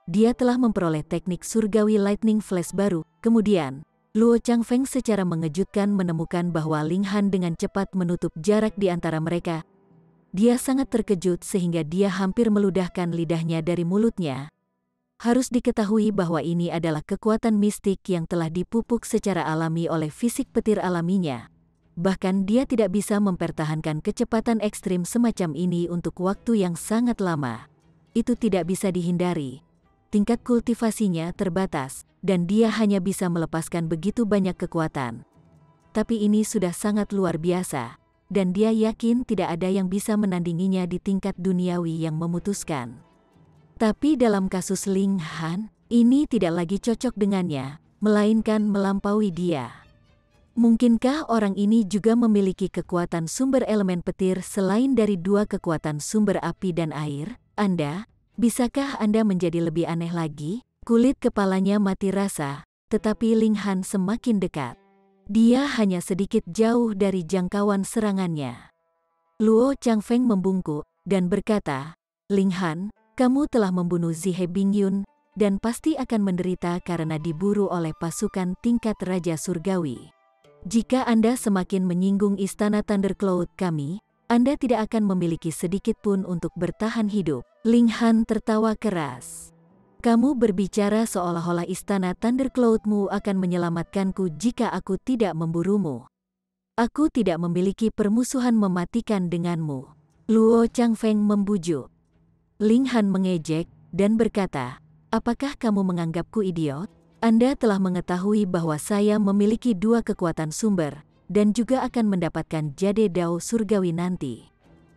dia telah memperoleh teknik surgawi Lightning Flash baru. Kemudian, Luo Changfeng secara mengejutkan menemukan bahwa Ling Han dengan cepat menutup jarak di antara mereka. Dia sangat terkejut sehingga dia hampir meludahkan lidahnya dari mulutnya. Harus diketahui bahwa ini adalah kekuatan mistik yang telah dipupuk secara alami oleh fisik petir alaminya. Bahkan dia tidak bisa mempertahankan kecepatan ekstrim semacam ini untuk waktu yang sangat lama. Itu tidak bisa dihindari. Tingkat kultivasinya terbatas, dan dia hanya bisa melepaskan begitu banyak kekuatan. Tapi ini sudah sangat luar biasa, dan dia yakin tidak ada yang bisa menandinginya di tingkat duniawi yang memutuskan. Tapi dalam kasus Ling Han, ini tidak lagi cocok dengannya, melainkan melampaui dia. Mungkinkah orang ini juga memiliki kekuatan sumber elemen petir selain dari dua kekuatan sumber api dan air? Bisakah Anda menjadi lebih aneh lagi? Kulit kepalanya mati rasa, tetapi Ling Han semakin dekat. Dia hanya sedikit jauh dari jangkauan serangannya. Luo Changfeng membungkuk dan berkata, Ling Han, kamu telah membunuh Zihe Bingyun, dan pasti akan menderita karena diburu oleh pasukan tingkat Raja Surgawi. Jika Anda semakin menyinggung istana Thundercloud kami, Anda tidak akan memiliki sedikit pun untuk bertahan hidup. Ling Han tertawa keras. Kamu berbicara seolah-olah istana Thundercloudmu akan menyelamatkanku jika aku tidak memburumu. Aku tidak memiliki permusuhan mematikan denganmu. Luo Changfeng membujuk. Ling Han mengejek dan berkata, apakah kamu menganggapku idiot? Anda telah mengetahui bahwa saya memiliki dua kekuatan sumber, dan juga akan mendapatkan jade dao surgawi nanti.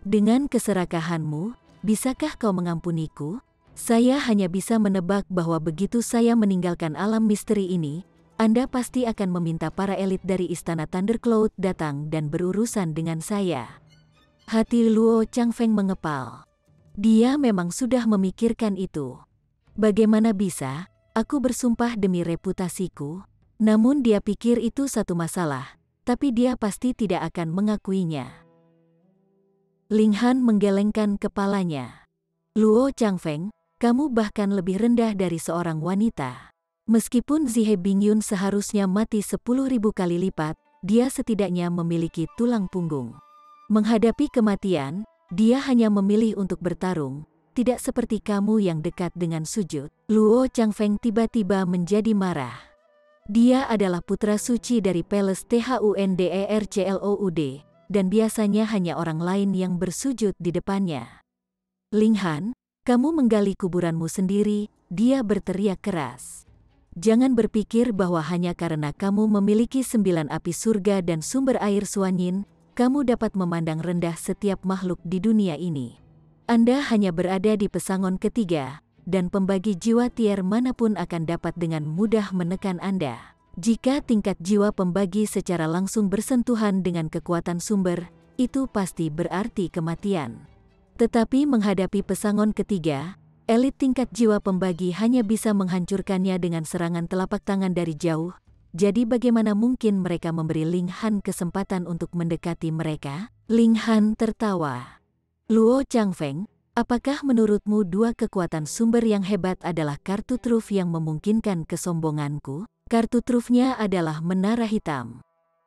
Dengan keserakahanmu, bisakah kau mengampuniku? Saya hanya bisa menebak bahwa begitu saya meninggalkan alam misteri ini, Anda pasti akan meminta para elit dari istana Thundercloud datang dan berurusan dengan saya. Hati Luo Changfeng mengepal. Dia memang sudah memikirkan itu. Bagaimana bisa? Aku bersumpah demi reputasiku. Namun dia pikir itu satu masalah, tapi dia pasti tidak akan mengakuinya. Ling Han menggelengkan kepalanya. Luo Changfeng, kamu bahkan lebih rendah dari seorang wanita. Meskipun Zihe Bingyun seharusnya mati 10.000 kali lipat, dia setidaknya memiliki tulang punggung. Menghadapi kematian, dia hanya memilih untuk bertarung. Tidak seperti kamu yang dekat dengan sujud. Luo Changfeng tiba-tiba menjadi marah. Dia adalah putra suci dari Palace Thundercloud, dan biasanya hanya orang lain yang bersujud di depannya. Ling Han, kamu menggali kuburanmu sendiri, dia berteriak keras. Jangan berpikir bahwa hanya karena kamu memiliki 9 api surga dan sumber air suanyin, kamu dapat memandang rendah setiap makhluk di dunia ini. Anda hanya berada di pesangon ketiga, dan pembagi jiwa tier manapun akan dapat dengan mudah menekan Anda. Jika tingkat jiwa pembagi secara langsung bersentuhan dengan kekuatan sumber, itu pasti berarti kematian. Tetapi menghadapi pesangon ketiga, elit tingkat jiwa pembagi hanya bisa menghancurkannya dengan serangan telapak tangan dari jauh. Jadi bagaimana mungkin mereka memberi Ling Han kesempatan untuk mendekati mereka? Ling Han tertawa. Luo Changfeng, apakah menurutmu dua kekuatan sumber yang hebat adalah kartu truf yang memungkinkan kesombonganku? Kartu trufnya adalah menara hitam.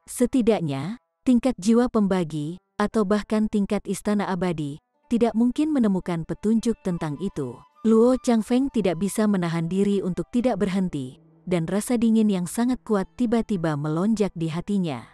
Setidaknya, tingkat jiwa pembagi, atau bahkan tingkat istana abadi, tidak mungkin menemukan petunjuk tentang itu. Luo Changfeng tidak bisa menahan diri untuk tidak berhenti, dan rasa dingin yang sangat kuat tiba-tiba melonjak di hatinya.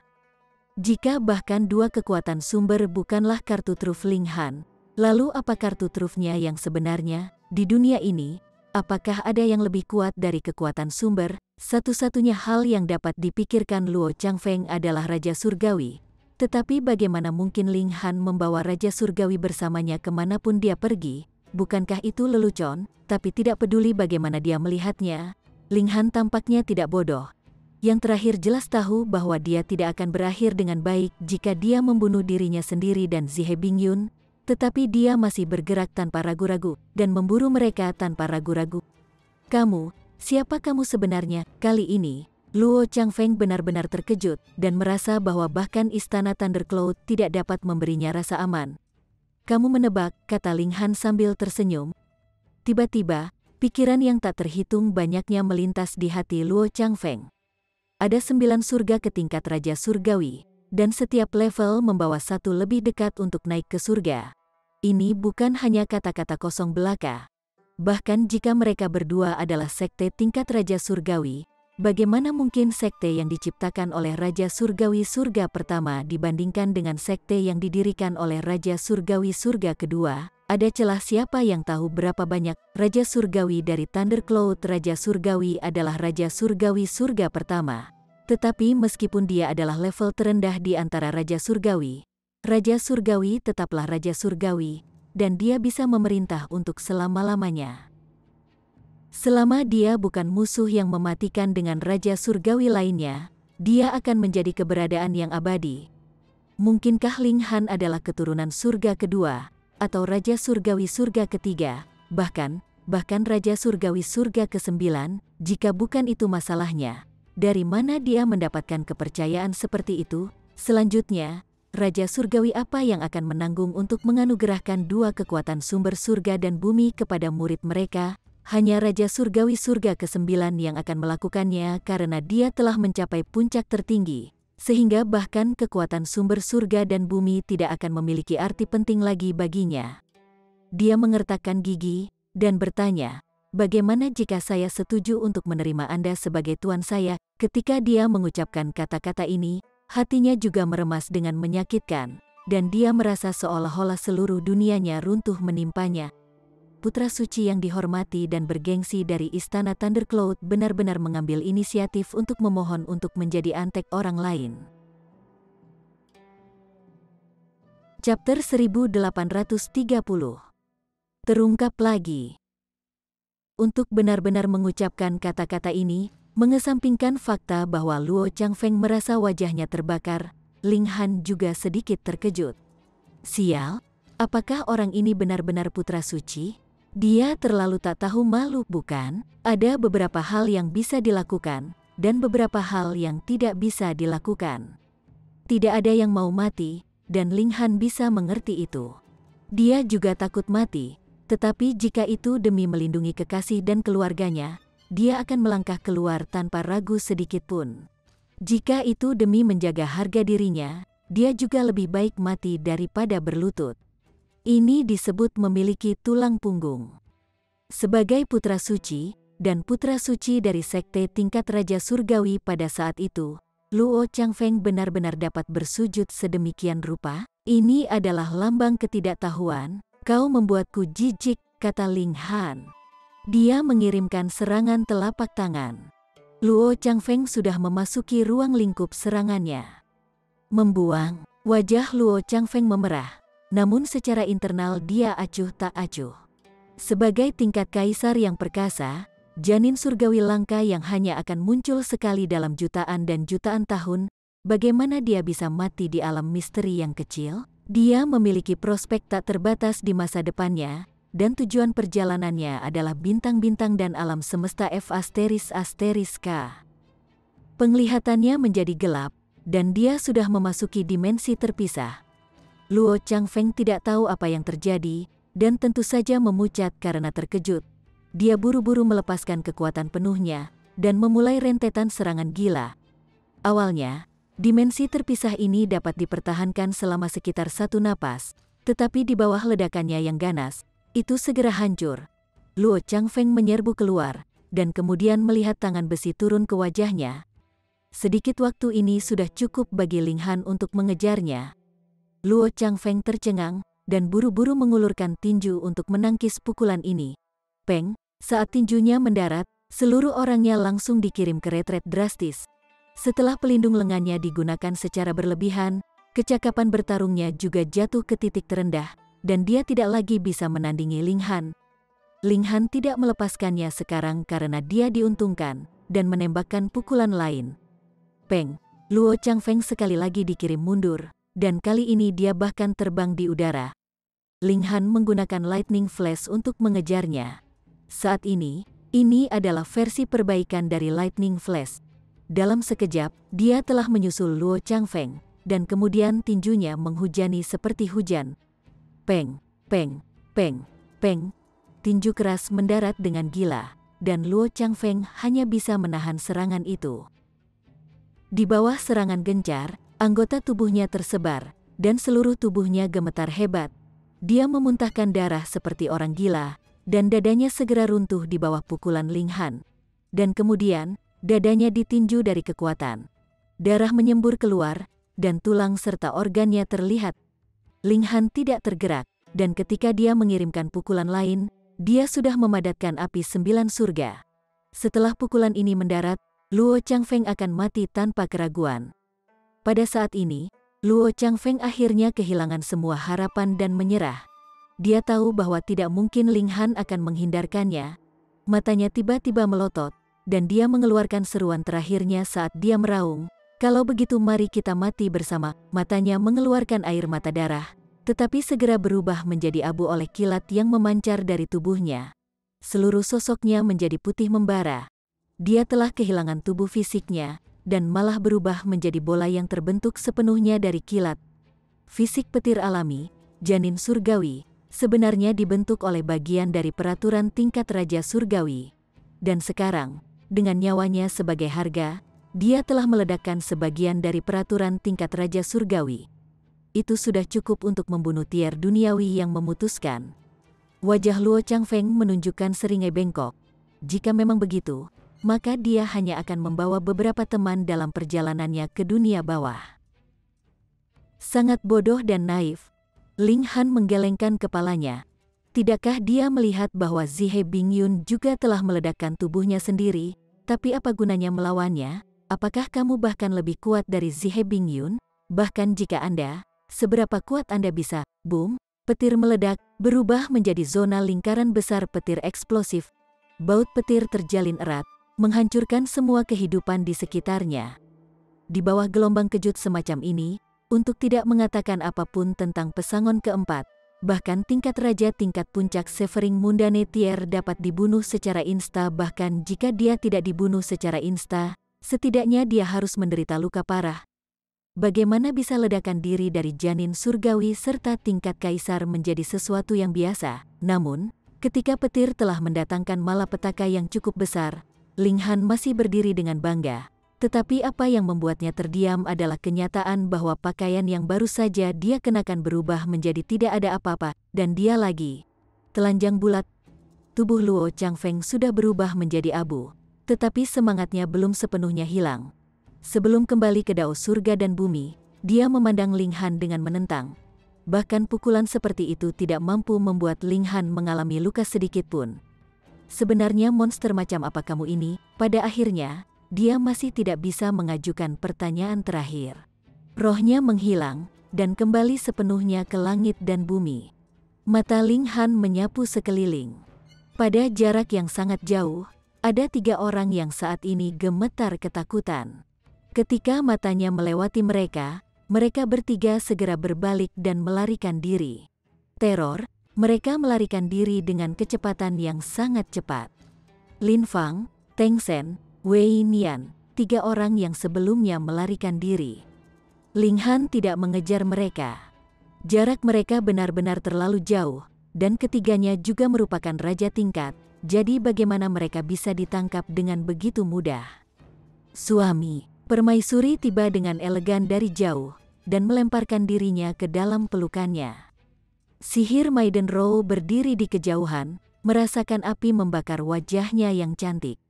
Jika bahkan dua kekuatan sumber bukanlah kartu truf Ling Han, lalu apa kartu trufnya yang sebenarnya? Di dunia ini, apakah ada yang lebih kuat dari kekuatan sumber? Satu-satunya hal yang dapat dipikirkan Luo Changfeng adalah Raja Surgawi. Tetapi bagaimana mungkin Ling Han membawa Raja Surgawi bersamanya kemanapun dia pergi? Bukankah itu lelucon? Tapi tidak peduli bagaimana dia melihatnya, Ling Han tampaknya tidak bodoh. Yang terakhir jelas tahu bahwa dia tidak akan berakhir dengan baik jika dia membunuh dirinya sendiri dan Zihe Bingyun, tetapi dia masih bergerak tanpa ragu-ragu dan memburu mereka tanpa ragu-ragu. Kamu, siapa kamu sebenarnya? Kali ini, Luo Changfeng benar-benar terkejut dan merasa bahwa bahkan istana Thundercloud tidak dapat memberinya rasa aman. Kamu menebak, kata Ling Han sambil tersenyum. Tiba-tiba, Pikiran yang tak terhitung banyaknya melintas di hati Luo Changfeng. Ada 9 surga ke tingkat Raja Surgawi, dan setiap level membawa satu lebih dekat untuk naik ke surga. Ini bukan hanya kata-kata kosong belaka. Bahkan jika mereka berdua adalah sekte tingkat Raja Surgawi, bagaimana mungkin sekte yang diciptakan oleh Raja Surgawi surga pertama dibandingkan dengan sekte yang didirikan oleh Raja Surgawi surga kedua? Ada celah. Siapa yang tahu berapa banyak Raja Surgawi dari Thundercloud? Raja Surgawi adalah Raja Surgawi surga pertama. Tetapi meskipun dia adalah level terendah di antara Raja Surgawi, Raja Surgawi tetaplah Raja Surgawi, dan dia bisa memerintah untuk selama-lamanya. Selama dia bukan musuh yang mematikan dengan Raja Surgawi lainnya, dia akan menjadi keberadaan yang abadi. Mungkinkah Ling Han adalah keturunan surga kedua, atau Raja Surgawi surga ketiga, bahkan Raja Surgawi surga ke-9? Jika bukan itu masalahnya, dari mana dia mendapatkan kepercayaan seperti itu? Selanjutnya, Raja Surgawi apa yang akan menanggung untuk menganugerahkan dua kekuatan sumber surga dan bumi kepada murid mereka? Hanya Raja Surgawi surga ke-9 yang akan melakukannya karena dia telah mencapai puncak tertinggi, sehingga bahkan kekuatan sumber surga dan bumi tidak akan memiliki arti penting lagi baginya. Dia mengertakkan gigi dan bertanya, "Bagaimana jika saya setuju untuk menerima Anda sebagai tuan saya?" Ketika dia mengucapkan kata-kata ini, hatinya juga meremas dengan menyakitkan, dan dia merasa seolah-olah seluruh dunianya runtuh menimpanya. Putra suci yang dihormati dan bergengsi dari Istana Thundercloud benar-benar mengambil inisiatif untuk memohon untuk menjadi antek orang lain. Chapter 1830. Terungkap lagi. Untuk benar-benar mengucapkan kata-kata ini, mengesampingkan fakta bahwa Luo Changfeng merasa wajahnya terbakar, Ling Han juga sedikit terkejut. Sial, apakah orang ini benar-benar putra suci? Dia terlalu tak tahu malu, bukan? Ada beberapa hal yang bisa dilakukan, dan beberapa hal yang tidak bisa dilakukan. Tidak ada yang mau mati, dan Ling Han bisa mengerti itu. Dia juga takut mati, tetapi jika itu demi melindungi kekasih dan keluarganya, dia akan melangkah keluar tanpa ragu sedikit pun. Jika itu demi menjaga harga dirinya, dia juga lebih baik mati daripada berlutut. Ini disebut memiliki tulang punggung. Sebagai putra suci, dan putra suci dari sekte tingkat Raja Surgawi pada saat itu, Luo Changfeng benar-benar dapat bersujud sedemikian rupa. Ini adalah lambang ketidaktahuan. Kau membuatku jijik, kata Ling Han. Dia mengirimkan serangan telapak tangan. Luo Changfeng sudah memasuki ruang lingkup serangannya. Membuang, wajah Luo Changfeng memerah. Namun secara internal dia acuh tak acuh. Sebagai tingkat kaisar yang perkasa, janin surgawi langka yang hanya akan muncul sekali dalam jutaan dan jutaan tahun, bagaimana dia bisa mati di alam misteri yang kecil? Dia memiliki prospek tak terbatas di masa depannya, dan tujuan perjalanannya adalah bintang-bintang dan alam semesta F***K. Penglihatannya menjadi gelap, dan dia sudah memasuki dimensi terpisah. Luo Changfeng tidak tahu apa yang terjadi, dan tentu saja memucat karena terkejut. Dia buru-buru melepaskan kekuatan penuhnya, dan memulai rentetan serangan gila. Awalnya, dimensi terpisah ini dapat dipertahankan selama sekitar 1 napas, tetapi di bawah ledakannya yang ganas, itu segera hancur. Luo Changfeng menyerbu keluar, dan kemudian melihat tangan besi turun ke wajahnya. Sedikit waktu ini sudah cukup bagi Ling Han untuk mengejarnya. Luo Changfeng tercengang, dan buru-buru mengulurkan tinju untuk menangkis pukulan ini. Peng, saat tinjunya mendarat, seluruh orangnya langsung dikirim ke retret drastis. Setelah pelindung lengannya digunakan secara berlebihan, kecakapan bertarungnya juga jatuh ke titik terendah, dan dia tidak lagi bisa menandingi Ling Han. Ling Han tidak melepaskannya sekarang karena dia diuntungkan, dan menembakkan pukulan lain. Peng, Luo Changfeng sekali lagi dikirim mundur, dan kali ini dia bahkan terbang di udara. Ling Han menggunakan lightning flash untuk mengejarnya. Saat ini adalah versi perbaikan dari lightning flash. Dalam sekejap, dia telah menyusul Luo Changfeng, dan kemudian tinjunya menghujani seperti hujan. Peng, peng, peng, peng. tinju keras mendarat dengan gila, dan Luo Changfeng hanya bisa menahan serangan itu. Di bawah serangan gencar, anggota tubuhnya tersebar, dan seluruh tubuhnya gemetar hebat. Dia memuntahkan darah seperti orang gila, dan dadanya segera runtuh di bawah pukulan Ling Han. Dan kemudian, dadanya ditinju dari kekuatan. Darah menyembur keluar, dan tulang serta organnya terlihat. Ling Han tidak tergerak, dan ketika dia mengirimkan pukulan lain, dia sudah memadatkan api 9 surga. Setelah pukulan ini mendarat, Luo Changfeng akan mati tanpa keraguan. Pada saat ini, Luo Changfeng akhirnya kehilangan semua harapan dan menyerah. Dia tahu bahwa tidak mungkin Ling Han akan menghindarkannya. Matanya tiba-tiba melotot, dan dia mengeluarkan seruan terakhirnya saat dia meraung, "Kalau begitu mari kita mati bersama." Matanya mengeluarkan air mata darah, tetapi segera berubah menjadi abu oleh kilat yang memancar dari tubuhnya. Seluruh sosoknya menjadi putih membara. Dia telah kehilangan tubuh fisiknya, dan malah berubah menjadi bola yang terbentuk sepenuhnya dari kilat. Fisik petir alami, janin surgawi, sebenarnya dibentuk oleh bagian dari peraturan tingkat Raja Surgawi. Dan sekarang, dengan nyawanya sebagai harga, dia telah meledakkan sebagian dari peraturan tingkat Raja Surgawi. Itu sudah cukup untuk membunuh tiar duniawi yang memutuskan. Wajah Luo Changfeng menunjukkan seringai bengkok. Jika memang begitu, maka dia hanya akan membawa beberapa teman dalam perjalanannya ke dunia bawah. Sangat bodoh dan naif, Ling Han menggelengkan kepalanya. Tidakkah dia melihat bahwa Zihe Bingyun juga telah meledakkan tubuhnya sendiri? Tapi apa gunanya melawannya? Apakah kamu bahkan lebih kuat dari Zihe Bingyun? Bahkan jika Anda, seberapa kuat Anda bisa? Boom! Petir meledak, berubah menjadi zona lingkaran besar petir eksplosif. Baut petir terjalin erat, menghancurkan semua kehidupan di sekitarnya. Di bawah gelombang kejut semacam ini, untuk tidak mengatakan apapun tentang pesangon keempat, bahkan tingkat raja tingkat puncak Severing Mundane Tier dapat dibunuh secara insta. Bahkan jika dia tidak dibunuh secara insta, setidaknya dia harus menderita luka parah. Bagaimana bisa ledakan diri dari janin surgawi serta tingkat kaisar menjadi sesuatu yang biasa? Namun, ketika petir telah mendatangkan malapetaka yang cukup besar, Ling Han masih berdiri dengan bangga. Tetapi apa yang membuatnya terdiam adalah kenyataan bahwa pakaian yang baru saja dia kenakan berubah menjadi tidak ada apa-apa, dan dia lagi telanjang bulat. Tubuh Luo Changfeng sudah berubah menjadi abu, tetapi semangatnya belum sepenuhnya hilang. Sebelum kembali ke Dao Surga dan Bumi, dia memandang Ling Han dengan menentang. Bahkan pukulan seperti itu tidak mampu membuat Ling Han mengalami luka sedikit pun. Sebenarnya monster macam apa kamu ini? Pada akhirnya, dia masih tidak bisa mengajukan pertanyaan terakhir. Rohnya menghilang, dan kembali sepenuhnya ke langit dan bumi. Mata Ling Han menyapu sekeliling. Pada jarak yang sangat jauh, ada 3 orang yang saat ini gemetar ketakutan. Ketika matanya melewati mereka, mereka bertiga segera berbalik dan melarikan diri. Teror, mereka melarikan diri dengan kecepatan yang sangat cepat. Lin Fang, Teng Sen, Wei Nian, 3 orang yang sebelumnya melarikan diri. Ling Han tidak mengejar mereka. Jarak mereka benar-benar terlalu jauh, dan ketiganya juga merupakan raja tingkat, jadi bagaimana mereka bisa ditangkap dengan begitu mudah? Suami, permaisuri tiba dengan elegan dari jauh, dan melemparkan dirinya ke dalam pelukannya. Sihir Maiden Row berdiri di kejauhan, merasakan api membakar wajahnya yang cantik.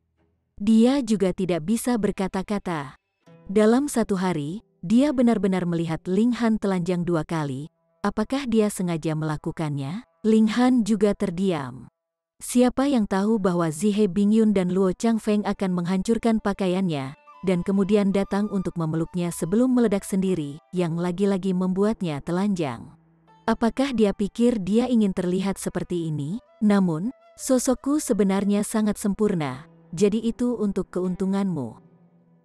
Dia juga tidak bisa berkata-kata. Dalam satu hari, dia benar-benar melihat Ling Han telanjang 2 kali. Apakah dia sengaja melakukannya? Ling Han juga terdiam. Siapa yang tahu bahwa Zihe Bingyun dan Luo Changfeng akan menghancurkan pakaiannya, dan kemudian datang untuk memeluknya sebelum meledak sendiri, yang lagi-lagi membuatnya telanjang. Apakah dia pikir dia ingin terlihat seperti ini? Namun, sosokku sebenarnya sangat sempurna, jadi itu untuk keuntunganmu.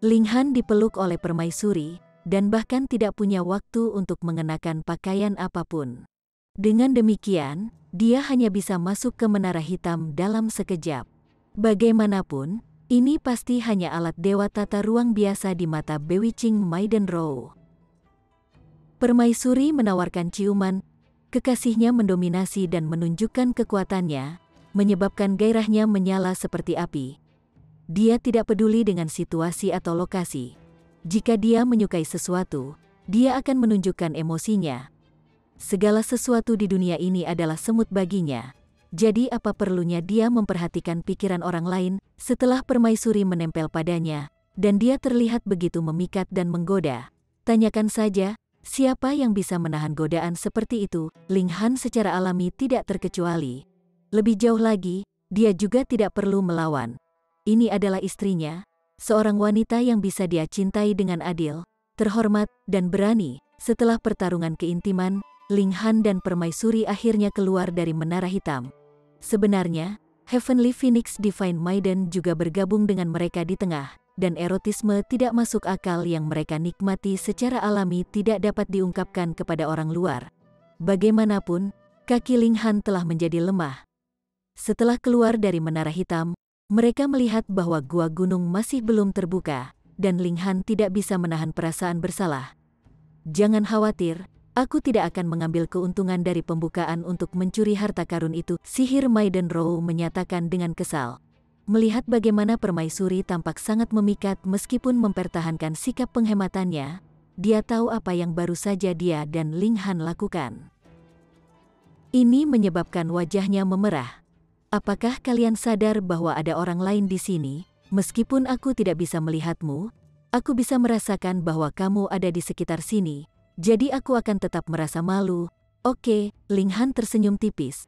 Ling Han dipeluk oleh permaisuri, dan bahkan tidak punya waktu untuk mengenakan pakaian apapun. Dengan demikian, dia hanya bisa masuk ke menara hitam dalam sekejap. Bagaimanapun, ini pasti hanya alat dewa tata ruang biasa di mata Bewitching Maiden Row. Permaisuri menawarkan ciuman, kekasihnya mendominasi dan menunjukkan kekuatannya, menyebabkan gairahnya menyala seperti api. Dia tidak peduli dengan situasi atau lokasi. Jika dia menyukai sesuatu, dia akan menunjukkan emosinya. Segala sesuatu di dunia ini adalah semut baginya. Jadi apa perlunya dia memperhatikan pikiran orang lain setelah permaisuri menempel padanya, dan dia terlihat begitu memikat dan menggoda. Tanyakan saja, siapa yang bisa menahan godaan seperti itu? Ling Han secara alami tidak terkecuali. Lebih jauh lagi, dia juga tidak perlu melawan. Ini adalah istrinya, seorang wanita yang bisa dia cintai dengan adil, terhormat, dan berani. Setelah pertarungan keintiman, Ling Han dan permaisuri akhirnya keluar dari Menara Hitam. Sebenarnya, Heavenly Phoenix Divine Maiden juga bergabung dengan mereka di tengah, dan erotisme tidak masuk akal yang mereka nikmati secara alami tidak dapat diungkapkan kepada orang luar. Bagaimanapun, kaki Ling Han telah menjadi lemah. Setelah keluar dari Menara Hitam, mereka melihat bahwa gua gunung masih belum terbuka, dan Ling Han tidak bisa menahan perasaan bersalah. Jangan khawatir, aku tidak akan mengambil keuntungan dari pembukaan untuk mencuri harta karun itu, sihir Maiden Row menyatakan dengan kesal. Melihat bagaimana permaisuri tampak sangat memikat meskipun mempertahankan sikap penghematannya, dia tahu apa yang baru saja dia dan Ling Han lakukan. Ini menyebabkan wajahnya memerah. Apakah kalian sadar bahwa ada orang lain di sini? Meskipun aku tidak bisa melihatmu, aku bisa merasakan bahwa kamu ada di sekitar sini. Jadi aku akan tetap merasa malu. Oke, Ling Han tersenyum tipis.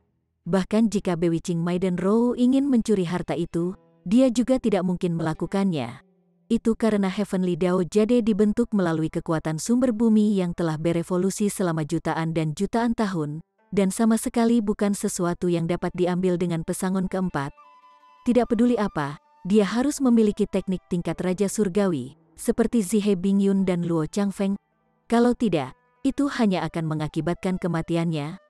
Bahkan jika Bewitching Maiden Row ingin mencuri harta itu, dia juga tidak mungkin melakukannya. Itu karena Heavenly Dao Jade dibentuk melalui kekuatan sumber bumi yang telah berevolusi selama jutaan dan jutaan tahun, dan sama sekali bukan sesuatu yang dapat diambil dengan pesangon keempat. Tidak peduli apa, dia harus memiliki teknik tingkat Raja Surgawi, seperti Zihe Bingyun dan Luo Changfeng. Kalau tidak, itu hanya akan mengakibatkan kematiannya.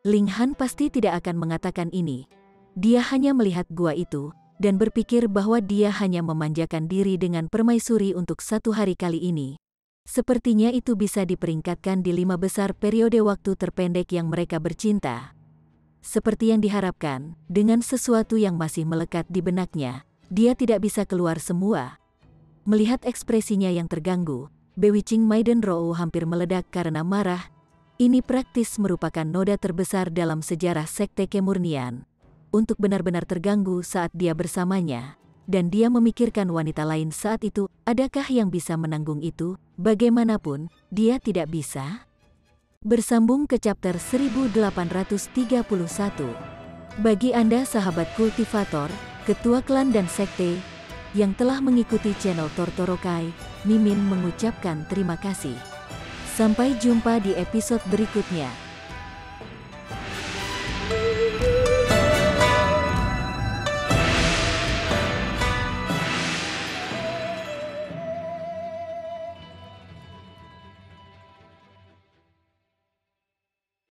Ling Han pasti tidak akan mengatakan ini. Dia hanya melihat gua itu, dan berpikir bahwa dia hanya memanjakan diri dengan permaisuri untuk satu hari kali ini. Sepertinya itu bisa diperingkatkan di 5 besar periode waktu terpendek yang mereka bercinta. Seperti yang diharapkan, dengan sesuatu yang masih melekat di benaknya, dia tidak bisa keluar semua. Melihat ekspresinya yang terganggu, Bewitching Maiden Row hampir meledak karena marah. Ini praktis merupakan noda terbesar dalam sejarah sekte kemurnian. Untuk benar-benar terganggu saat dia bersamanya, dan dia memikirkan wanita lain saat itu, adakah yang bisa menanggung itu? Bagaimanapun, dia tidak bisa. Bersambung ke chapter 1831. Bagi Anda sahabat kultivator, ketua klan dan sekte, yang telah mengikuti channel Tortorokai, Mimin mengucapkan terima kasih. Sampai jumpa di episode berikutnya.